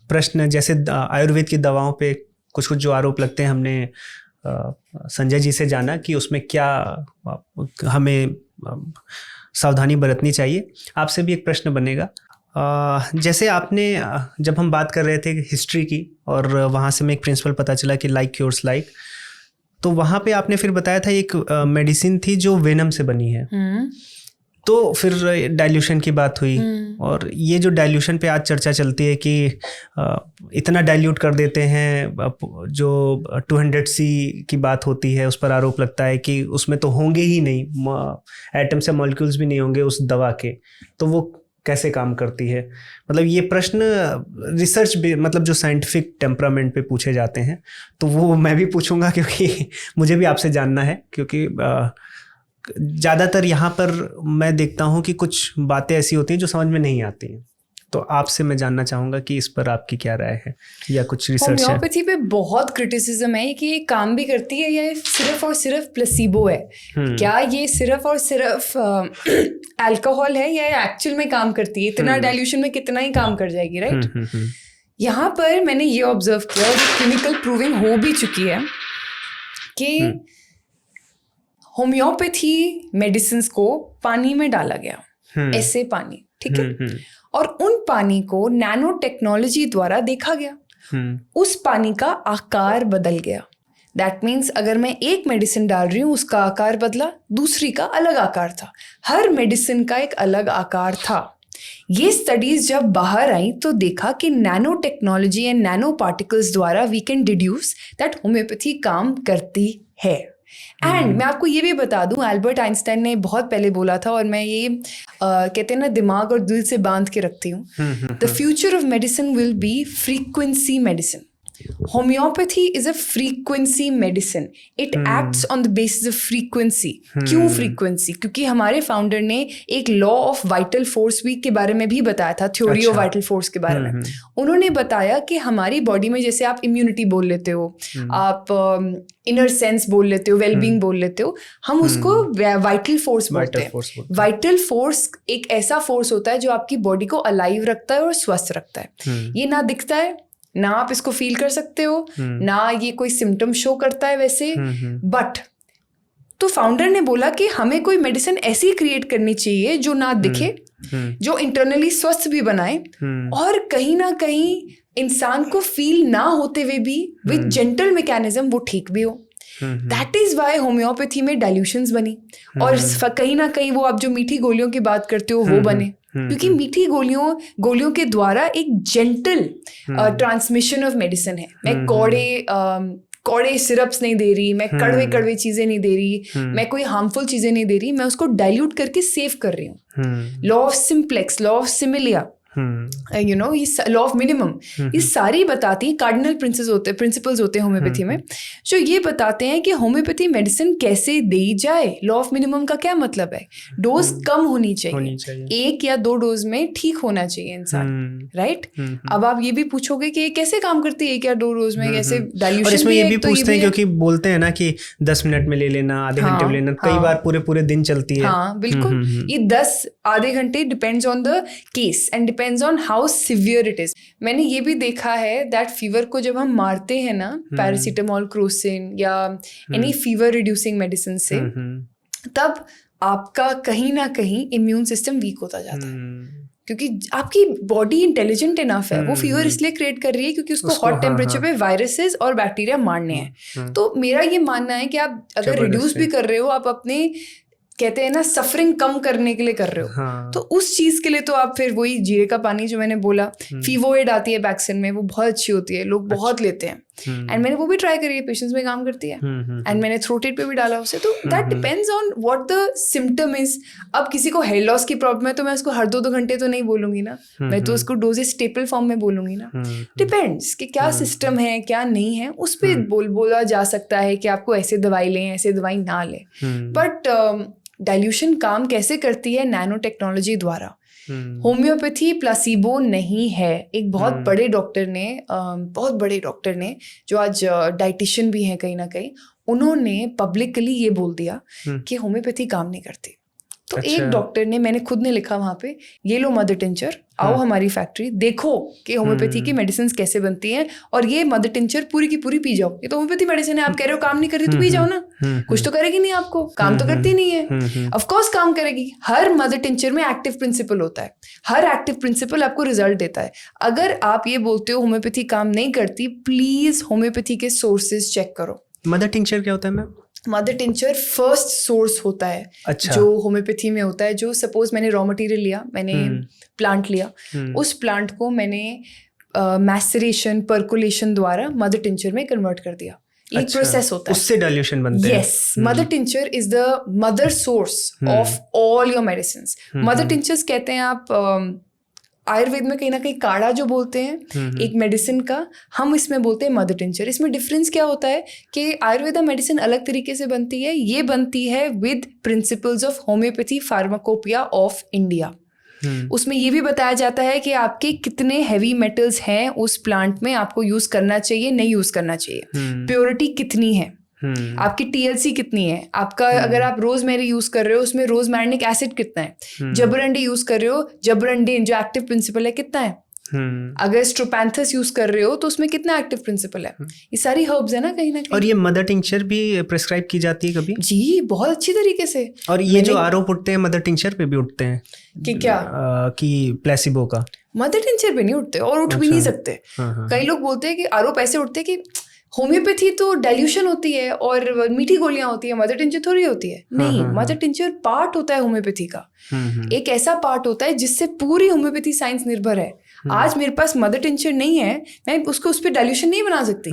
प्रश्न, जैसे आयुर्वेद की दवाओं पे कुछ जो आरोप लगते हैं, हमने संजय जी से जाना कि उसमें क्या हमें सावधानी बरतनी चाहिए। आपसे भी एक प्रश्न बनेगा। जैसे आपने, जब हम बात कर रहे थे हिस्ट्री की और वहाँ से हमें एक प्रिंसिपल पता चला कि लाइक क्योर्स लाइक, तो वहाँ पे आपने फिर बताया था एक मेडिसिन थी जो वेनम से बनी है। तो फिर डाइल्यूशन की बात हुई और ये जो डाइल्यूशन पे आज चर्चा चलती है कि इतना डाइल्यूट कर देते हैं, जो 200C की बात होती है उस पर आरोप लगता है कि उसमें तो होंगे ही नहीं, एटम्स या मॉलिक्यूल्स भी नहीं होंगे उस दवा के, तो वो कैसे काम करती है? मतलब ये प्रश्न रिसर्च मतलब जो साइंटिफिक टेम्परामेंट पे पूछे जाते हैं, तो वो मैं भी पूछूंगा क्योंकि मुझे भी आपसे जानना है, क्योंकि ज़्यादातर यहाँ पर मैं देखता हूँ कि कुछ बातें ऐसी होती हैं जो समझ में नहीं आती हैं। तो आपसे मैं जानना चाहूँगा कि इस पर आपकी क्या राय है या कुछ रिसर्च है? होम्योपैथी पे बहुत क्रिटिसिज्म है कि ये काम भी करती है या ये सिर्फ और सिर्फ प्लेसिबो है। क्या ये सिर्फ और सिर्फ अल्कोहल है या एक्चुअल में काम करती है? इतना डाइल्यूशन में कितना ही काम कर जाएगी, राइट? यहाँ पर मैंने ये ऑब्जर्व किया और क्लिनिकल प्रूविंग हो भी चुकी है कि होम्योपैथी मेडिसिन को पानी में डाला गया, ऐसे पानी, ठीक है, और उन पानी को नैनो टेक्नोलॉजी द्वारा देखा गया। उस पानी का आकार बदल गया। दैट मीन्स अगर मैं एक मेडिसिन डाल रही हूँ, उसका आकार बदला, दूसरी का अलग आकार था। हर मेडिसिन का एक अलग आकार था। ये स्टडीज जब बाहर आई तो देखा कि nano technology and nano particles द्वारा we can deduce that homeopathy काम करती है। एंड मैं आपको ये भी बता दूं, एल्बर्ट आइंस्टाइन ने बहुत पहले बोला था, और मैं ये कहते हैं ना, दिमाग और दिल से बांध के रखती हूँ, the future of medicine will be frequency medicine. Homeopathy is a frequency medicine. It acts on the basis of frequency. क्यों फ्रीक्वेंसी? क्योंकि हमारे फाउंडर ने एक law of vital force week के बारे में भी बताया था, थ्योरी ऑफ वाइटल फोर्स के बारे में। उन्होंने बताया कि हमारी बॉडी में, जैसे आप इम्यूनिटी बोल लेते हो, आप इनर सेंस बोल लेते हो, वेलबींग बोल लेते हो, हम उसको वाइटल फोर्स बोलते हैं। वाइटल फोर्स एक ऐसा फोर्स होता है जो आपकी बॉडी को अलाइव रखता है और स्वस्थ रखता है। ये ना दिखता है, ना आप इसको फील कर सकते हो, ना ये कोई सिम्टम शो करता है वैसे, बट तो फाउंडर ने बोला कि हमें कोई मेडिसिन ऐसी क्रिएट करनी चाहिए जो ना दिखे, जो इंटरनली स्वस्थ भी बनाए और कहीं ना कहीं इंसान को फील ना होते हुए भी विद जेंटल मैकेनिज्म वो ठीक भी हो। दैट इज वाई होम्योपैथी में डाइल्यूशंस बनी और कहीं ना कहीं वो आप जो मीठी गोलियों की बात करते हो वो बने, क्योंकि मीठी गोलियों के द्वारा एक जेंटल ट्रांसमिशन ऑफ मेडिसिन है। मैं कौड़े सिरप्स नहीं दे रही, मैं कड़वे चीजें नहीं दे रही, मैं कोई हार्मफुल चीजें नहीं दे रही, मैं उसको डाइल्यूट करके सेव कर रही हूँ। Law of simplex, law of similia, ये लॉ ऑफ मिनिमम, ये सारी बताती हैं, कार्डिनल प्रिंसिपल्स होते हैं होम्योपैथी में, जो ये बताते हैं कि होम्योपैथी मेडिसिन कैसे दी जाए। लॉ ऑफ मिनिमम का क्या मतलब है? डोज कम होनी चाहिए, 1 या 2 डोज में ठीक होना चाहिए इंसान, राइट? अब आप ये भी पूछोगे कि ये कैसे काम करती है 1 या 2 डोज में, कैसे डाइल्यूशन? और इसमें ये भी पूछते हैं क्योंकि बोलते हैं ना कि 10 मिनट में ले लेना, आधे घंटे में लेना, कई बार पूरे दिन चलती है। हाँ बिल्कुल, ये 10 आधे घंटे depends on the case and depends on how severe it is. मैंने ये भी देखा है दैट फीवर को जब हम मारते हैं ना पैरासीटामोल, क्रोसिन या एनी फीवर रिड्यूसिंग मेडिसिन से, तब आपका कहीं ना कहीं इम्यून सिस्टम वीक होता जाता है, क्योंकि आपकी बॉडी इंटेलिजेंट इनफ है। वो फीवर इसलिए क्रिएट कर रही है क्योंकि उसको हॉट टेम्परेचर पे वायरसेस और बैक्टीरिया मारने हैं। तो मेरा ये मानना है कि आप अगर रिड्यूस भी कर रहे हो, आप अपने कहते हैं ना सफरिंग कम करने के लिए कर रहे हो, तो उस चीज के लिए तो आप फिर वही जीरे का पानी जो मैंने बोला, फीवोएड आती है वैक्सीन में, वो बहुत अच्छी होती है, लोग बहुत लेते हैं, एंड मैंने वो भी ट्राई करी है, पेशेंट्स में काम करती है, एंड मैंने थ्रोटेड पे भी डाला उसे। तो that depends on what the symptom is. अब किसी को हेयर लॉस की प्रॉब्लम है तो मैं उसको हर 2 घंटे तो नहीं बोलूंगी ना, मैं तो उसको डोजेस स्टेपल फॉर्म में बोलूंगी ना। डिपेंड्स कि क्या सिस्टम है क्या नहीं है, उस पर बोला जा सकता है कि आपको ऐसे दवाई लें, ऐसे दवाई ना लें। बट डाइल्यूशन काम कैसे करती है? नैनो टेक्नोलॉजी द्वारा। होम्योपैथी प्लासीबो नहीं है। एक बहुत बड़े डॉक्टर ने जो आज डाइटिशियन भी हैं कहीं ना कहीं, उन्होंने पब्लिकली ये बोल दिया कि होम्योपैथी काम नहीं करती। तो एक डॉक्टर ने, मैंने खुद ने लिखा वहां पे, ये लो मदर टिंचर, आओ हमारी फैक्ट्री, देखो कि होम्योपैथी की मेडिसिन कैसे बनती हैं, और ये मदर टिंचर पूरी की पूरी पी जाओ। ये तो होम्योपैथी मेडिसिन है, आप कह रहे हो काम नहीं करती तो पी जाओ ना, कुछ तो करेगी नहीं, आपको काम तो करती नहीं है। ऑफ कोर्स काम करेगी। हर मदर टिंचर में एक्टिव प्रिंसिपल होता है, हर एक्टिव प्रिंसिपल आपको रिजल्ट देता है। अगर आप ये बोलते हो होम्योपैथी काम नहीं करती, प्लीज होम्योपैथी के सोर्सेज चेक करो। मदर टिंचर क्या होता है ma'am? Mother tincture first source होता है। अच्छा। जो होम्योपैथी में होता है, जो सपोज मैंने रॉ मटेरियल लिया, मैंने प्लांट लिया, उस प्लांट को मैंने मैसरेशन, पर्कुलेशन द्वारा मदर टिंचर में कन्वर्ट कर दिया। एक प्रोसेस होता है, उससे डाइल्यूशन बनते हैं। Yes, mother tincture is the mother source of all your medicines. Mother tinctures कहते हैं आप आयुर्वेद में कहीं ना कहीं काढ़ा जो बोलते हैं एक मेडिसिन का, हम इसमें बोलते हैं मदर टिंचर। इसमें डिफरेंस क्या होता है कि आयुर्वेदा मेडिसिन अलग तरीके से बनती है, ये बनती है with principles of homeopathy pharmacopoeia of India. उसमें ये भी बताया जाता है कि आपके कितने हैवी मेटल्स हैं उस प्लांट में, आपको यूज करना चाहिए नहीं यूज करना चाहिए, प्योरिटी कितनी है, आपकी TLC कितनी है, आपका अगर आप रोजमेरी यूज कर रहे हो उसमें रोजमैरिक एसिड कितना है, जबरंडी यूज कर रहे हो, जबरंडी जो एक्टिव प्रिंसिपल है कितना है, अगर स्ट्रोपैंथस यूज कर रहे हो तो उसमें कितना एक्टिव प्रिंसिपल है। ये सारी हर्ब्स है ना कहीं ना कहीं। और ये मदर टिंचर भी प्रिस्क्राइब की जाती है कभी? जी, बहुत अच्छी तरीके से। और ये जो आरोप उठते हैं मदर टिंचर पे भी उठते हैं कि क्या कि प्लेसिबो का? मदर टिंचर पे नहीं उठते और उठ भी नहीं सकते। कई लोग बोलते हैं कि आरोप ऐसे उठते हैं कि होम्योपैथी तो डाइल्यूशन होती है और मीठी गोलियां होती है, मदर टिंचर थोड़ी होती है। नहीं, मदर टिंचर पार्ट होता है होम्योपैथी का, एक ऐसा पार्ट होता है जिससे पूरी होम्योपैथी साइंस निर्भर है। आज मेरे पास मदर टिंचर नहीं है, मैं उसको उस पर डाइल्यूशन नहीं बना सकती।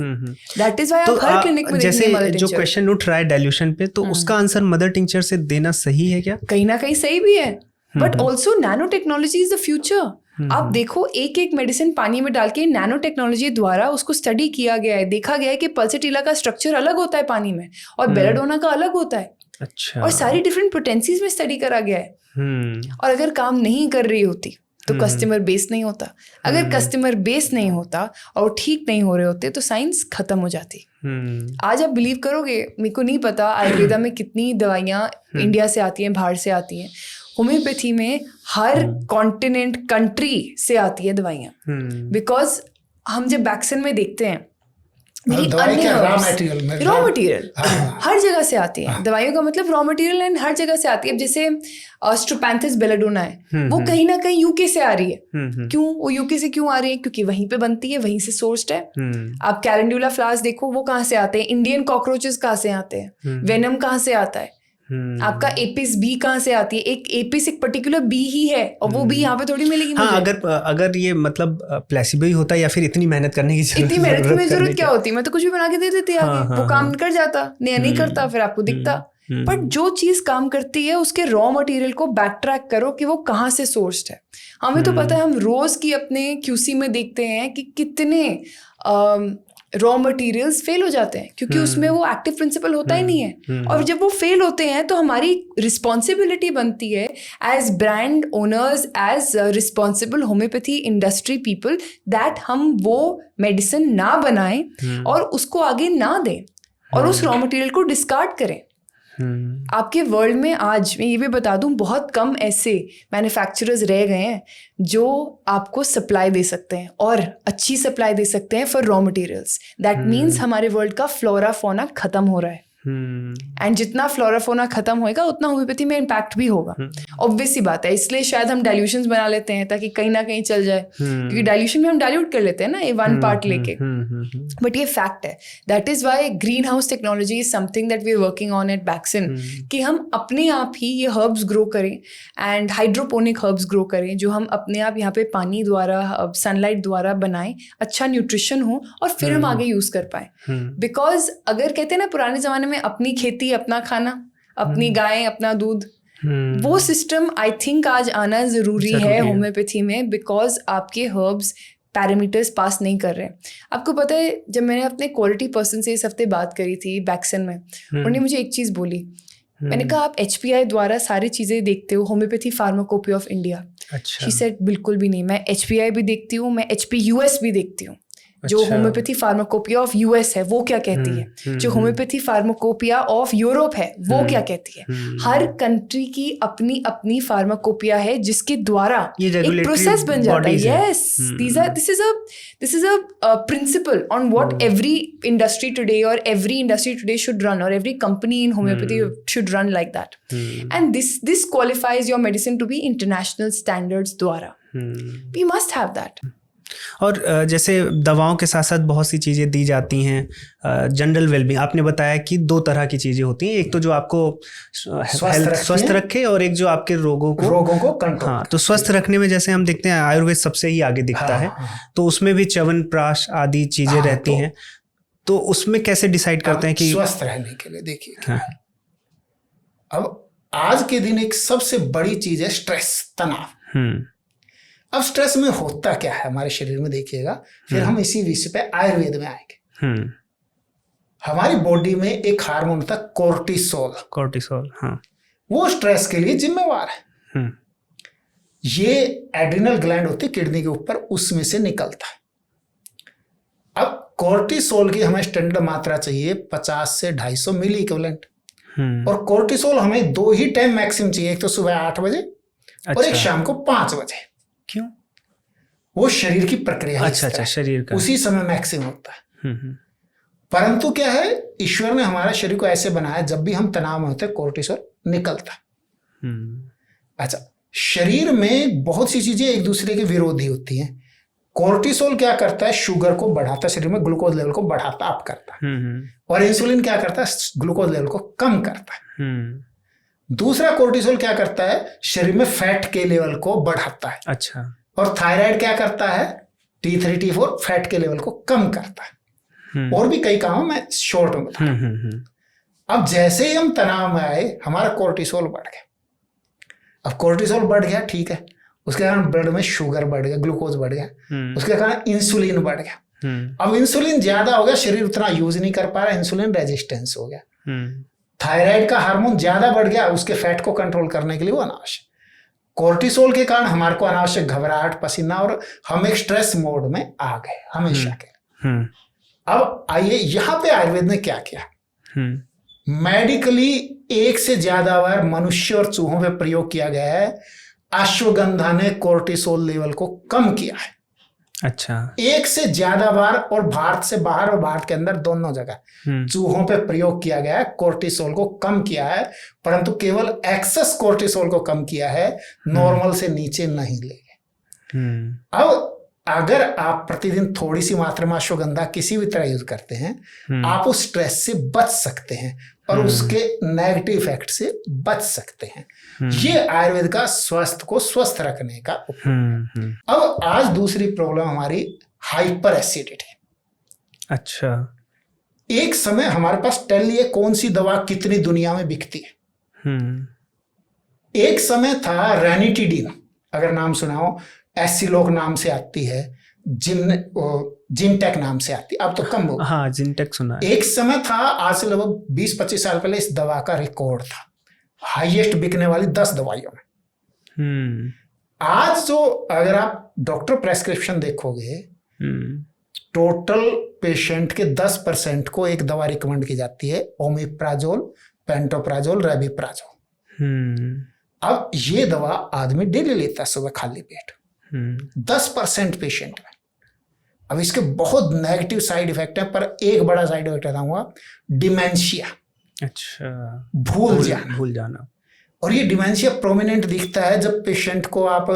दैट इज व्हाई आप हर क्लिनिक में जैसे जो क्वेश्चन उठ रहा है डाइल्यूशन पे, तो उसका आंसर मदर टिंचर से देना सही है क्या? कहीं ना कहीं सही भी है, but also nano technology is the future. आप देखो, एक एक मेडिसिन पानी में डाल के नैनो टेक्नोलॉजी द्वारा उसको स्टडी किया गया है, देखा गया है कि पल्सेटिला का स्ट्रक्चर अलग होता है पानी में और बेलाडोना का अलग होता है। अच्छा। और सारी डिफरेंट पोटेंसीज में स्टडी करा गया है। और अगर काम नहीं कर रही होती तो कस्टमर बेस नहीं होता, अगर कस्टमर बेस नहीं होता और ठीक नहीं हो रहे होते तो साइंस खत्म हो जाती। आज आप बिलीव करोगे, मेरे को नहीं पता आयुर्वेदा में कितनी दवाइयाँ इंडिया से आती हैं, बाहर से आती हैं। होम्योपैथी में हर कॉन्टिनेंट, कंट्री से आती है दवाइयाँ, बिकॉज हम जब वैक्सीन में देखते हैं मेरी दवाई अन्य क्या raw herbs, material raw material हाँ। हर जगह से आती है। दवाइयों का मतलब रॉ मटेरियल एंड हर जगह से आती है। अब जैसे स्ट्रोपैंथस बेलेडोना है, वो कहीं ना कहीं यूके से आ रही है। क्यों वो यूके से क्यों आ रही है? क्योंकि वहीं पे बनती है, वहीं से सोर्स्ड है। आप कैलेंडुला फ्लावर्स देखो, वो कहाँ से आते हैं? इंडियन कॉकरोचेस कहाँ से आते हैं? वेनम कहाँ से आता है? आपका एपिस बी कहाँ से आती है? एक एपिस एक पर्टिकुलर बी ही है, और वो बी यहाँ पे थोड़ी मिलेगी हाँ, मुझे। अगर ये मतलब प्लेसिबो ही होता या फिर इतनी मेहनत करने की इतनी मेहनत की जरूरत क्या होती? मैं तो कुछ भी बना के दे देती आगे, वो काम कर जाता, नहीं करता, फिर आपको दिखता। बट जो चीज काम करती है उसके रॉ मटेरियल को बैक ट्रैक करो कि वो कहाँ से सोर्स्ड है। हमें तो पता है, हम रोज की अपने क्यूसी में देखते हैं कि कितने रॉ मटेरियल्स फेल हो जाते हैं, क्योंकि उसमें वो एक्टिव प्रिंसिपल होता ही नहीं है। और जब वो फेल होते हैं तो हमारी रिस्पॉन्सिबिलिटी बनती है as brand owners, as responsible homeopathy industry people, that हम वो मेडिसिन ना बनाएं और उसको आगे ना दें और उस रॉ मटेरियल को डिस्कार्ड करें। आपके वर्ल्ड में आज मैं ये भी बता दूं, बहुत कम ऐसे मैन्युफैक्चरर्स रह गए हैं जो आपको सप्लाई दे सकते हैं और अच्छी सप्लाई दे सकते हैं for raw materials. That means हमारे वर्ल्ड का फ्लोरा फोना खत्म हो रहा है। एंड जितना फ्लोरा फोना खत्म होएगा उतना होम्योपैथी में इम्पैक्ट भी होगा। ऑब्वियस सी बात है, इसलिए शायद हम डाइल्यूशंस बना लेते हैं ताकि कहीं ना कहीं चल जाए, क्योंकि डाइल्यूशन में हम डाइल्यूट कर लेते हैं ना, ये 1 पार्ट लेके। बट ये फैक्ट है। That is why green house technology is something that we are working on at Bakson, कि हम अपने आप ही ये हर्ब्स ग्रो करें एंड हाइड्रोपोनिक हर्ब्स ग्रो करें, जो हम अपने आप यहाँ पे पानी द्वारा, सनलाइट द्वारा बनाएं, अच्छा न्यूट्रिशन हो और फिर हम आगे यूज कर पाए। बिकॉज अगर कहते हैं ना पुराने जमाने में अपनी खेती अपना खाना, अपनी गायें अपना दूध, वो सिस्टम आई थिंक आज आना जरूरी है होम्योपैथी में, बिकॉज आपके हर्ब्स पैरामीटर्स पास नहीं कर रहे हैं। आपको पता है, जब मैंने अपने क्वालिटी पर्सन से इस हफ्ते बात करी थी बैक्सन में, उन्होंने मुझे एक चीज़ बोली। मैंने कहा आप HPI द्वारा सारी चीज़ें देखते हो, homeopathy pharmacopoeia of India? She said बिल्कुल भी नहीं, मैं HPI भी देखती हूँ, मैं HPUS भी देखती हूँ। जो होम्योपैथी फार्माकोपिया ऑफ US है वो क्या कहती है, जो होम्योपैथी फार्माकोपिया ऑफ यूरोप है वो क्या कहती है। हर कंट्री की अपनी अपनी फार्माकोपिया है जिसके द्वारा एक प्रोसेस बन जाता है। Yes, this is a principle on what every industry today और every industry today should run, और every company in homeopathy should run like that. And this qualifies your medicine to be international standards द्वारा। We must have that. और जैसे दवाओं के साथ साथ बहुत सी चीज़ें दी जाती हैं जनरल वेलबींग। आपने बताया कि 2 तरह की चीज़ें होती हैं, एक तो जो आपको स्वस्थ रखे और एक जो आपके रोगों को कंट्रोल। हाँ, तो स्वस्थ रखने में जैसे हम देखते हैं आयुर्वेद सबसे ही आगे दिखता है। तो उसमें भी च्यवनप्राश आदि चीज़ें रहती हैं, तो उसमें कैसे डिसाइड करते हैं कि स्वस्थ रहने के लिए? देखिए, अब आज के दिन एक सबसे बड़ी चीज़ है स्ट्रेस, तनाव। अब स्ट्रेस में होता क्या है हमारे शरीर में, देखिएगा, फिर हम इसी विषय पे आयुर्वेद में आएंगे। हमारी बॉडी में एक हार्मोन होता है कोर्टिसोल। हाँ, वो स्ट्रेस के लिए जिम्मेवार है। ये एड्रिनल ग्लैंड होती है किडनी के ऊपर, उसमें से निकलता है। अब कोर्टिसोल की हमें स्टैंडर्ड मात्रा चाहिए 50 से 250 मिली इक्विवेलेंट, और कोर्टिसोल हमें 2 ही टाइम मैक्सिमम चाहिए, एक तो सुबह 8 बजे और एक शाम को 5 बजे। क्यों? वो शरीर की प्रक्रिया है। अच्छा, शरीर का उसी समय मैक्सिमम होता है। परंतु क्या है, ईश्वर ने हमारे शरीर को ऐसे बनाया, जब भी हम तनाव में होते हैं कोर्टिसोल निकलता है। अच्छा, शरीर में बहुत सी चीजें एक दूसरे के विरोधी होती हैं। कोर्टिसोल क्या करता है, शुगर को बढ़ाता है, शरीर में ग्लूकोज लेवल को बढ़ाता अप करता है, और इंसुलिन क्या करता है, ग्लूकोज लेवल को कम करता है। दूसरा कोर्टिसोल क्या करता है, शरीर में फैट के लेवल को बढ़ाता है। अच्छा। और थायराइड क्या करता है, T3 T4 फैट के लेवल को कम करता है। और भी कई काम मैं शॉर्ट में बता रहा हूं। अब जैसे ही हम तनाव में आए, हमारा कोर्टिसोल बढ़ गया। अब कोर्टिसोल बढ़ गया, ठीक है, उसके कारण ब्लड में शुगर बढ़ गया, ग्लूकोज बढ़ गया, उसके कारण इंसुलिन बढ़ गया। अब इंसुलिन ज्यादा हो गया, शरीर उतना यूज नहीं कर पा रहा, इंसुलिन रेजिस्टेंस हो गया। थायराइड का हार्मोन ज्यादा बढ़ गया, उसके फैट को कंट्रोल करने के लिए वो अनावश्यक। कोर्टिसोल के कारण हमारे को अनावश्यक घबराहट, पसीना, और हम एक स्ट्रेस मोड में आ गए हमेशा के। अब आइए यहाँ पे आयुर्वेद ने क्या किया। मेडिकली 1 से ज्यादा बार मनुष्य और चूहों पे प्रयोग किया गया है। अश्वगंधा ने कोर्टिसोल लेवल को कम किया है। अच्छा। एक से ज्यादा बार, और भारत से बाहर और भारत के अंदर दोनों जगह चूहों पे प्रयोग किया गया है, कोर्टिसोल को कम किया है, परंतु केवल एक्सेस कोर्टिसोल को कम किया है, नॉर्मल से नीचे नहीं ले गए। अब अगर आप प्रतिदिन थोड़ी सी मात्रा में अश्वगंधा किसी भी तरह यूज करते हैं, आप उस स्ट्रेस से बच सकते हैं और उसके नेगेटिव इफेक्ट से बच सकते हैं। ये आयुर्वेद का स्वास्थ्य को स्वस्थ रखने का उपाय। अब आज दूसरी प्रॉब्लम हमारी हाइपर एसिडिटी। अच्छा। एक समय हमारे पास टेलिए कौन सी दवा कितनी दुनिया में बिकती है। एक समय था रेनिटिडीन, अगर नाम सुना हो, एसिलोक नाम से आती है, जिनटेक नाम से आती है, अब तो कम हो। हाँ, जिनटेक सुना है। एक समय था, आज से लगभग 20-25 साल पहले इस दवा का रिकॉर्ड था, हाईएस्ट बिकने वाली 10 दवाइयों में। आज जो अगर आप डॉक्टर प्रेस्क्रिप्शन देखोगे, टोटल पेशेंट के 10% को एक दवा रिकमेंड की जाती है, ओमेप्राजोल, पेंटोप्राजोल, रेबिप्राजोल। अब ये दवा आदमी डेली लेता है सुबह खाली पेट, 10% पेशेंट में। अब इसके बहुत नेगेटिव साइड इफेक्ट है, पर एक बड़ा साइड इफेक्ट बताऊंगा, डिमेंशिया। अच्छा। भूल जाना। और ये डिमेंशिया प्रोमिनेंट दिखता है जब पेशेंट को आप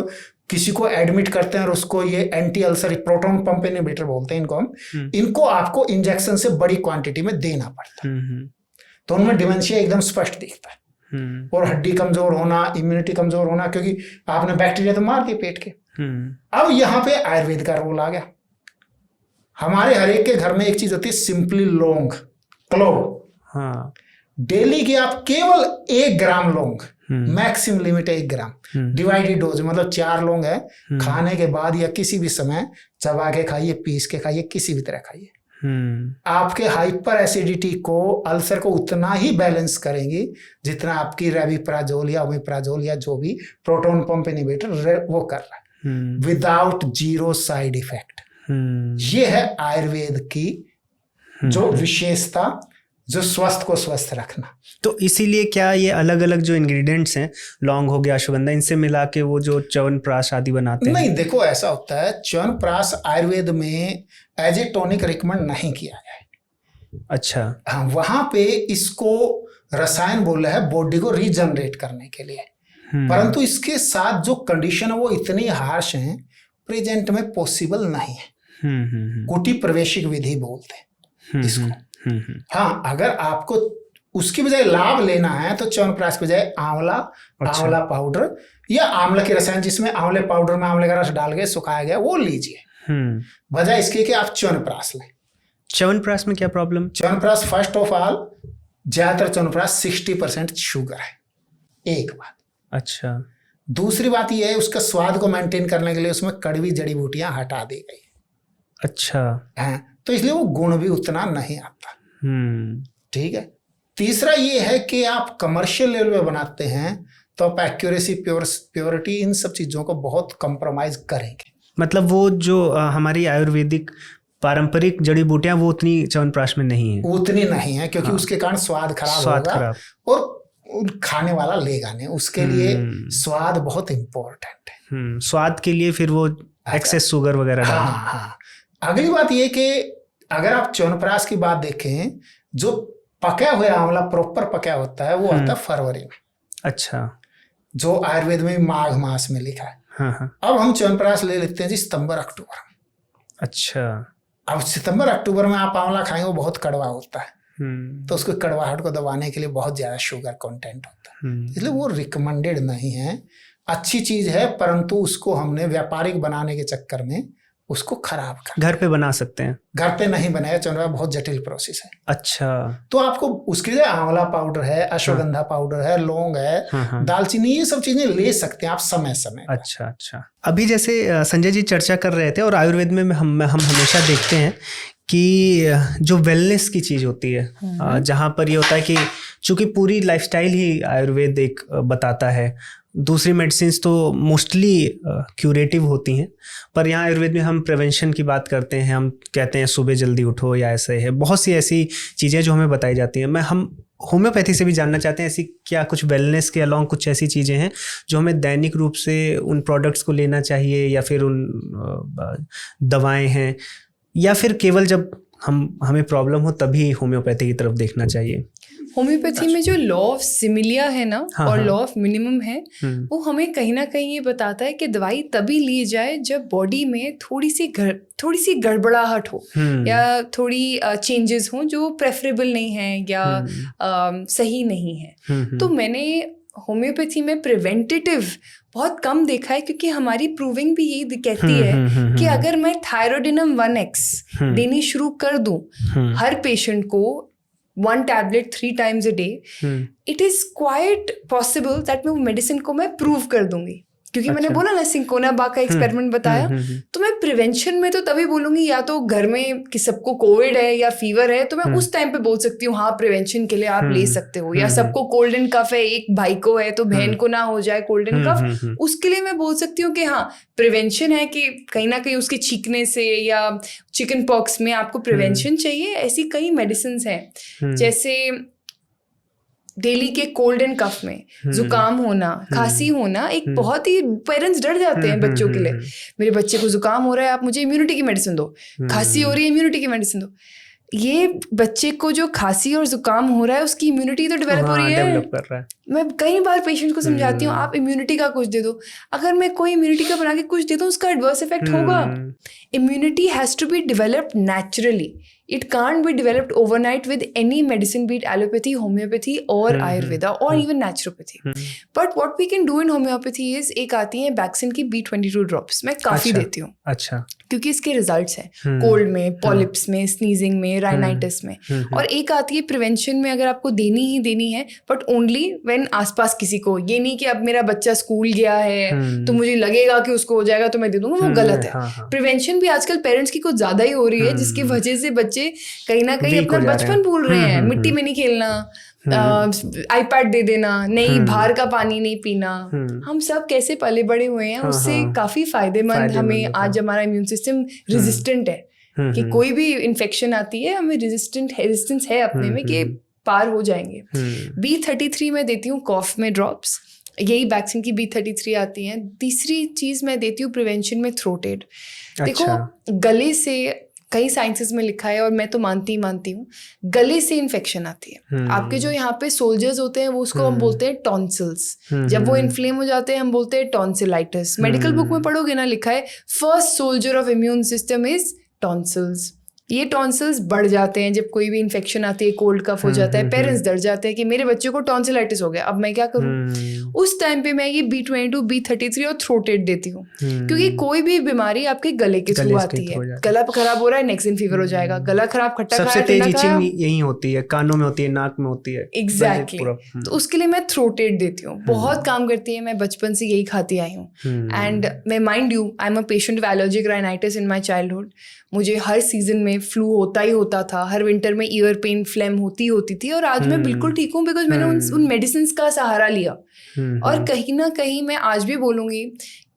किसी को एडमिट करते हैं और उसको ये anti ulcer proton pump inhibitor बोलते हैं इनको हम, इनको आपको इंजेक्शन से बड़ी क्वांटिटी में देना पड़ता है, तो उनमें डिमेंशिया एकदम स्पष्ट दिखता है। और हड्डी कमजोर होना, इम्यूनिटी कमजोर होना, क्योंकि आपने बैक्टीरिया तो मार दिए पेट के। अब यहाँ पे आयुर्वेद का रोल आ गया। हमारे हर एक के घर में एक चीज होती है, सिंपली लौंग, क्लोव। डेली की आप केवल 1 ग्राम लौंग, मैक्सिमम लिमिट है 1 ग्राम, डिवाइडेड डोज, मतलब 4 लौंग है, खाने के बाद या किसी भी समय चबा के खाइए, पीस के खाइए, किसी भी तरह खाइए। आपके हाइपर एसिडिटी को, अल्सर को उतना ही बैलेंस करेंगी जितना आपकी रेबिप्राजोल या ओमेप्राजोल या जो भी प्रोटॉन पंप इनहिबिटर वो कर रहा है, विदाउट जीरो साइड इफेक्ट। ये है आयुर्वेद की जो विशेषता, जो स्वस्थ को स्वस्थ रखना। तो इसीलिए क्या ये अलग अलग जो इंग्रेडिएंट्स हैं, लौंग हो गया, अश्वगंधा, इनसे मिला के वो जो च्यवनप्राश आदि बनाते हैं? नहीं, देखो ऐसा होता है, च्यवनप्राश आयुर्वेद में एज ए टॉनिक रिकमेंड नहीं किया गया है। अच्छा। हाँ, वहां पे इसको रसायन बोला है बॉडी को रीजनरेट करने के लिए, परंतु इसके साथ जो कंडीशन है वो इतनी हार्श है, प्रेजेंट में पॉसिबल नहीं है। कुटी प्रवेशिक विधि बोलते हैं इसको। हाँ, अगर आपको उसकी बजाय लाभ लेना है तो च्यवनप्राश की बजाय आंवला, आंवला पाउडर या आंवला के रसायन, जिसमें आंवले पाउडर में आंवले का रस डाल के सुखाया गया, वो लीजिए, बजाय इसके कि आप च्यवनप्राश लें। च्यवनप्राश में क्या problem? Chyawanprash first of all, ज्यादातर च्यवनप्राश 60% शुगर है, एक बात। अच्छा। दूसरी बात यह है, उसका स्वाद को मेंटेन करने के लिए उसमें कड़वी जड़ी बूटियां हटा दी गई। अच्छा। हाँ, तो इसलिए वो गुण भी उतना नहीं आता। ठीक है। तीसरा ये है कि आप कमर्शियल लेवल पे बनाते हैं तो आप एक्यूरेसी, प्योरिटी, इन सब चीजों को बहुत कंप्रोमाइज करेंगे। मतलब वो जो हमारी आयुर्वेदिक पारंपरिक जड़ी बूटियां वो उतनी च्यवनप्राश में नहीं है, उतनी नहीं है, क्योंकि उसके कारण स्वाद खराब होगा और खाने वाला लेगा नहीं। उसके लिए स्वाद बहुत इंपॉर्टेंट है। स्वाद के लिए फिर वो एक्सेस शुगर वगैरह। हाँ। अगली बात ये कि अगर आप च्यवनप्राश की बात देखें, जो पका हुआ आंवला प्रॉपर पका होता है वो आता है फरवरी में। अच्छा। जो आयुर्वेद में माघ मास में लिखा है। हाँ। अब हम च्यवनप्राश ले लेते हैं जी सितंबर अक्टूबर। अच्छा। अब सितंबर अक्टूबर में आप आंवला खाएंगे, वो बहुत कड़वा होता है, तो उसको कड़वाहट को दबाने के लिए बहुत ज्यादा शुगर कंटेंट होता है, इसलिए वो रिकमेंडेड नहीं है। अच्छी चीज है, परंतु उसको हमने व्यापारिक बनाने के चक्कर में उसको खराब कर। घर पे बना सकते हैं? घर पे नहीं बनाया, च्यवनप्राश बहुत जटिल प्रोसेस है। अच्छा। तो आपको उसके लिए आंवला पाउडर है, अश्वगंधा पाउडर है, लौंग है, दालचीनी, ये सब चीजें ले सकते हैं आप समय समय। अच्छा। अभी जैसे संजय जी चर्चा कर रहे थे, और आयुर्वेद में हम हमेशा देखते हैं कि जो वेलनेस की चीज होती है, जहाँ पर ये होता है कि चूंकि पूरी लाइफस्टाइल ही आयुर्वेद एक बताता है, दूसरी मेडिसिन तो मोस्टली क्यूरेटिव होती हैं, पर यहाँ आयुर्वेद में हम प्रिवेंशन की बात करते हैं। हम कहते हैं सुबह जल्दी उठो या ऐसे है, बहुत सी ऐसी चीज़ें जो हमें बताई जाती हैं। हम होम्योपैथी से भी जानना चाहते हैं ऐसी क्या कुछ वेलनेस के अलॉन्ग कुछ ऐसी चीज़ें हैं जो हमें दैनिक रूप से उन प्रोडक्ट्स को लेना चाहिए, या फिर उन दवाएं हैं, या फिर केवल जब हमें प्रॉब्लम हो तभी होम्योपैथी की तरफ देखना चाहिए? होम्योपैथी में जो लॉ ऑफ सिमिलिया है ना, और लॉ ऑफ मिनिमम है, वो हमें कहीं ना कहीं ये बताता है कि दवाई तभी ली जाए जब बॉडी में थोड़ी सी गड़बड़ाहट हो या थोड़ी चेंजेस हो जो प्रेफरेबल नहीं है या सही नहीं है। तो मैंने होम्योपैथी में प्रिवेंटेटिव बहुत कम देखा है, क्योंकि हमारी प्रूविंग भी यही कहती है कि अगर मैं थायरोडिनम 1x देनी शुरू कर दूं हर पेशेंट को 1 tablet 3 times a day, it is quite possible that मैं वो मेडिसिन को मैं प्रूव कर दूंगी। क्योंकि मैंने बोला ना, सिंकोना बा का एक्सपेरिमेंट बताया, तो मैं प्रिवेंशन में तो तभी बोलूंगी या तो घर में कि सबको कोविड है या फीवर है, तो मैं उस टाइम पे बोल सकती हूँ हाँ प्रिवेंशन के लिए आप ले सकते हो, या सबको कोल्ड एंड कफ है, एक भाई को है तो बहन को ना हो जाए कोल्ड एंड कफ, उसके लिए मैं बोल सकती हूँ कि हाँ प्रिवेंशन है कि कहीं ना कहीं उसके छींकने से या चिकन पॉक्स में आपको प्रिवेंशन चाहिए। ऐसी कई मेडिसिन हैं, जैसे डेली के कोल्ड एंड कफ में जुकाम होना, खांसी होना, एक बहुत ही पेरेंट्स डर जाते हैं बच्चों के लिए, मेरे बच्चे को जुकाम हो रहा है, आप मुझे इम्यूनिटी की मेडिसिन दो, खांसी हो रही है इम्यूनिटी की मेडिसिन दो। ये बच्चे को जो खांसी और जुकाम हो रहा है उसकी इम्यूनिटी तो डेवलप हो रही है, डेवलप कर रहा है। मैं कई बार पेशेंट को समझाती हूँ आप इम्यूनिटी का कुछ दे दो, अगर मैं कोई इम्यूनिटी का बना के कुछ दे दूँ उसका एडवर्स इफेक्ट होगा। Immunity has to be developed naturally, it can't be developed overnight with any medicine, be it allopathy, homeopathy or ayurveda or even naturopathy. But what we can do in homeopathy is एक आती है Baxin की B22 drops, मैं काफी देती हूँ। अच्छा, क्योंकि इसके रिजल्ट्स हैं कोल्ड में, पॉलिप्स में, स्नीजिंग में, राइनाइटिस में। और एक आती है प्रिवेंशन में, अगर आपको देनी ही देनी है बट ओनली व्हेन आसपास किसी को, ये नहीं कि अब मेरा बच्चा स्कूल गया है तो मुझे लगेगा कि उसको हो जाएगा तो मैं दे दूंगा, वो गलत है। प्रिवेंशन भी आजकल पेरेंट्स की कुछ ज्यादा ही हो रही है, जिसकी वजह से बच्चे कहीं ना कहीं अपना बचपन भूल रहे हैं। मिट्टी में नहीं खेलना, आईपैड दे देना, नहीं बाहर का पानी नहीं पीना, हम सब कैसे पले बड़े हुए हैं, उससे काफी फायदेमंद हमें आज हमारा इम्यून सिस्टम रेजिस्टेंट है कि कोई भी इन्फेक्शन आती है हमें रेजिस्टेंस है अपने में कि पार हो जाएंगे। B33 में देती हूँ कॉफ में ड्रॉप्स, यही वैक्सीन की B33 आती हैं। तीसरी चीज मैं देती हूँ प्रिवेंशन में थ्रोट एड। देखो गले से कई साइंसेस में लिखा है और मैं तो मानती हूँ, गले से इन्फेक्शन आती है। आपके जो यहाँ पे सोल्जर्स होते हैं वो उसको हम बोलते हैं टॉन्सिल्स, जब वो इन्फ्लेम हो जाते हैं हम बोलते हैं टॉन्सिलाइटिस। मेडिकल बुक में पढ़ोगे ना, लिखा है first soldier of immune system is tonsils. ये टॉन्सिल्स बढ़ जाते हैं जब कोई भी इन्फेक्शन आती है, कोल्ड कफ हो जाता है, पेरेंट्स डर जाते हैं कि मेरे बच्चे को टॉन्सिलाइटिस हो गया, अब मैं क्या करूं। उस टाइम पे मैं ये B22, B33 और थ्रोट एड देती हूँ, क्योंकि कोई भी बीमारी आपके गले के थ्रू आती है। गला खराब हो रहा है, नेक्स्ट फीवर हो जाएगा, गला खराब, खट्टा खाया, सबसे तेज इचिंग यही होती है, कानों में होती है, नाक में होती है। एग्जैक्टली, तो उसके लिए मैं थ्रोट एड देती हूँ, बहुत काम करती है। मैं बचपन से यही खाती आई हूँ। एंड मैं mind you, I am a patient of allergic rhinitis in my childhood. मुझे हर सीजन में फ्लू होता था, हर विंटर में ईयर पेन, फ्लेम होती थी, और आज मैं बिल्कुल ठीक हूँ बिकॉज मैंने उन मेडिसिन का सहारा लिया। और कहीं ना कहीं मैं आज भी बोलूँगी,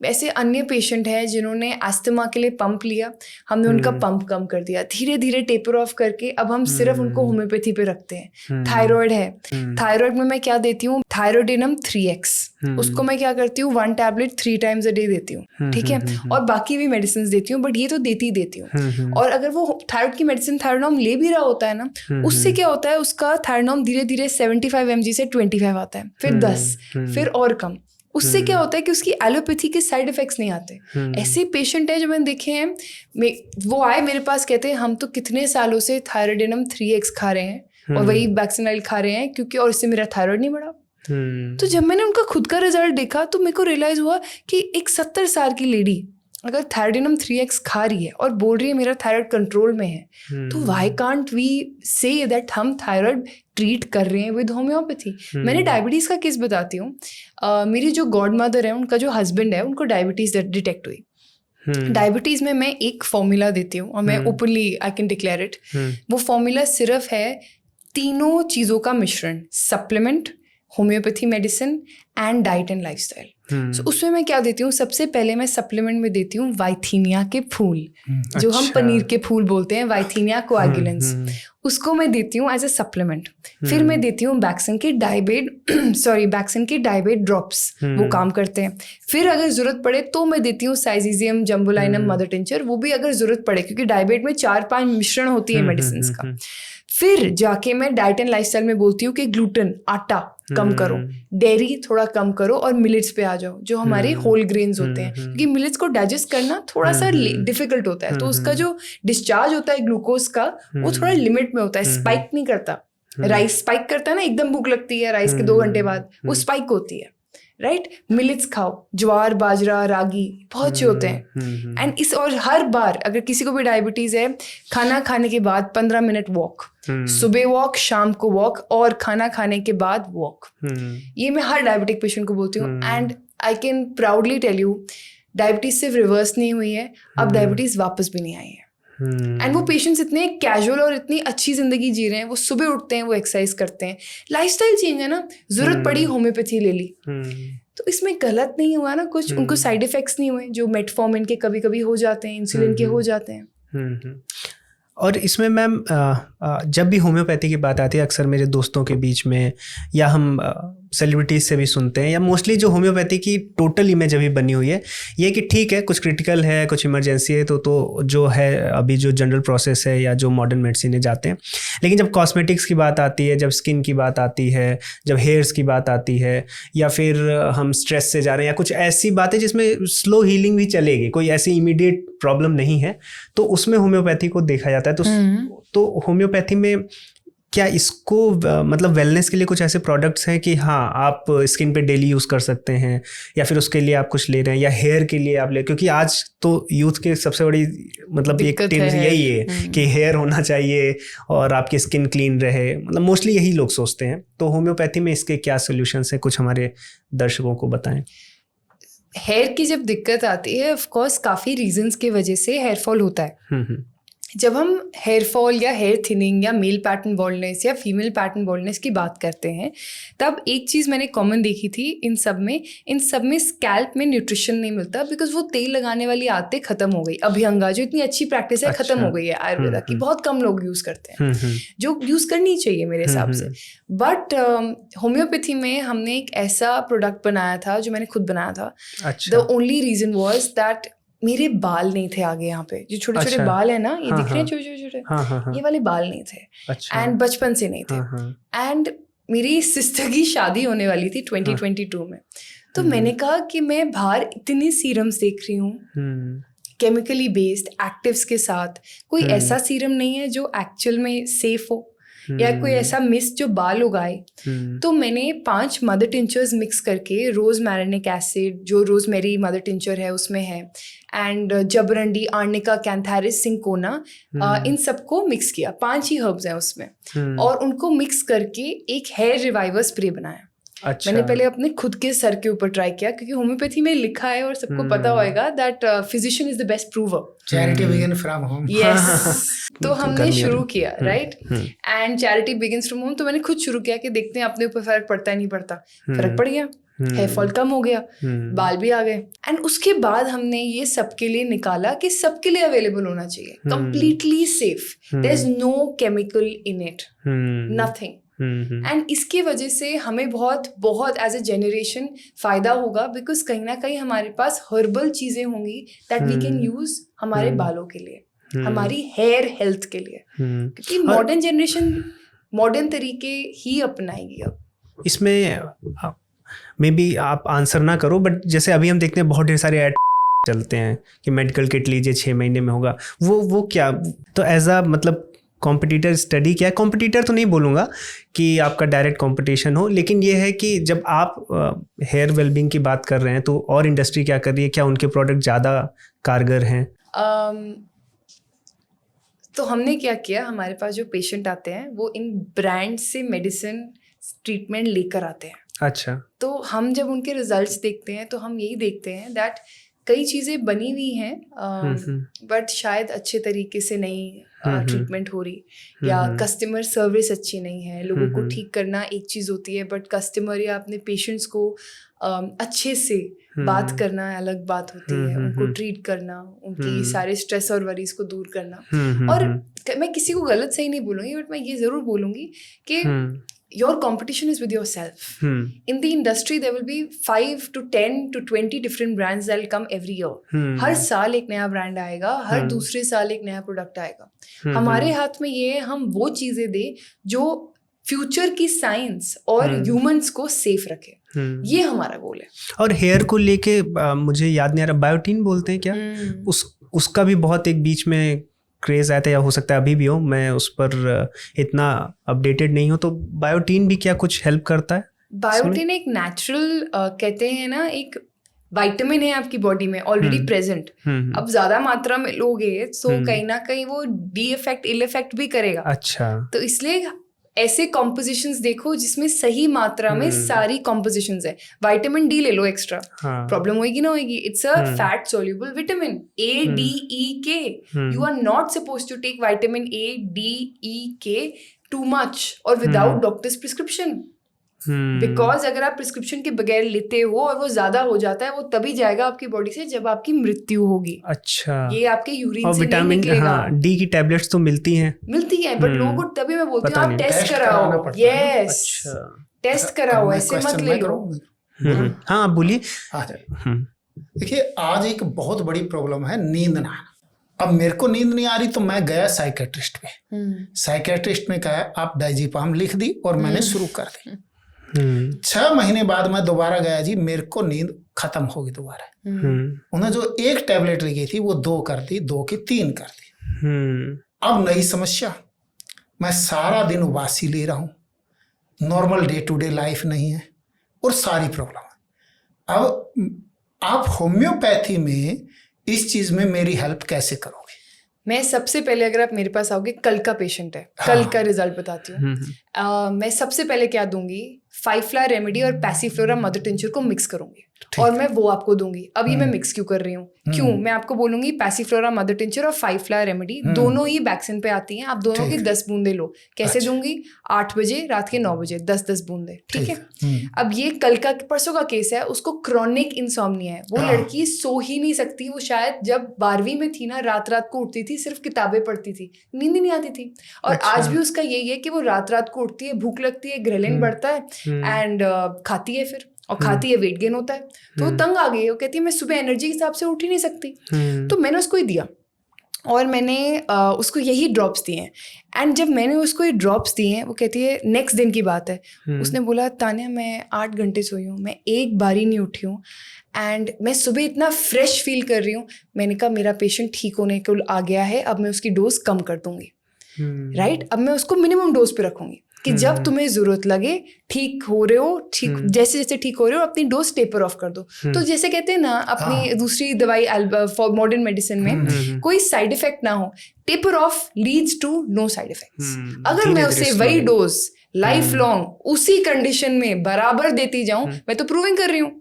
ऐसे अन्य पेशेंट हैं जिन्होंने अस्थमा के लिए पंप लिया, हमने उनका पंप कम कर दिया, धीरे धीरे टेपर ऑफ करके अब हम सिर्फ उनको होम्योपैथी पे रखते हैं। थायराइड है, थायराइड में मैं क्या देती हूँ, थायरोडिनम 3x, उसको मैं क्या करती हूँ 1 टैबलेट 3 times a day देती हूँ, ठीक है। और बाकी भी मेडिसिन देती हूँ, बट ये तो देती हूँ। और अगर वो थायराइड की मेडिसिन थायरोनॉम ले भी रहा होता है ना, उससे क्या होता है, उसका थायरोनॉम धीरे धीरे 75 mg से 25 आता है, फिर 10, फिर और कम। उससे क्या होता है कि उसकी एलोपैथी के साइड इफेक्ट्स नहीं आते। ऐसे पेशेंट हैं जो मैंने देखे हैं, वो आए मेरे पास, कहते हैं हम तो कितने सालों से थायरोडिनम 3x खा रहे हैं और वही वैक्सीनाइल खा रहे हैं क्योंकि, और इससे मेरा थायराइड नहीं बढ़ा। तो जब मैंने उनका खुद का रिजल्ट देखा तो मेरे को रियलाइज हुआ कि एक 70 साल की लेडी अगर थायरोडिनम 3x खा रही है और बोल रही है मेरा थायराइड कंट्रोल में है, तो why can't we say that हम थायराइड ट्रीट कर रहे हैं विद होम्योपैथी। मैंने डायबिटीज़ का केस बताती हूँ। मेरी जो गॉड मदर है, उनका जो हस्बैंड है, उनको डायबिटीज़ डिटेक्ट हुई। डायबिटीज़ में मैं एक फॉर्मूला देती हूँ और मैं openly I can declare it. वो फॉर्मूला सिर्फ है तीनों चीज़ों का मिश्रण, supplement, homeopathy medicine and diet and lifestyle. So उसमें मैं क्या देती हूँ, सबसे पहले मैं सप्लीमेंट में देती हूँ वाइथीनिया के फूल, जो हम पनीर के फूल बोलते हैं, वाइथीनिया कोएगुलेंस, उसको मैं देती हूँ एज ए सप्लीमेंट। फिर मैं देती हूँ बैक्सन के डायबेट ड्रॉप्स, वो काम करते हैं। फिर अगर जरूरत पड़े तो मैं देती हूँ साइजीजियम जम्बोलाइनम मदर टिंचर, वो भी अगर जरूरत पड़े, क्योंकि डायबेट में 4-5 मिश्रण होती है मेडिसिन का। फिर जाके मैं डाइट एंड लाइफस्टाइल में बोलती हूँ कि ग्लूटेन, आटा कम करो, डेयरी थोड़ा कम करो और मिलेट्स पे आ जाओ, जो हमारे होल ग्रेन्स होते हैं, क्योंकि मिलेट्स को डाइजेस्ट करना थोड़ा सा डिफिकल्ट होता है, तो उसका जो डिस्चार्ज होता है ग्लूकोज का, वो थोड़ा लिमिट में होता है, स्पाइक नहीं करता। राइस स्पाइक करता है ना, एकदम भूख लगती है राइस के 2 घंटे बाद, वो स्पाइक होती है, राइट। मिलेट्स खाओ, ज्वार, बाजरा, रागी, बहुत अच्छे होते हैं। एंड इस और हर बार अगर किसी को भी डायबिटीज है, खाना खाने के बाद 15 मिनट वॉक, सुबह वॉक, शाम को वॉक, और खाना खाने के बाद वॉक, ये मैं हर डायबिटिक पेशेंट को बोलती हूँ। And I can proudly tell you, diabetes सिर्फ रिवर्स नहीं हुई है, अब डायबिटीज वापस भी नहीं आई है। एंड वो पेशेंट्स इतने कैजुअल और इतनी अच्छी जिंदगी जी रहे हैं, वो सुबह उठते हैं, वो एक्सरसाइज करते हैं, लाइफस्टाइल चेंज है ना, जरूरत पड़ी होम्योपैथी ले ली, तो इसमें गलत नहीं हुआ ना कुछ, उनको साइड इफेक्ट्स नहीं हुए जो मेटफॉर्मिन के कभी कभी हो जाते हैं, इंसुलिन के हो जाते हैं। और इसमें मैम जब भी होम्योपैथी की बात आती है, अक्सर मेरे दोस्तों के बीच में, या हम सेलिब्रिटीज से भी सुनते हैं, या मोस्टली जो होम्योपैथी की टोटल इमेज अभी बनी हुई है ये कि ठीक है, कुछ क्रिटिकल है, कुछ इमरजेंसी है, तो जो है अभी जो जनरल प्रोसेस है या जो मॉडर्न मेडिसिन जाते हैं। लेकिन जब कॉस्मेटिक्स की बात आती है, जब स्किन की बात आती है, जब हेयर्स की बात आती है, या फिर हम स्ट्रेस से जा रहे हैं, या कुछ ऐसी बातें जिसमें स्लो हीलिंग भी चलेगी, कोई ऐसी इमीडिएट प्रॉब्लम नहीं है, तो उसमें होम्योपैथी को देखा जाता है। तो होम्योपैथी में क्या इसको मतलब वेलनेस के लिए कुछ ऐसे प्रोडक्ट्स हैं कि हाँ आप स्किन पे डेली यूज़ कर सकते हैं, या फिर उसके लिए आप कुछ ले रहे हैं, या हेयर के लिए आप ले, क्योंकि आज तो यूथ के सबसे बड़ी मतलब एक टिप्स यही है कि हेयर होना चाहिए और आपकी स्किन क्लीन रहे, मतलब मोस्टली यही लोग सोचते हैं। तो होम्योपैथी में इसके क्या सोल्यूशंस हैं, कुछ हमारे दर्शकों को बताएं। हेयर की जब दिक्कत आती है, ऑफ कोर्स काफ़ी रीजंस की वजह से हेयर फॉल होता है। जब हम हेयर फॉल या हेयर थिनिंग या मेल पैटर्न बॉल्डनेस या फीमेल पैटर्न बॉल्डनेस की बात करते हैं, तब एक चीज़ मैंने कॉमन देखी थी इन सब में स्कैल्प में न्यूट्रिशन नहीं मिलता, बिकॉज वो तेल लगाने वाली आदतें खत्म हो गई। अभ्यंगा जो इतनी अच्छी प्रैक्टिस है, खत्म हो गई है आयुर्वेदा की, बहुत कम लोग यूज़ करते हैं, जो यूज़ करनी चाहिए मेरे हिसाब से। बट होम्योपैथी में हमने एक ऐसा प्रोडक्ट बनाया था जो मैंने खुद बनाया था। The only reason was that मेरे बाल नहीं थे आगे, यहाँ पे जो छोटे छोटे बाल है ना, ये दिख रहे हैं छोटे छोटे, ये वाले बाल नहीं थे, एंड बचपन से नहीं थे। एंड मेरी सिस्टर की शादी होने वाली थी 2022 में, तो मैंने कहा कि मैं बाहर इतने सीरम्स देख रही हूँ केमिकली बेस्ड एक्टिव्स के साथ, कोई ऐसा सीरम नहीं है जो एक्चुअल में सेफ हो, या कोई ऐसा मिस्ट जो बाल उगाए। तो मैंने 5 मदर टिंचर्स मिक्स करके, रोज मैरिनिक एसिड जो रोजमेरी मदर टिंचर है उसमें है, एंड जबरंडी, आर्निका, कैंथारिस, सिंकोना, इन सबको मिक्स किया। 5 ही हर्ब्स हैं उसमें, और उनको मिक्स करके एक हेयर रिवाइवर स्प्रे बनाया। मैंने पहले अपने खुद के सर के ऊपर ट्राई किया, क्योंकि होम्योपैथी में लिखा है और सबको पता होएगा that physician is the best prover, charity begin from home. Yes, तो हमने शुरू किया, right, and charity begins from home. तो मैंने खुद शुरू किया कि देखते हैं अपने ऊपर फर्क पड़ता है नहीं पड़ता। फर्क पड़ गया, हेयर फॉल कम हो गया, बाल भी आ गए। एंड उसके बाद हमने ये सबके लिए निकाला कि सबके लिए अवेलेबल होना चाहिए, completely safe, there is no chemical in it, nothing. And इसकी वजह से हमें बहुत एज ए जनरेशन फायदा होगा, बिकॉज कहीं ना कहीं हमारे पास हर्बल चीजें होंगी दैट वी कैन यूज हमारे बालों के लिए, हमारी हेयर हेल्थ के लिए, क्योंकि मॉडर्न जनरेशन मॉडर्न तरीके ही अपनाएगी। अब इसमें मे बी आप आंसर ना करो, बट जैसे अभी हम देखते हैं बहुत ढेर सारे ऐड चलते हैं कि मेडिकल किट लीजिए 6 महीने में होगा, वो क्या, तो एज अ मतलब कॉम्पिटिटर स्टडी क्या है, कॉम्पिटिटर तो नहीं बोलूँगा कि आपका डायरेक्ट कंपटीशन हो, लेकिन ये है कि जब आप हेयर वेलबींग की बात कर रहे हैं तो और इंडस्ट्री क्या कर रही है, क्या उनके प्रोडक्ट ज़्यादा कारगर हैं? तो हमने क्या किया, हमारे पास जो पेशेंट आते हैं वो इन ब्रांड से मेडिसिन ट्रीटमेंट लेकर आते हैं। अच्छा। तो हम जब उनके रिजल्ट्स देखते हैं तो हम यही देखते हैं दैट कई चीज़ें बनी हुई हैं बट शायद अच्छे तरीके से नहीं ट्रीटमेंट हो रही, या कस्टमर सर्विस अच्छी नहीं है। लोगों को ठीक करना एक चीज़ होती है, बट कस्टमर या अपने पेशेंट्स को अच्छे से बात करना अलग बात होती है। उनको ट्रीट करना, उनकी सारे स्ट्रेस और वरीज को दूर करना। और मैं किसी को गलत सही नहीं बोलूँगी, बट मैं ये ज़रूर बोलूँगी कि your competition is with yourself. In the industry there will be 5 to 10 to 20 different brands that will come every year. हर साल एक नया ब्रांड आएगा, हर दूसरे साल एक नया प्रोडक्ट आएगा। हमारे हाथ में ये है, हम वो चीज़ें दें जो फ्यूचर की साइंस और ह्यूमंस को सेफ रखे। ये हमारा गोल है। और हेयर को लेके मुझे याद नहीं आ रहा, बायोटीन बोलते हैं क्या, उसका भी बहुत एक बीच में क्रेज आया था, या हो सकता है अभी भी हो, मैं उस पर इतना अपडेटेड नहीं हूँ। तो बायोटीन भी क्या कुछ हेल्प करता है? बायोटीन एक नेचुरल कहते हैं ना, एक विटामिन है आपकी बॉडी में ऑलरेडी प्रेजेंट। अब ज्यादा मात्रा में लोगे तो कहीं ना कहीं वो डी इफेक्ट इल इफेक्ट भी करेगा। अच्छा, तो इसलिए ऐसे कॉम्पोजिशंस देखो जिसमें सही मात्रा में सारी कॉम्पोजिशंस है। विटामिन डी ले लो एक्स्ट्रा, प्रॉब्लम होगी ना होगी। It's a fat soluble vitamin, ADEK। You are not suppose to take vitamin ADEK too much और विदाउट डॉक्टर्स प्रिस्क्रिप्शन, बिकॉज अगर आप प्रिस्क्रिप्शन के बगैर लेते हो और वो ज्यादा हो जाता है, वो तभी जाएगा आपकी बॉडी से जब आपकी मृत्यु होगी। अच्छा, ये आपके यूरिन और से विटामिन नहीं निकलेगा। डी की टैबलेट्स तो मिलती हैं, बट लोगों को तभी मैं बोलती हूँ आप टेस्ट कराओ। यस, टेस्ट कराओ, ऐसे मत ले लो। हाँ, आप बोलिए। देखिए, आज एक बहुत बड़ी प्रॉब्लम है नींद ना आना। अब मेरे को नींद नहीं आ रही तो मैं गया साइकेट्रिस्ट पे। साइकेट्रिस्ट ने कहा आप डायजेपाम लिख दी और मैंने शुरू कर दी। 6 महीने बाद मैं दोबारा गया जी, मेरे को नींद खत्म होगी दोबारा। उन्होंने जो एक टैबलेट लिखी थी वो 2 कर दी, 2 की 3 कर दी। अब नई समस्या, मैं सारा दिन उबासी ले रहा हूँ, normal day to day life नहीं है और सारी प्रॉब्लम। अब आप होम्योपैथी में इस चीज में मेरी हेल्प कैसे करोगे? मैं सबसे पहले, अगर आप मेरे पास आओगे, कल का पेशेंट है, कल का रिजल्ट बताती हूँ। मैं सबसे पहले क्या दूंगी, 5 फ्लावर रेमेडी और पैसीफ्लोरा मदर टिंचर को मिक्स करूंगी और मैं वो आपको दूंगी। अब ये मैं मिक्स क्यों कर रही हूँ, क्यों मैं आपको बोलूंगी पैसीफ्लोरा मदर टिंचर और 5 फ्लावर रेमेडी दोनों ही वैक्सीन पे आती हैं। आप दोनों की 10 बूंदे लो। कैसे दूंगी? 8 बजे, रात के 9 बजे 10-10 बूंदे, ठीक है। अब ये कल का, परसों का केस है, उसको क्रॉनिक इंसोम्निया है। वो लड़की सो ही नहीं सकती। वो शायद जब 12वीं में थी ना, रात रात को उठती थी, सिर्फ किताबें पढ़ती थी, नींद ही नहीं आती थी। और आज भी उसका यही है कि वो रात रात को उठती है, भूख लगती है, ग्रेलिन बढ़ता है एंड खाती है फिर, और खाती है, वेट गेन होता है। तो वो तंग आ गई है, वो कहती है मैं सुबह एनर्जी के हिसाब से उठ ही नहीं सकती। तो मैंने उसको ही दिया और मैंने उसको यही ड्रॉप्स दिए हैं। एंड जब मैंने उसको ये ड्रॉप्स दिए हैं, वो कहती है, नेक्स्ट दिन की बात है, उसने बोला तान्या मैं 8 घंटे सोई हूँ, मैं एक बार ही नहीं उठी हूँ एंड मैं सुबह इतना फ्रेश फील कर रही हूँ। मैंने कहा मेरा पेशेंट ठीक होने को आ गया है, अब मैं उसकी डोज कम कर दूंगी। राइट, अब मैं उसको मिनिमम डोज पे रखूंगी कि जब तुम्हें जरूरत लगे, ठीक हो रहे हो, ठीक जैसे जैसे ठीक हो रहे हो, अपनी डोज टेपर ऑफ कर दो। तो जैसे कहते हैं ना, अपनी दूसरी दवाई फॉर मॉडर्न मेडिसिन में कोई साइड इफेक्ट ना हो, taper off leads to no side effects. अगर मैं उसे वही डोज लाइफ लॉन्ग उसी कंडीशन में बराबर देती जाऊं, मैं तो प्रूविंग कर रही हूँ।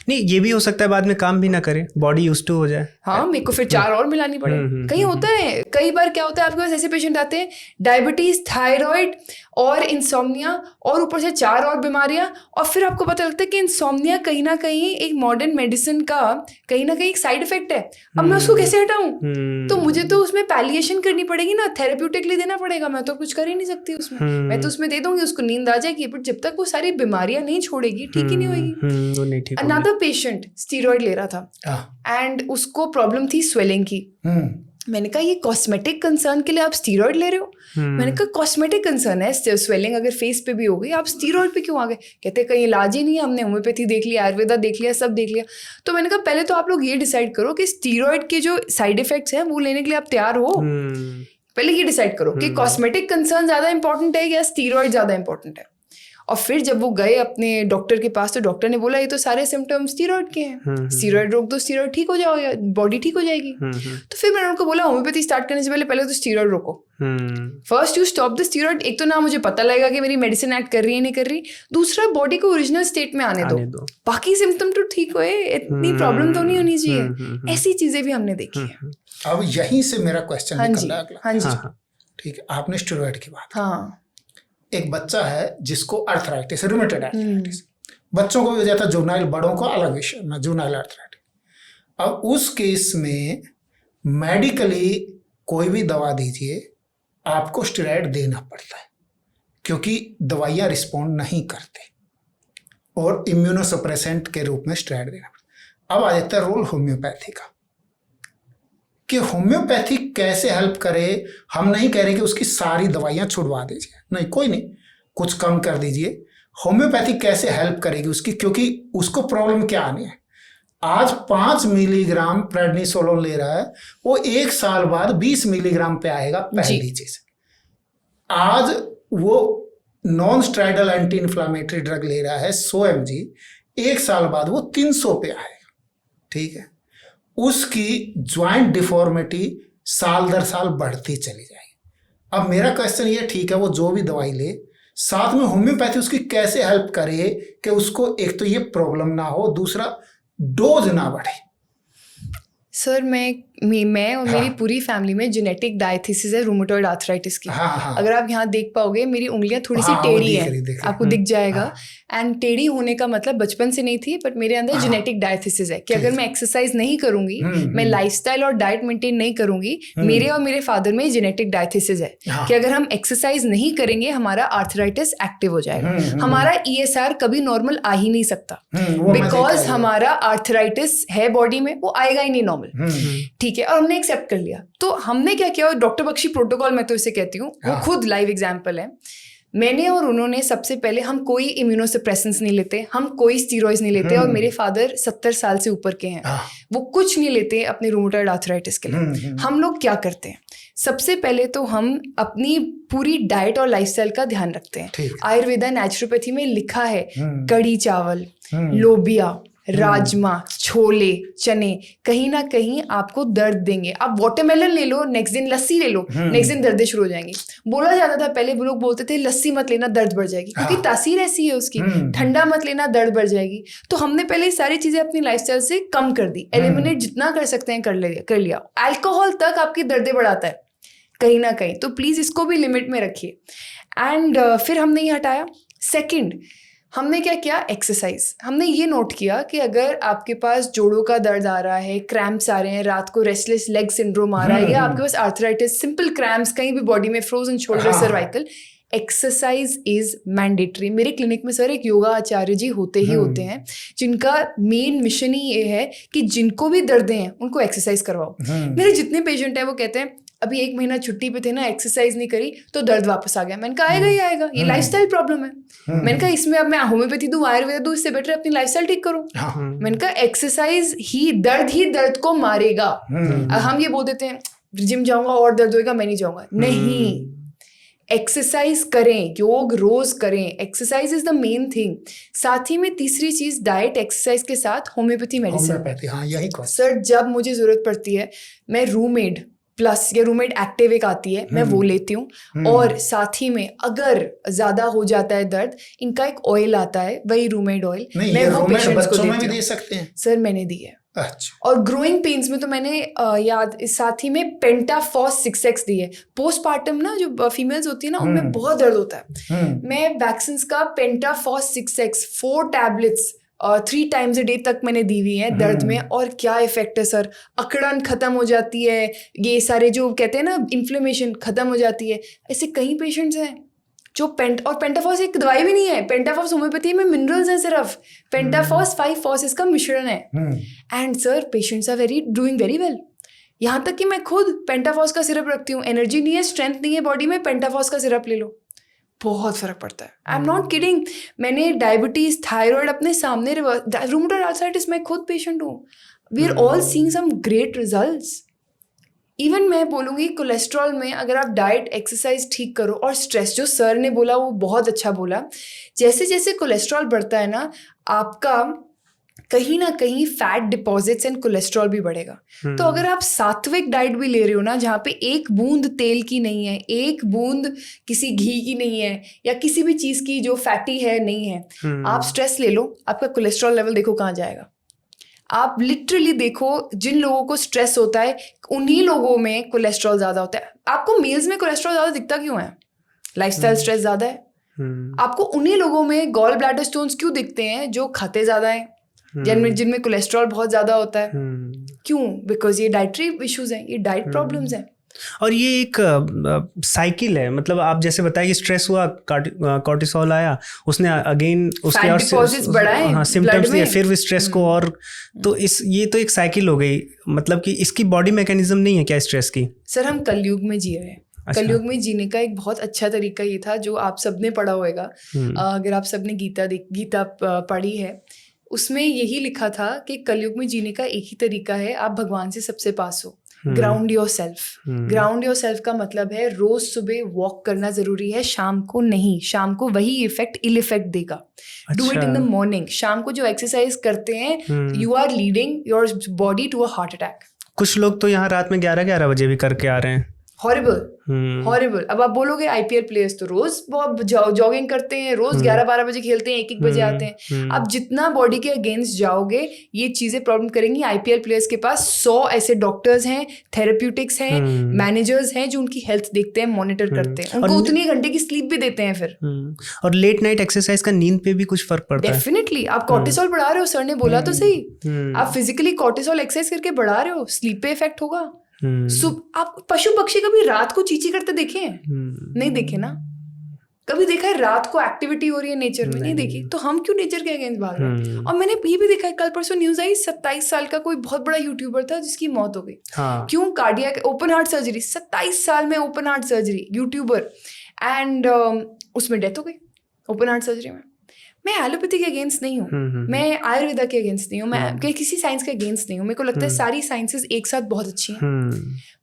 नहीं, ये भी हो सकता है बाद में काम भी ना करे, बॉडी यूज्ड टू हो जाए। हाँ, मेरे को फिर 4 और मिलानी पड़े। कहीं होता है, कई बार क्या होता है, आपके पास ऐसे पेशेंट आते हैं, डायबिटीज, थायराइड और इंसोम्निया और ऊपर से 4 और बीमारियां, और फिर आपको पता लगता है कि इंसोम्निया कहीं ना कहीं एक मॉडर्न मेडिसिन का कहीं ना कहीं एक साइड इफेक्ट है। अब मैं उसको कैसे हटाऊं? तो मुझे तो उसमें पैलिएशन करनी पड़ेगी ना, थेरेप्यूटिकली देना पड़ेगा। मैं तो कुछ कर ही नहीं सकती उसमें। मैं तो उसमें दे दूंगी, उसको नींद आ जाएगी, बट जब तक वो सारी बीमारियां नहीं छोड़ेगी, ठीक ही नहीं होगी। अनदर पेशेंट स्टीरॉइड ले रहा था एंड उसको प्रॉब्लम थी स्वेलिंग की। मैंने कहा ये कॉस्मेटिक कंसर्न के लिए आप स्टीरॉइड ले रहे हो? मैंने कहा कॉस्मेटिक कंसर्न है, स्वेलिंग अगर फेस पे भी हो गई, आप स्टीरॉइड पे क्यों आ गए? कहते कहीं इलाज ही नहीं है, हमने होम्योपैथी देख लिया, आयुर्वेदा देख लिया, सब देख लिया। तो मैंने कहा पहले तो आप लोग ये डिसाइड करो कि स्टीरॉइड के जो साइड इफेक्ट्स हैं वो लेने के लिए आप तैयार हो। पहले ये डिसाइड करो कि कॉस्मेटिक कंसर्न ज्यादा इंपॉर्टेंट है या स्टीरॉइड ज्यादा इंपॉर्टेंट है। और फिर जब वो गए अपने डॉक्टर के पास तो डॉक्टर ने बोला ये तो सारे सिम्टम्स स्टीरॉयड के हैं, स्टीरॉयड रोक दो, स्टीरॉयड ठीक हो जाओ, बॉडी ठीक हो जाएगी। तो फिर मैंने उनको बोला होम्योपैथी स्टार्ट करने से पहले तो स्टीरॉयड रोको, first you stop the steroid. एक तो ना मुझे पता लगेगा कि मेरी मेडिसिन एक्ट कर रही है नहीं कर रही, दूसरा बॉडी को ओरिजिनल स्टेट में आने दो, बाकी सिम्टम तो ठीक हुए, इतनी प्रॉब्लम तो नहीं होनी चाहिए। ऐसी चीजें भी हमने देखी है। अब यहीं से मेरा क्वेश्चन निकल रहा है अगला। हाँ जी, ठीक है, आपने स्टेरॉइड की बात। हाँ, एक बच्चा है जिसको अर्थराइटिस, रूमेटॉइड अर्थराइटिस, बच्चों को भी हो जाता है, जुवेनाइल बड़ों को अलग विषय में, जुवेनाइल अर्थराइटिस। अब उस केस में मेडिकली कोई भी दवा दीजिए आपको स्टेरॉइड देना पड़ता है, क्योंकि दवाइयाँ रिस्पॉन्ड नहीं करते और इम्यूनोसप्रेसेंट के रूप में स्टेरॉइड देना पड़ता है। अब आ जाता है रोल होम्योपैथी का, कि होम्योपैथी कैसे हेल्प करे। हम नहीं कह रहे कि उसकी सारी दवाइयाँ छुड़वा दीजिए, नहीं, कोई नहीं, कुछ कम कर दीजिए। होम्योपैथी कैसे हेल्प करेगी उसकी, क्योंकि उसको प्रॉब्लम क्या आनी है। आज 5 मिलीग्राम प्रेडनिसोलोन ले रहा है, वो 1 साल बाद 20 मिलीग्राम पे आएगा पहली चीज। आज वो non steroidal anti inflammatory drug ले रहा है 100 mg, 1 साल बाद वो 300 पे आएगा। ठीक है, उसकी ज्वाइंट डिफॉर्मिटी साल दर साल बढ़ती चली जाएगी। अब मेरा क्वेश्चन ये, ठीक है वो जो भी दवाई ले, साथ में होम्योपैथी उसकी कैसे हेल्प करे कि उसको एक तो ये प्रॉब्लम ना हो, दूसरा डोज ना बढ़े। सर मैं और मेरी पूरी फैमिली में जेनेटिक डायथिसिस है रूमेटॉइड आर्थराइटिस की। अगर आप यहाँ देख पाओगे मेरी उंगलियां थोड़ी सी टेढ़ी है, आपको दिख जाएगा। एंड टेढ़ी होने का मतलब बचपन से नहीं थी, बट मेरे अंदर जेनेटिक डायथिसिस है कि अगर मैं एक्सरसाइज नहीं करूंगी, मैं लाइफस्टाइल और डाइट मेंटेन नहीं करूंगी, मेरे और मेरे फादर में जेनेटिक डायथिसिस है कि अगर हम एक्सरसाइज नहीं करेंगे हमारा आर्थराइटिस एक्टिव हो जाएगा। हमारा ESR कभी नॉर्मल आ ही नहीं सकता, बिकॉज हमारा आर्थराइटिस है बॉडी में, वो आएगा ही नहीं नॉर्मल। ठीक है, और हमने एक्सेप्ट कर लिया। तो हमने क्या किया, डॉक्टर बख्शी प्रोटोकॉल मैं तो इसे कहती हूँ, वो खुद लाइव एग्जांपल है। मैंने और उन्होंने सबसे पहले, हम कोई इम्यूनोसप्रेसेंट्स नहीं लेते, हम कोई स्टीरॉइड्स नहीं लेते, और मेरे फादर 70 साल से ऊपर के हैं, वो कुछ नहीं लेते अपने रूमेटॉइड आर्थराइटिस के लिए। हम लोग क्या करते हैं, सबसे पहले तो हम अपनी पूरी डाइट और लाइफस्टाइल का ध्यान रखते हैं। आयुर्वेदा नेचुरोपैथी में लिखा है कड़ी चावल, लोबिया, राजमा, छोले, चने कहीं ना कहीं आपको दर्द देंगे। आप वाटरमेलन ले लो, नेक्स्ट दिन लस्सी ले लो, नेक्स्ट दिन दर्दें शुरू हो जाएंगी। बोला जाता था पहले, वो लोग बोलते थे लस्सी मत लेना दर्द बढ़ जाएगी, क्योंकि तासीर ऐसी है उसकी। ठंडा मत लेना दर्द बढ़ जाएगी। तो हमने पहले सारी चीजें अपनी लाइफस्टाइल से कम कर दी, एलिमिनेट जितना कर सकते हैं कर लिया। अल्कोहल तक आपकी दर्दें बढ़ाता है कहीं ना कहीं, तो प्लीज इसको भी लिमिट में रखिए। एंड फिर हमने ये हटाया। सेकेंड, हमने क्या किया, एक्सरसाइज। हमने ये नोट किया कि अगर आपके पास जोड़ों का दर्द आ रहा है, क्रैम्प्स आ रहे हैं, रात को रेस्टलेस लेग सिंड्रोम आ रहा है, या आपके पास आर्थराइटिस, सिंपल क्रैम्प्स कहीं भी बॉडी में, frozen shoulder, cervical, exercise is mandatory. मेरे क्लिनिक में सर एक योगा आचार्य जी होते ही होते हैं, जिनका मेन मिशन ही ये है कि जिनको भी दर्दें हैं उनको एक्सरसाइज करवाओ। मेरे जितने पेशेंट हैं वो कहते हैं अभी 1 महीना छुट्टी पे थे ना, एक्सरसाइज नहीं करी तो दर्द वापस आ गया। मैंने कहा आएगा ही आएगा, ये लाइफस्टाइल प्रॉब्लम है। मैंने कहा इसमें अब मैं होम्योपैथी दूं, आयुर्वेद दूं, इससे बेटर अपनी लाइफस्टाइल ठीक करो। मैंने कहा एक्सरसाइज ही दर्द को मारेगा। हम ये बोल देते हैं जिम जाऊंगा और दर्द होगा, मैं नहीं जाऊंगा, नहीं, एक्सरसाइज करें, योग रोज करें, exercise is the main thing. साथ ही में तीसरी चीज डाइट, एक्सरसाइज के साथ होम्योपैथी मेडिसिन। हाँ, यही सर जब मुझे जरूरत पड़ती है मैं रूमेड प्लस या रूमेड एक्टिव एक आती है, मैं वो लेती हूँ। और साथ ही में अगर ज्यादा हो जाता है दर्द, इनका एक ऑयल आता है, वही रूमेड ऑयल, मैं वो पेशेंट्स को देती हूँ। दे सकते हैं सर, मैंने दी है। अच्छा। और ग्रोइंग पेन्स में तो मैंने साथ ही में पेंटाफॉस 6x दी है। पोस्टपार्टम ना जो फीमेल्स होती है ना, उनमें बहुत दर्द होता है। मैं वैक्सीन का पेंटाफॉस 6x 4 tablets 3 times a day तक मैंने दी हुई है दर्द में, और क्या इफेक्ट है सर। अकड़न खत्म हो जाती है, ये सारे जो कहते हैं ना इन्फ्लेमेशन खत्म हो जाती है। ऐसे कई पेशेंट्स हैं जो पेंटाफॉस एक दवाई भी नहीं है, पेंटाफॉस होम्योपैथी में मिनरल्स हैं सिर्फ, पेंटाफॉस 5 फॉसेस का मिश्रण है। And sir patients are doing very well. यहाँ तक कि मैं खुद पेंटाफॉस का सिरप रखती हूँ। एनर्जी नहीं है, स्ट्रेंथ नहीं है बॉडी में, पेंटाफॉस का सिरप ले लो, बहुत फर्क पड़ता है। I am not kidding. मैंने डायबिटीज, थायराइड अपने सामने, रूमेटॉइड आर्थराइटिस मैं खुद पेशेंट हूँ। We are all seeing some great results. Even मैं बोलूँगी कोलेस्ट्रॉल में अगर आप डाइट एक्सरसाइज ठीक करो और स्ट्रेस, जो सर ने बोला वो बहुत अच्छा बोला, जैसे जैसे कोलेस्ट्रॉल बढ़ता है ना, आपका कहीं ना कहीं फैट डिपॉजिट्स एंड कोलेस्ट्रॉल भी बढ़ेगा। तो अगर आप सात्विक डाइट भी ले रहे हो ना, जहाँ पे एक बूंद तेल की नहीं है, एक बूंद किसी घी की नहीं है, या किसी भी चीज़ की जो फैटी है नहीं है, आप स्ट्रेस ले लो, आपका कोलेस्ट्रॉल लेवल देखो कहाँ जाएगा। आप लिटरली देखो, जिन लोगों को स्ट्रेस होता है उन्हीं लोगों में कोलेस्ट्रॉल ज़्यादा होता है। आपको मील्स में कोलेस्ट्रॉल ज़्यादा दिखता क्यों है? लाइफस्टाइल स्ट्रेस ज़्यादा है। आपको उन्हीं लोगों में गॉल ब्लैडर स्टोन्स क्यों दिखते हैं जो खाते ज़्यादा हैं, जिनमें कोलेस्ट्रॉल बहुत ज़्यादा होता है। क्यों? बिकॉज ये डाइटरी इश्यूज हैं, ये डाइट प्रॉब्लम्स हैं। और ये एक साइकिल है, मतलब आप जैसे बताइए स्ट्रेस हुआ, कॉर्टिसोल आया, उसने अगेन उसके और सिम्टम्स दिए, फिर भी स्ट्रेस को, और तो ये तो एक साइकिल हो गई। मतलब कि इसकी बॉडी मैकेनिज्म नहीं है क्या स्ट्रेस की? सर हम कलयुग में जी रहे हैं। अच्छा। कलयुग में जीने का एक बहुत अच्छा तरीका ये था, जो आप सबने पढ़ा होगा, अगर आप सबने गीता पढ़ी है, उसमें यही लिखा था कि कलयुग में जीने का एक ही तरीका है, आप भगवान से सबसे पास हो। Ground your self. Ground your self का मतलब है रोज सुबह वॉक करना जरूरी है, शाम को नहीं। शाम को वही इफेक्ट इल इफेक्ट देगा। Do it in the morning. शाम को जो एक्सरसाइज करते हैं, you are leading your body to a heart attack. कुछ लोग तो यहाँ रात में 11-11 बजे भी करके आ रहे हैं। हॉरिबल। अब आप बोलोगे आईपीएल प्लेयर्स तो रोज जॉगिंग करते हैं, रोज 11-12 बजे खेलते हैं, 1-1 बजे आते हैं। आप जितना बॉडी के अगेंस्ट जाओगे, ये चीजें प्रॉब्लम करेंगी। आईपीएल प्लेयर्स के पास 100 ऐसे डॉक्टर्स हैं, थेरेप्यूटिक्स हैं, मैनेजर्स हैं जो उनकी हेल्थ देखते हैं, मॉनिटर करते हैं, उनको उतनी घंटे की स्लीप भी देते हैं फिर। और लेट नाइट एक्सरसाइज का नींद पे भी कुछ फर्क पड़ता है। डेफिनेटली। आप कॉर्टिसोल बढ़ा रहे हो, सर ने बोला तो सही, आप फिजिकली कॉर्टिसोल एक्सरसाइज करके बढ़ा रहे हो, स्लीप पे इफेक्ट होगा। आप पशु पक्षी कभी रात को चींची करते देखे हैं? नहीं देखे ना। कभी देखा है रात को एक्टिविटी हो रही है नेचर में? नहीं देखी। तो हम क्यों नेचर के अगेंस्ट भाग रहे हैं? और मैंने ये भी देखा है, कल परसों न्यूज आई, 27 साल का कोई बहुत बड़ा यूट्यूबर था जिसकी मौत हो गई। क्यों? Cardiac open heart surgery. 27 साल में open heart surgery, YouTuber, and उसमें डेथ हो गई ओपन हार्ट सर्जरी में। मैं एलोपैथी के अगेंस्ट नहीं हूँ, मैं आयुर्वेदा के अगेंस्ट नहीं हूँ, मैं किसी साइंस के अगेंस्ट नहीं हूँ। मेरे को लगता है सारी साइंसेस एक साथ बहुत अच्छी हैं,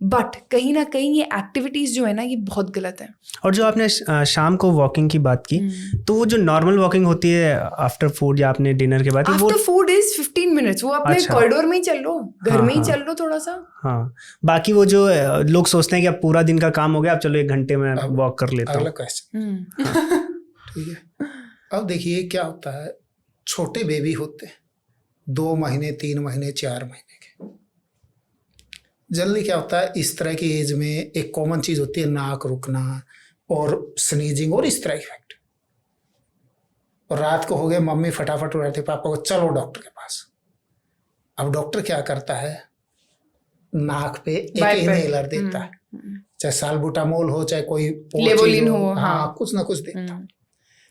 बट कहीं ना कहीं ये एक्टिविटीज जो है ना, ये बहुत गलत है। और जो आपने शाम को वॉकिंग की बात की, तो वो जो नॉर्मल वॉकिंग होती है आफ्टर फूड या आपने डिनर के बाद, आफ्टर फूड इज 15 मिनट्स। वो अपने कॉरिडोर में ही चल लो, घर में ही चल लो थोड़ा सा। हाँ, बाकी वो जो लोग सोचते हैं कि अब पूरा दिन का काम हो गया, अब चलो 1 घंटे में वॉक कर लेता हूँ। अगला क्वेश्चन। ठीक है, अब देखिए क्या होता है, छोटे बेबी होते हैं 2 महीने, 3 महीने, 4 महीने के। जल्दी क्या होता है, इस तरह की एज में एक कॉमन चीज होती है नाक रुकना और स्नीजिंग और इस तरह इफेक्ट। और रात को हो गए, मम्मी फटाफट उठाते पापा को, चलो डॉक्टर के पास। अब डॉक्टर क्या करता है, नाक पे एक इनहेलर देता है, चाहे साल्बुटामोल हो, चाहे कोई लेवोलिन हो, हाँ, कुछ ना कुछ देता है।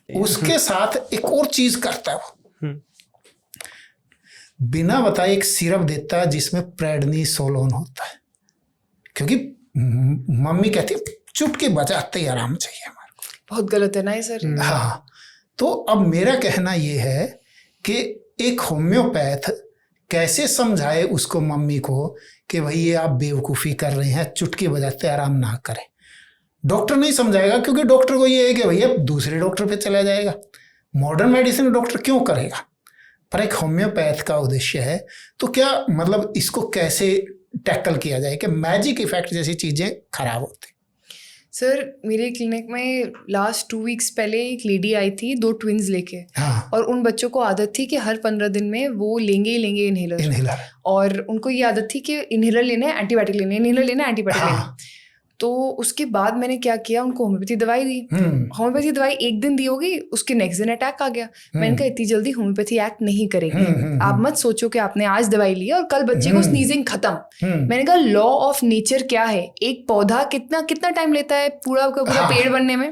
उसके साथ एक और चीज करता है वो, बिना बताए एक सिरप देता है जिसमें प्रेडनिसोलोन होता है, क्योंकि मम्मी कहती है चुटकी बजाते ही आराम चाहिए हमारे को। बहुत गलत है ना ये सर। हाँ, तो अब मेरा कहना ये है कि एक होम्योपैथ कैसे समझाए उसको, मम्मी को, कि भाई ये आप बेवकूफ़ी कर रहे हैं, चुटकी बजाते आराम ना करें। डॉक्टर नहीं समझाएगा, क्योंकि डॉक्टर को ये है कि भैया दूसरे डॉक्टर पे चला जाएगा। मॉडर्न मेडिसिन डॉक्टर क्यों करेगा, पर एक होम्योपैथ का उद्देश्य है। तो क्या मतलब इसको कैसे टैकल किया जाए कि मैजिक इफेक्ट जैसी चीज़ें खराब होती? सर मेरे क्लिनिक में लास्ट 2 वीक्स पहले एक लेडी आई थी 2 ट्विन्स लेके। हाँ। और उन बच्चों को आदत थी कि हर 15 दिन में वो लेंगे ही लेंगे इन्हेलर। और उनको ये आदत थी कि इन्हेलर लेना है, एंटीबायोटिक लेना है, इन्हेलर लेना है, एंटीबायोटिक लेना है। तो उसके बाद मैंने क्या किया, उनको होम्योपैथी दवाई दी। होम्योपैथी दवाई 1 दिन दी होगी, उसके नेक्स्ट दिन अटैक आ गया। मैंने कहा इतनी जल्दी होम्योपैथी एक्ट नहीं करेगी। आप मत सोचो कि आपने आज दवाई ली और कल बच्चे को स्नीजिंग खत्म। मैंने कहा लॉ ऑफ नेचर क्या है, एक पौधा कितना टाइम लेता है पूरा का पूरा पेड़ बनने में,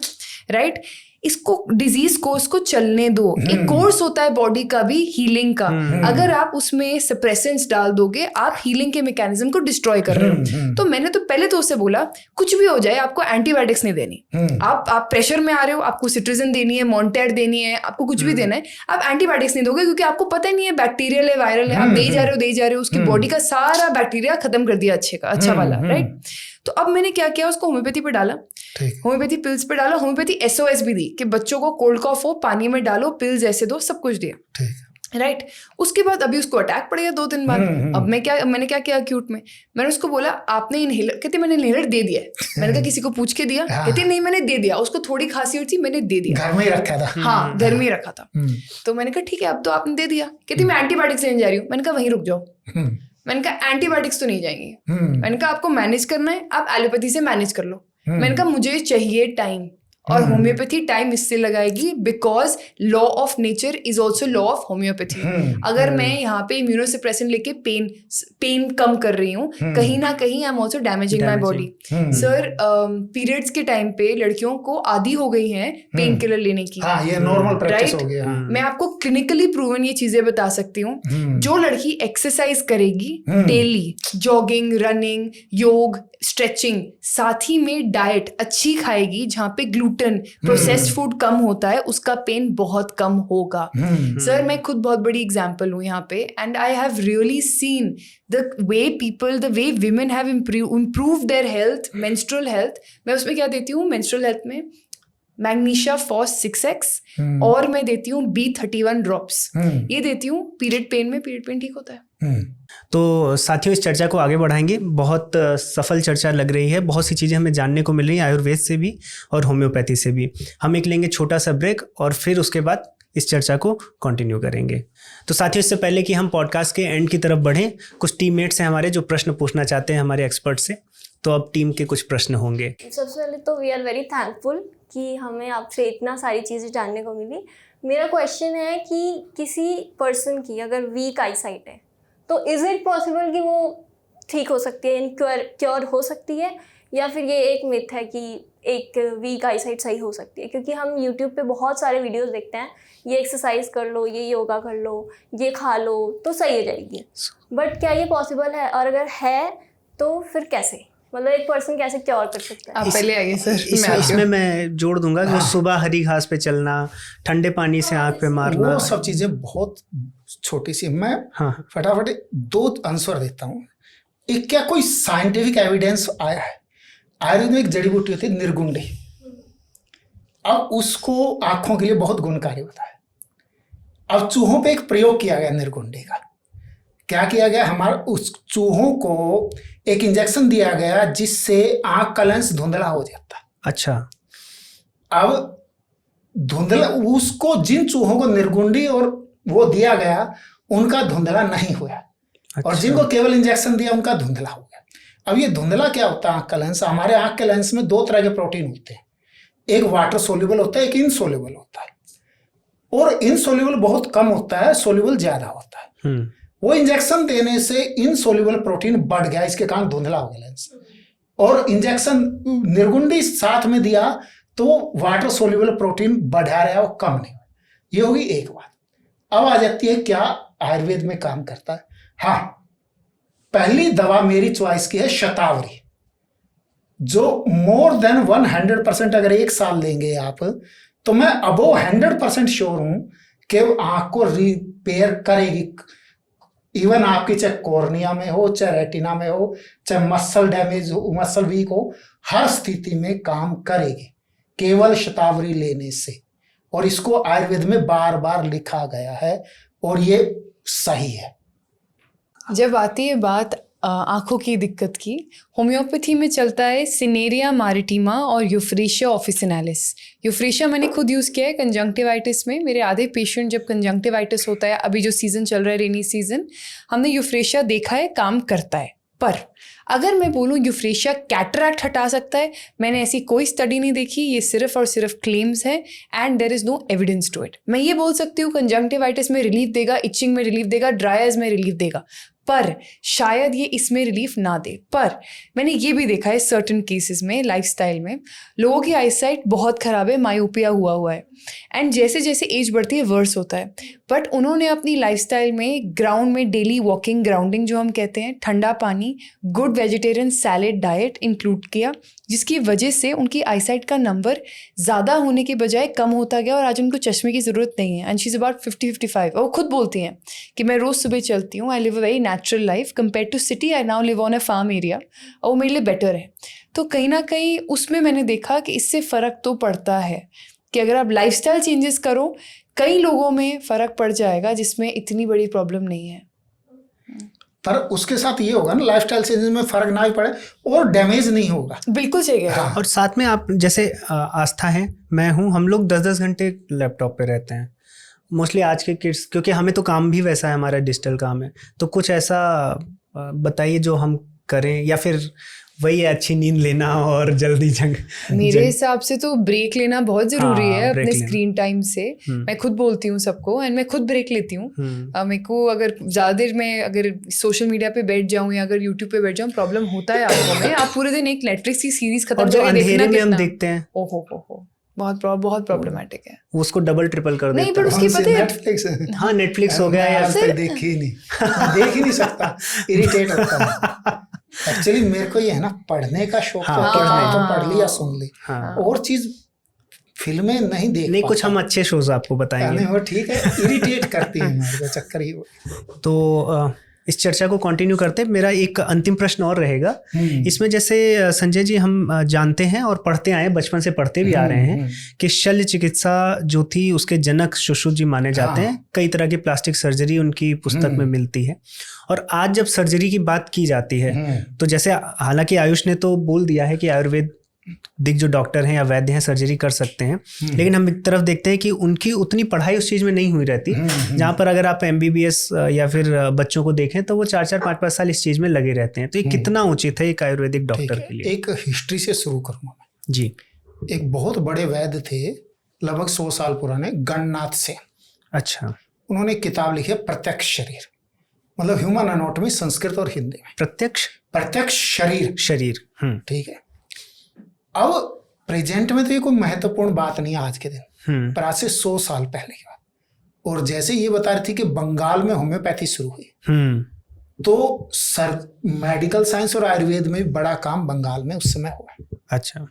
राइट? इसको डिजीज कोर्स को चलने दो। एक कोर्स होता है बॉडी का भी हीलिंग का, अगर आप उसमें सप्रेसेंट्स डाल दोगे आप हीलिंग के मैकेनिज्म को डिस्ट्रॉय कर रहे हो। तो मैंने तो पहले तो उससे बोला कुछ भी हो जाए आपको एंटीबायोटिक्स नहीं देनी। आप प्रेशर में आ रहे हो, आपको सिट्रिजिन देनी है, मॉन्टेड देनी है, आपको कुछ भी देना है, आप एंटीबायोटिक्स नहीं दोगे क्योंकि आपको पता ही नहीं है बैक्टीरियल है वायरल है, आप दे जा रहे हो उसकी बॉडी का सारा बैक्टीरिया खत्म कर दिया अच्छा वाला, राइट। तो अब मैंने क्या किया, उसको होम्योपैथी पे डाला, होम्योपैथी पिल्स पे डाला, होम्योपैथी SOS भी दी कि बच्चों को कोल्ड कॉफ हो पानी में डालो, पिल्स ऐसे दो, सब कुछ दिया, राइट। उसके बाद अभी उसको अटैक पड़ गया 2 दिन बाद। अब मैंने क्या किया अक्यूट में, मैंने उसको बोला आपने इनहेलर, कहते मैंने इनहेलर दे दिया है। मैंने कहा किसी को पूछ के दिया? कहते नहीं मैंने दे दिया, उसको थोड़ी खांसी हुई थी मैंने दे दिया, घर में ही रखा था। हाँ घर में ही रखा था। तो मैंने कहा ठीक है अब तो आपने दे दिया। कहती मैं एंटीबायोटिक्स लेने जा रही हूँ। मैंने कहा वहीं रुक जाओ, मैंने कहा एंटीबायोटिक्स तो नहीं जाएंगी, मैंने कहा आपको मैनेज करना है आप एलोपैथी से मैनेज कर लो। मैंने कहा मुझे चाहिए टाइम, और होम्योपैथी टाइम इससे लगाएगी because law of nature is also law of homeopathy. अगर मैं यहाँ पे इम्यूनोसप्रेसेंट लेके पेन कम कर रही हूँ, कहीं ना कहीं I am also damaging my body. Sir periods के टाइम पे लड़कियों को आदी हो गई है पेन किलर लेने की, ये नॉर्मल प्रैक्टिस हो गया। मैं आपको क्लिनिकली प्रूवन ये चीजें बता सकती हूँ। जो लड़की एक्सरसाइज करेगी डेली, जॉगिंग, रनिंग, योग, स्ट्रेचिंग, साथ ही में डाइट अच्छी खाएगी जहाँ पे ग्लूटेन प्रोसेस्ड फूड कम होता है, उसका पेन बहुत कम होगा। सर मैं खुद बहुत बड़ी एग्जांपल हूँ यहाँ पे, and I have really seen the way women have improved their health, menstrual health. मैं उसमें क्या देती हूँ, मेंस्ट्रुअल हेल्थ में मैग्नीशिया फॉस 6x और मैं देती हूँ B31 ड्रॉप्स, ये देती हूँ पीरियड पेन में, पीरियड पेन ठीक होता है। तो साथियों इस चर्चा को आगे बढ़ाएंगे, बहुत सफल चर्चा लग रही है, बहुत सी चीज़ें हमें जानने को मिल रही हैं आयुर्वेद से भी और होम्योपैथी से भी। हम एक लेंगे छोटा सा ब्रेक और फिर उसके बाद इस चर्चा को कंटिन्यू करेंगे। तो साथियों इससे पहले कि हम पॉडकास्ट के एंड की तरफ बढ़ें, कुछ टीममेट्स हैं हमारे जो प्रश्न पूछना चाहते हैं हमारे एक्सपर्ट से, तो अब टीम के कुछ प्रश्न होंगे। सबसे पहले तो वी आर वेरी थैंकफुल कि हमें आपसे इतना सारी चीज़ें जानने को मिली। मेरा क्वेश्चन है कि किसी पर्सन की अगर वीक आई साइट है तो इज़ इट पॉसिबल कि वो ठीक हो सकती है, क्योर हो सकती है, या फिर ये एक मिथ है कि एक वीक आई साइट सही हो सकती है? क्योंकि हम यूट्यूब पे बहुत सारे वीडियोस देखते हैं, ये एक्सरसाइज कर लो, ये योगा कर लो, ये खा लो तो सही हो जाएगी, बट क्या ये पॉसिबल है? और अगर है तो फिर कैसे, मतलब एक पर्सन कैसे क्योर कर सकता है? आप पहले आइए सर। इसमें मैं जोड़ दूंगा कि सुबह हरी घास पे चलना, ठंडे पानी से आंख पे मारना, वो सब चीजें बहुत छोटी सी। मैं फटाफट 2 आंसर देता हूँ। एक क्या कोई साइंटिफिक एविडेंस आया है? आयुर्वेद में एक जड़ी बूटी होती है निर्गुंडी, अब उसको आंखों के लिए बहुत गुणकारी होता है। अब चूहों पे एक प्रयोग किया गया निर्गुंडी का। क्या किया गया, हमारे उस चूहों को एक इंजेक्शन दिया गया जिससे आंख का लेंस धुंधला हो जाता है। अच्छा, अब धुंधला, उसको जिन चूहों को निर्गुंडी और वो दिया गया उनका धुंधला नहीं हुआ। अच्छा। और जिनको केवल इंजेक्शन दिया उनका धुंधला हो गया। अब ये धुंधला क्या होता है? आंख का लेंस, हमारे आंख के लेंस में 2 तरह के प्रोटीन होते हैं, एक वाटर सोल्यूबल होता है, एक इनसोल्यूबल होता है। और इनसोल्यूबल बहुत कम होता है, सोल्यूबल ज्यादा होता है। वो इंजेक्शन देने से इनसोल्यूबल प्रोटीन बढ़ गया, इसके कारण धुंधला हो गया लेंस। और इंजेक्शन निर्गुंडी साथ में दिया तो वाटर सोल्यूबल प्रोटीन बढ़ा रहा है, वो कम नहीं हुआ। ये होगी एक बात। अब आ जाती है क्या आयुर्वेद में काम करता है। हाँ, पहली दवा मेरी चॉइस की है शतावरी, जो मोर देन 100% अगर 1 साल लेंगे आप, तो मैं अबोव 100% श्योर हूं कि आंख को रिपेयर करेगी। इवन आपकी चाहे कॉर्निया में हो, चाहे रेटिना में हो, चाहे मसल डैमेज हो, मसल वीक हो, हर स्थिति में काम करेगी केवल शतावरी लेने से। और इसको आयुर्वेद में बार बार लिखा गया है और ये सही है। जब आती है बात आंखों की दिक्कत की, होम्योपैथी में चलता है सिनेरिया मैरिटिमा और यूफ्रेशिया ऑफिसिनालिस। यूफ्रेशिया मैंने खुद यूज़ किया है कंजंक्टिवाइटिस में। मेरे आधे पेशेंट जब कंजंक्टिवाइटिस होता है, अभी जो सीज़न चल रहा है रेनी सीज़न, हमने यूफ्रेशिया देखा है, काम करता है। पर अगर मैं बोलूँ यूफ्रेशिया कैटरैक्ट हटा सकता है, मैंने ऐसी कोई स्टडी नहीं देखी, ये सिर्फ और सिर्फ क्लेम्स है and there is no evidence to it. मैं ये बोल सकती हूँ कंजंक्टिवाइटिस में रिलीफ देगा, इचिंग में रिलीफ देगा, ड्राई आइज में रिलीफ देगा, पर शायद ये इसमें रिलीफ ना दे। पर मैंने ये भी देखा है सर्टेन केसेस में, लाइफस्टाइल में लोगों की आईसाइट बहुत ख़राब है, मायोपिया हुआ है, एंड जैसे जैसे एज बढ़ती है वर्स होता है। बट उन्होंने अपनी लाइफस्टाइल में ग्राउंड में डेली वॉकिंग, ग्राउंडिंग जो हम कहते हैं, ठंडा पानी, good vegetarian salad diet include किया, जिसकी वजह से उनकी आईसाइट का नंबर ज़्यादा होने के बजाय कम होता गया और आज उनको चश्मे की ज़रूरत नहीं है। एंड शी इज़ अबाउट 50-55 और वो खुद बोलती हैं कि मैं रोज़ सुबह चलती हूँ, I live a very natural life compare to city, I now live on a farm area, और वो मेरे लिए बेटर है। तो कहीं ना कहीं उसमें मैंने देखा कि इससे फ़र्क तो पड़ता है कि अगर आप लाइफस्टाइल चेंजेस करो, कई लोगों में फ़र्क पड़ जाएगा जिसमें इतनी बड़ी प्रॉब्लम नहीं है। पर उसके साथ ये होगा ना, लाइफस्टाइल चेंजेस में फर्क ना भी पड़े और डैमेज नहीं होगा। बिल्कुल सही कह रहे हैं। और साथ में आप जैसे आस्था है, मैं हूँ, हम लोग 10-10 घंटे लैपटॉप पे रहते हैं मोस्टली आज के किड्स, क्योंकि हमें तो काम भी वैसा है, हमारा डिजिटल काम है। तो कुछ ऐसा बताइए जो हम करें, या फिर वही है अच्छी नींद लेना और जल्दी मेरे हिसाब से तो ब्रेक लेना बहुत ज़रूरी है अपने लेना। स्क्रीन टाइम से। मैं खुद बोलती हूँ सबको, एंड मैं खुद ब्रेक लेती हूँ। मेरे को अगर ज़्यादा देर मैं अगर सोशल मीडिया पे बैठ जाऊँ या अगर यूट्यूब पे बैठ जाऊँ, प्रॉब्लम होता है आंखों में। आप पूरे दिन एक नेटफ्लिक्स की सीरीज खत्म जो करके अंधेरे देखना में हम कितना, देखते हैं, ओहो बहुत प्रॉब्लमेटिक है। उसको डबल ट्रिपल कर नहीं, देता पर है। उसकी पता है, नेटफ्लिक्स, हाँ नेटफ्लिक्स हो गया, या आज तक देखी ही नहीं, देख ही नहीं सकता, इरिटेट होता है। एक्चुअली मेरे को ये है ना, पढ़ने का शौक, हाँ, तो पढ़ने तो पढ़ लिया, सुन ली, हाँ। और चीज फिल्में नहीं देख नहीं, कुछ पाता। हम अच्छे शोज आपको बताएंगे। नहीं वो ठीक है, इरिटेट करती है मेरे को, चक्कर ही वो। तो इस चर्चा को कंटिन्यू करते, मेरा एक अंतिम प्रश्न और रहेगा इसमें। जैसे संजय जी, हम जानते हैं और पढ़ते आए, बचपन से पढ़ते भी आ रहे हैं कि शल्य चिकित्सा जो थी उसके जनक सुश्रुत जी माने जाते हैं। कई तरह की प्लास्टिक सर्जरी उनकी पुस्तक में मिलती है। और आज जब सर्जरी की बात की जाती है तो जैसे, हालांकि आयुष ने तो बोल दिया है कि आयुर्वेद दिग्गज जो डॉक्टर हैं या वैद्य हैं सर्जरी कर सकते हैं, लेकिन हम एक तरफ देखते हैं कि उनकी उतनी पढ़ाई उस चीज़ में नहीं हुई रहती। जहाँ पर अगर आप MBBS या फिर बच्चों को देखें तो वो 4-4, 5-5 साल इस चीज़ में लगे रहते हैं। तो ये कितना उचित है एक आयुर्वेदिक डॉक्टर के लिए? एक हिस्ट्री से शुरू करूँगा मैं जी। एक बहुत बड़े वैद्य थे, लगभग 100 साल पुराने, गणनाथ सेन। अच्छा। उन्होंने एक किताब लिखी है प्रत्यक्ष शरीर, मतलब ह्यूमन एनाटॉमी, संस्कृत और हिंदी में। प्रत्यक्ष शरीर। ठीक है। अब प्रेजेंट में तो ये कोई महत्वपूर्ण बात नहीं है आज के दिन, पर आज से 100 साल पहले की बात। और जैसे ये बता रही थी कि बंगाल में होम्योपैथी शुरू हुई, तो मेडिकल साइंस और आयुर्वेद में भी बड़ा काम बंगाल में उस समय हुआ। अच्छा।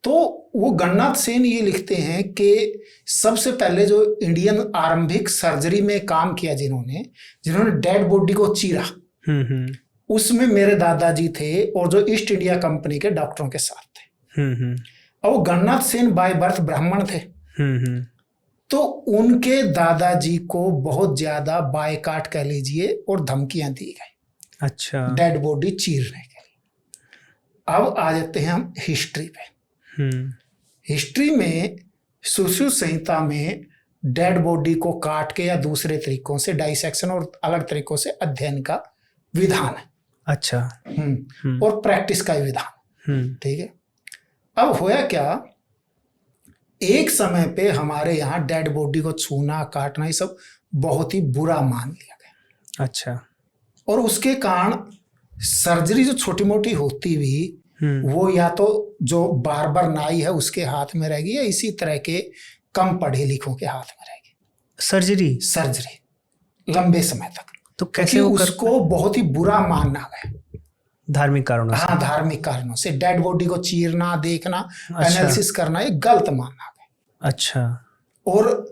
तो वो गणनाथ सेन ये लिखते हैं कि सबसे पहले जो इंडियन आरंभिक सर्जरी में काम किया जिन्होंने डेड बॉडी को चीरा, उसमें मेरे दादाजी थे और जो ईस्ट इंडिया कंपनी के डॉक्टरों के साथ थे। और वो गणनाथ सेन बाय बर्थ ब्राह्मण थे। तो उनके दादाजी को बहुत ज्यादा बायकाट कह लीजिए और धमकियां दी गई, अच्छा, डेड बॉडी चीरने के लिए। अब आ जाते हैं हम हिस्ट्री पे। हिस्ट्री में सुश्रुत संहिता में डेड बॉडी को काट के या दूसरे तरीकों से डाइसेक्शन और अलग तरीकों से अध्ययन का विधान है। अच्छा। और प्रैक्टिस का विधान। ठीक है। अब होया क्या, एक समय पे हमारे यहाँ डेड बॉडी को छूना काटना ये सब बहुत ही बुरा मान लिया गया। अच्छा। और उसके कारण सर्जरी जो छोटी मोटी होती भी वो या तो जो बार्बर नाई है उसके हाथ में रहेगी या इसी तरह के कम पढ़े लिखों के हाथ में रहेगी सर्जरी लंबे समय तक। तो कैसे उसको बहुत ही बुरा मानना गया धार्मिक कारणों से। हाँ, धार्मिक कारणों से डेड बॉडी को चीरना, देखना, एनालिसिस करना ये गलत मानना गया। अच्छा। और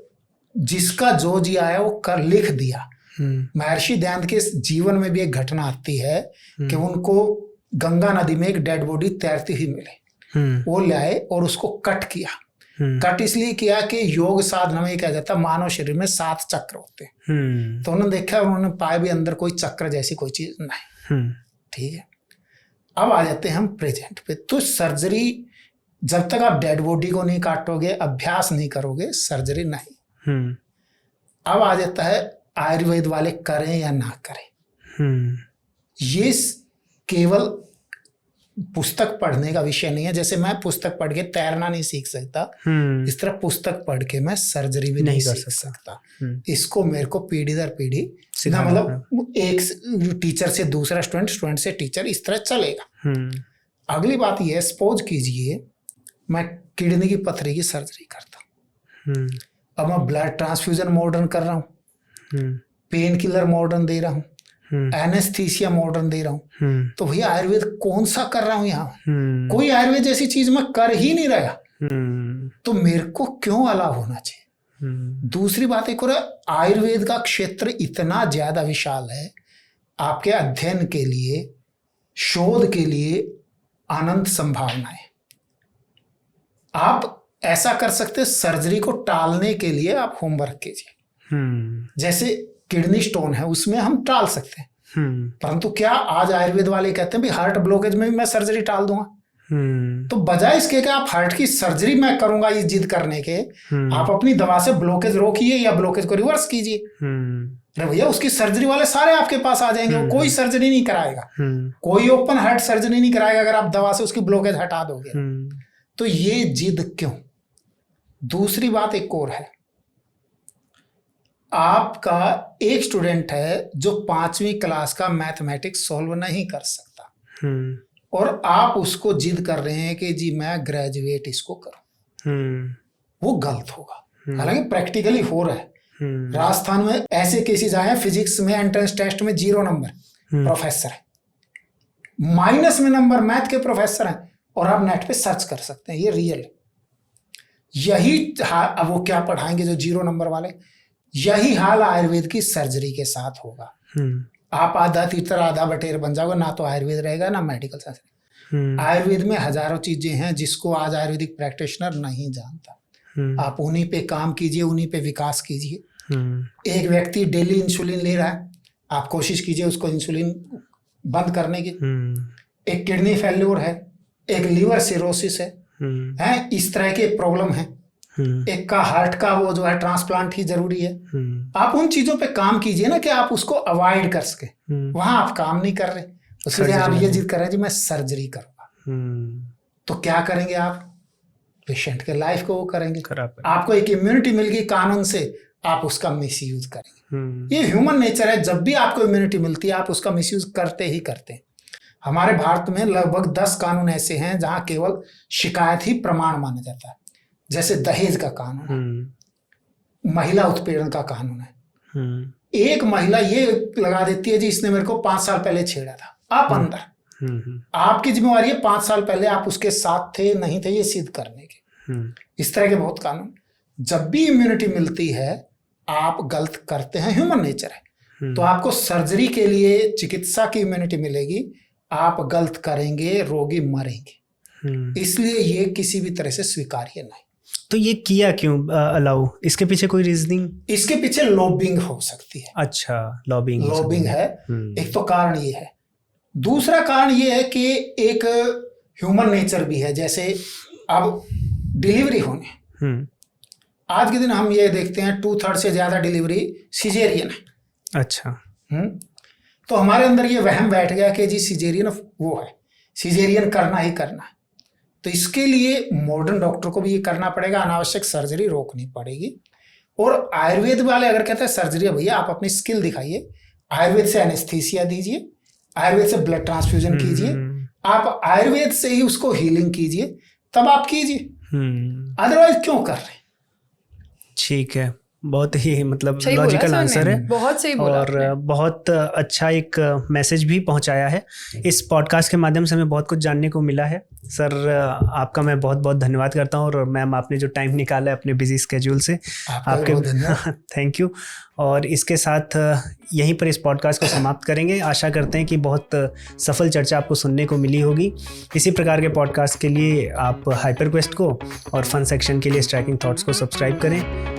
जिसका जो जी आया वो कर लिख दिया। महर्षि दयानंद के जीवन में भी एक घटना आती है कि उनको गंगा नदी में एक डेड बॉडी तैरती हुई मिले। वो लाए और उसको कट किया। कट इसलिए किया कि योग साधना में कहा जाता है मानव शरीर में 7 चक्र होते हैं। तो उन्होंने देखा, उन्होंने पाया भी अंदर कोई चक्र जैसी कोई चीज नहीं। ठीक है। अब आ जाते हैं हम प्रेजेंट पे। तो सर्जरी जब तक आप डेड बॉडी को नहीं काटोगे, अभ्यास नहीं करोगे, सर्जरी नहीं। अब आ जाता है आयुर्वेद वाले करें या ना करें। ये केवल पुस्तक पढ़ने का विषय नहीं है। जैसे मैं पुस्तक पढ़ के तैरना नहीं सीख सकता, इस तरह पुस्तक पढ़ के मैं सर्जरी भी नहीं सीख सकता। इसको मेरे को पीढ़ी दर पीढ़ी सीधा, मतलब एक टीचर से दूसरा स्टूडेंट, स्टूडेंट से टीचर, इस तरह चलेगा। अगली बात ये है, सपोज कीजिए मैं किडनी की पथरी की सर्जरी करता हूँ, अब मैं ब्लड ट्रांसफ्यूजन मॉडर्न कर रहा हूँ, पेन किलर मॉडर्न दे रहा हूँ, एनेस्थीसिया मॉडर्न दे रहा हूँ, तो भैया आयुर्वेद कौन सा कर रहा हूँ यहाँ? कोई आयुर्वेद जैसी चीज मैं कर ही नहीं रहा, तो मेरे को क्यों अलाव होना चाहिए? दूसरी बात एक और, आयुर्वेद का क्षेत्र इतना ज्यादा विशाल है, आपके अध्ययन के लिए, शोध के लिए अनंत संभावनाएं। आप ऐसा कर सकते, सर्जरी को टालने के लिए आप होमवर्क कीजिए। जैसे किडनी स्टोन है, उसमें हम टाल सकते हैं, परंतु क्या आज आयुर्वेद वाले कहते हैं भी हार्ट ब्लॉकेज में भी मैं सर्जरी टाल दूंगा? तो बजाय इसके कि आप हार्ट की सर्जरी मैं करूंगा इस जिद करने के, आप अपनी दवा से ब्लॉकेज रोकिए या ब्लॉकेज को रिवर्स कीजिए। अरे भैया उसकी सर्जरी वाले सारे आपके पास आ जाएंगे, वो कोई सर्जरी नहीं कराएगा, कोई ओपन हार्ट सर्जरी नहीं कराएगा अगर आप दवा से उसकी ब्लॉकेज हटा दोगे। तो ये जिद क्यों? दूसरी बात एक और है, आपका एक स्टूडेंट है जो 5वीं क्लास का मैथमेटिक्स सॉल्व नहीं कर सकता, और आप उसको जिद कर रहे हैं कि जी मैं ग्रेजुएट इसको करूं, वो गलत होगा। हालांकि प्रैक्टिकली हो रहा है, राजस्थान में ऐसे केसेस आए हैं, फिजिक्स में एंट्रेंस टेस्ट में 0 नंबर प्रोफेसर है, माइनस में नंबर मैथ के प्रोफेसर हैं, और आप नेट पे सर्च कर सकते हैं, ये रियल। यही अब वो क्या पढ़ाएंगे जो 0 नंबर वाले? यही हाल आयुर्वेद की सर्जरी के साथ होगा। आप आधा तीतर आधा बटेर बन जाओगे, ना तो आयुर्वेद रहेगा ना मेडिकल साइंस। आयुर्वेद में हजारों चीजें हैं जिसको आज आयुर्वेदिक प्रैक्टिशनर नहीं जानता। आप उन्हीं पे काम कीजिए, उन्हीं पे विकास कीजिए। एक व्यक्ति डेली इंसुलिन ले रहा है, आप कोशिश कीजिए उसको इंसुलिन बंद करने की। एक किडनी फेल्योर है, एक लीवर सिरोसिस है, इस तरह के प्रॉब्लम है, एक का हार्ट का वो जो है ट्रांसप्लांट ही जरूरी है। आप उन चीजों पे काम कीजिए ना कि आप उसको अवॉइड कर सके। वहां आप काम नहीं कर रहे, उसके आप ये जिद कर रहे हैं जी मैं सर्जरी करूंगा। तो क्या करेंगे आप? पेशेंट के लाइफ को वो करेंगे। आपको एक इम्यूनिटी मिल गई कानून से, आप उसका मिसयूज करेंगे। ये ह्यूमन नेचर है, जब भी आपको इम्यूनिटी मिलती है आप उसका मिसयूज करते ही करते हैं। हमारे भारत में लगभग 10 कानून ऐसे हैं जहां केवल शिकायत ही प्रमाण माना जाता है। जैसे दहेज का कानून है, महिला उत्पीड़न का कानून है। एक महिला ये लगा देती है जी इसने मेरे को 5 साल पहले छेड़ा था, आप अंदर, आपकी जिम्मेवारी है 5 साल पहले आप उसके साथ थे नहीं थे ये सिद्ध करने के। इस तरह के बहुत कानून। जब भी इम्यूनिटी मिलती है आप गलत करते हैं, ह्यूमन नेचर है। तो आपको सर्जरी के लिए चिकित्सा की इम्यूनिटी मिलेगी, आप गलत करेंगे, रोगी मरेंगे। इसलिए ये किसी भी तरह से स्वीकार्य नहीं। तो ये किया क्यों अलाउ? इसके पीछे कोई रीजनिंग? इसके पीछे लॉबिंग हो सकती है। अच्छा, लॉबिंग है। एक तो कारण ये है। दूसरा कारण ये है कि एक ह्यूमन नेचर भी है। जैसे अब डिलीवरी होने, आज के दिन हम ये देखते हैं 2/3 से ज्यादा डिलीवरी सिजेरियन है। अच्छा। तो हमारे अंदर ये वहम बैठ गया कि जी सिजेरियन वो है, सिजेरियन करना ही करना है। तो इसके लिए मॉडर्न डॉक्टर को भी ये करना पड़ेगा, अनावश्यक सर्जरी रोकनी पड़ेगी। और आयुर्वेद वाले अगर कहते हैं सर्जरी, भैया आप अपनी स्किल दिखाइए, आयुर्वेद से एनेस्थीसिया दीजिए, आयुर्वेद से ब्लड ट्रांसफ्यूजन कीजिए, आप आयुर्वेद से ही उसको हीलिंग कीजिए, तब आप कीजिए। अदरवाइज क्यों कर रहे हैं? ठीक है, बहुत ही मतलब लॉजिकल आंसर है, बहुत सही बोला और बहुत अच्छा एक मैसेज भी पहुंचाया है। इस पॉडकास्ट के माध्यम से हमें बहुत कुछ जानने को मिला है। सर आपका मैं बहुत बहुत धन्यवाद करता हूं, और मैम आपने जो टाइम निकाला है अपने बिजी स्केड्यूल से, आपके थैंक यू। और इसके साथ यहीं पर इस पॉडकास्ट को समाप्त करेंगे। आशा करते हैं कि बहुत सफल चर्चा आपको सुनने को मिली होगी। इसी प्रकार के पॉडकास्ट के लिए आप हाइपर क्वेस्ट को और फन सेक्शन के लिए स्ट्राइकिंग थॉट्स को सब्सक्राइब करें।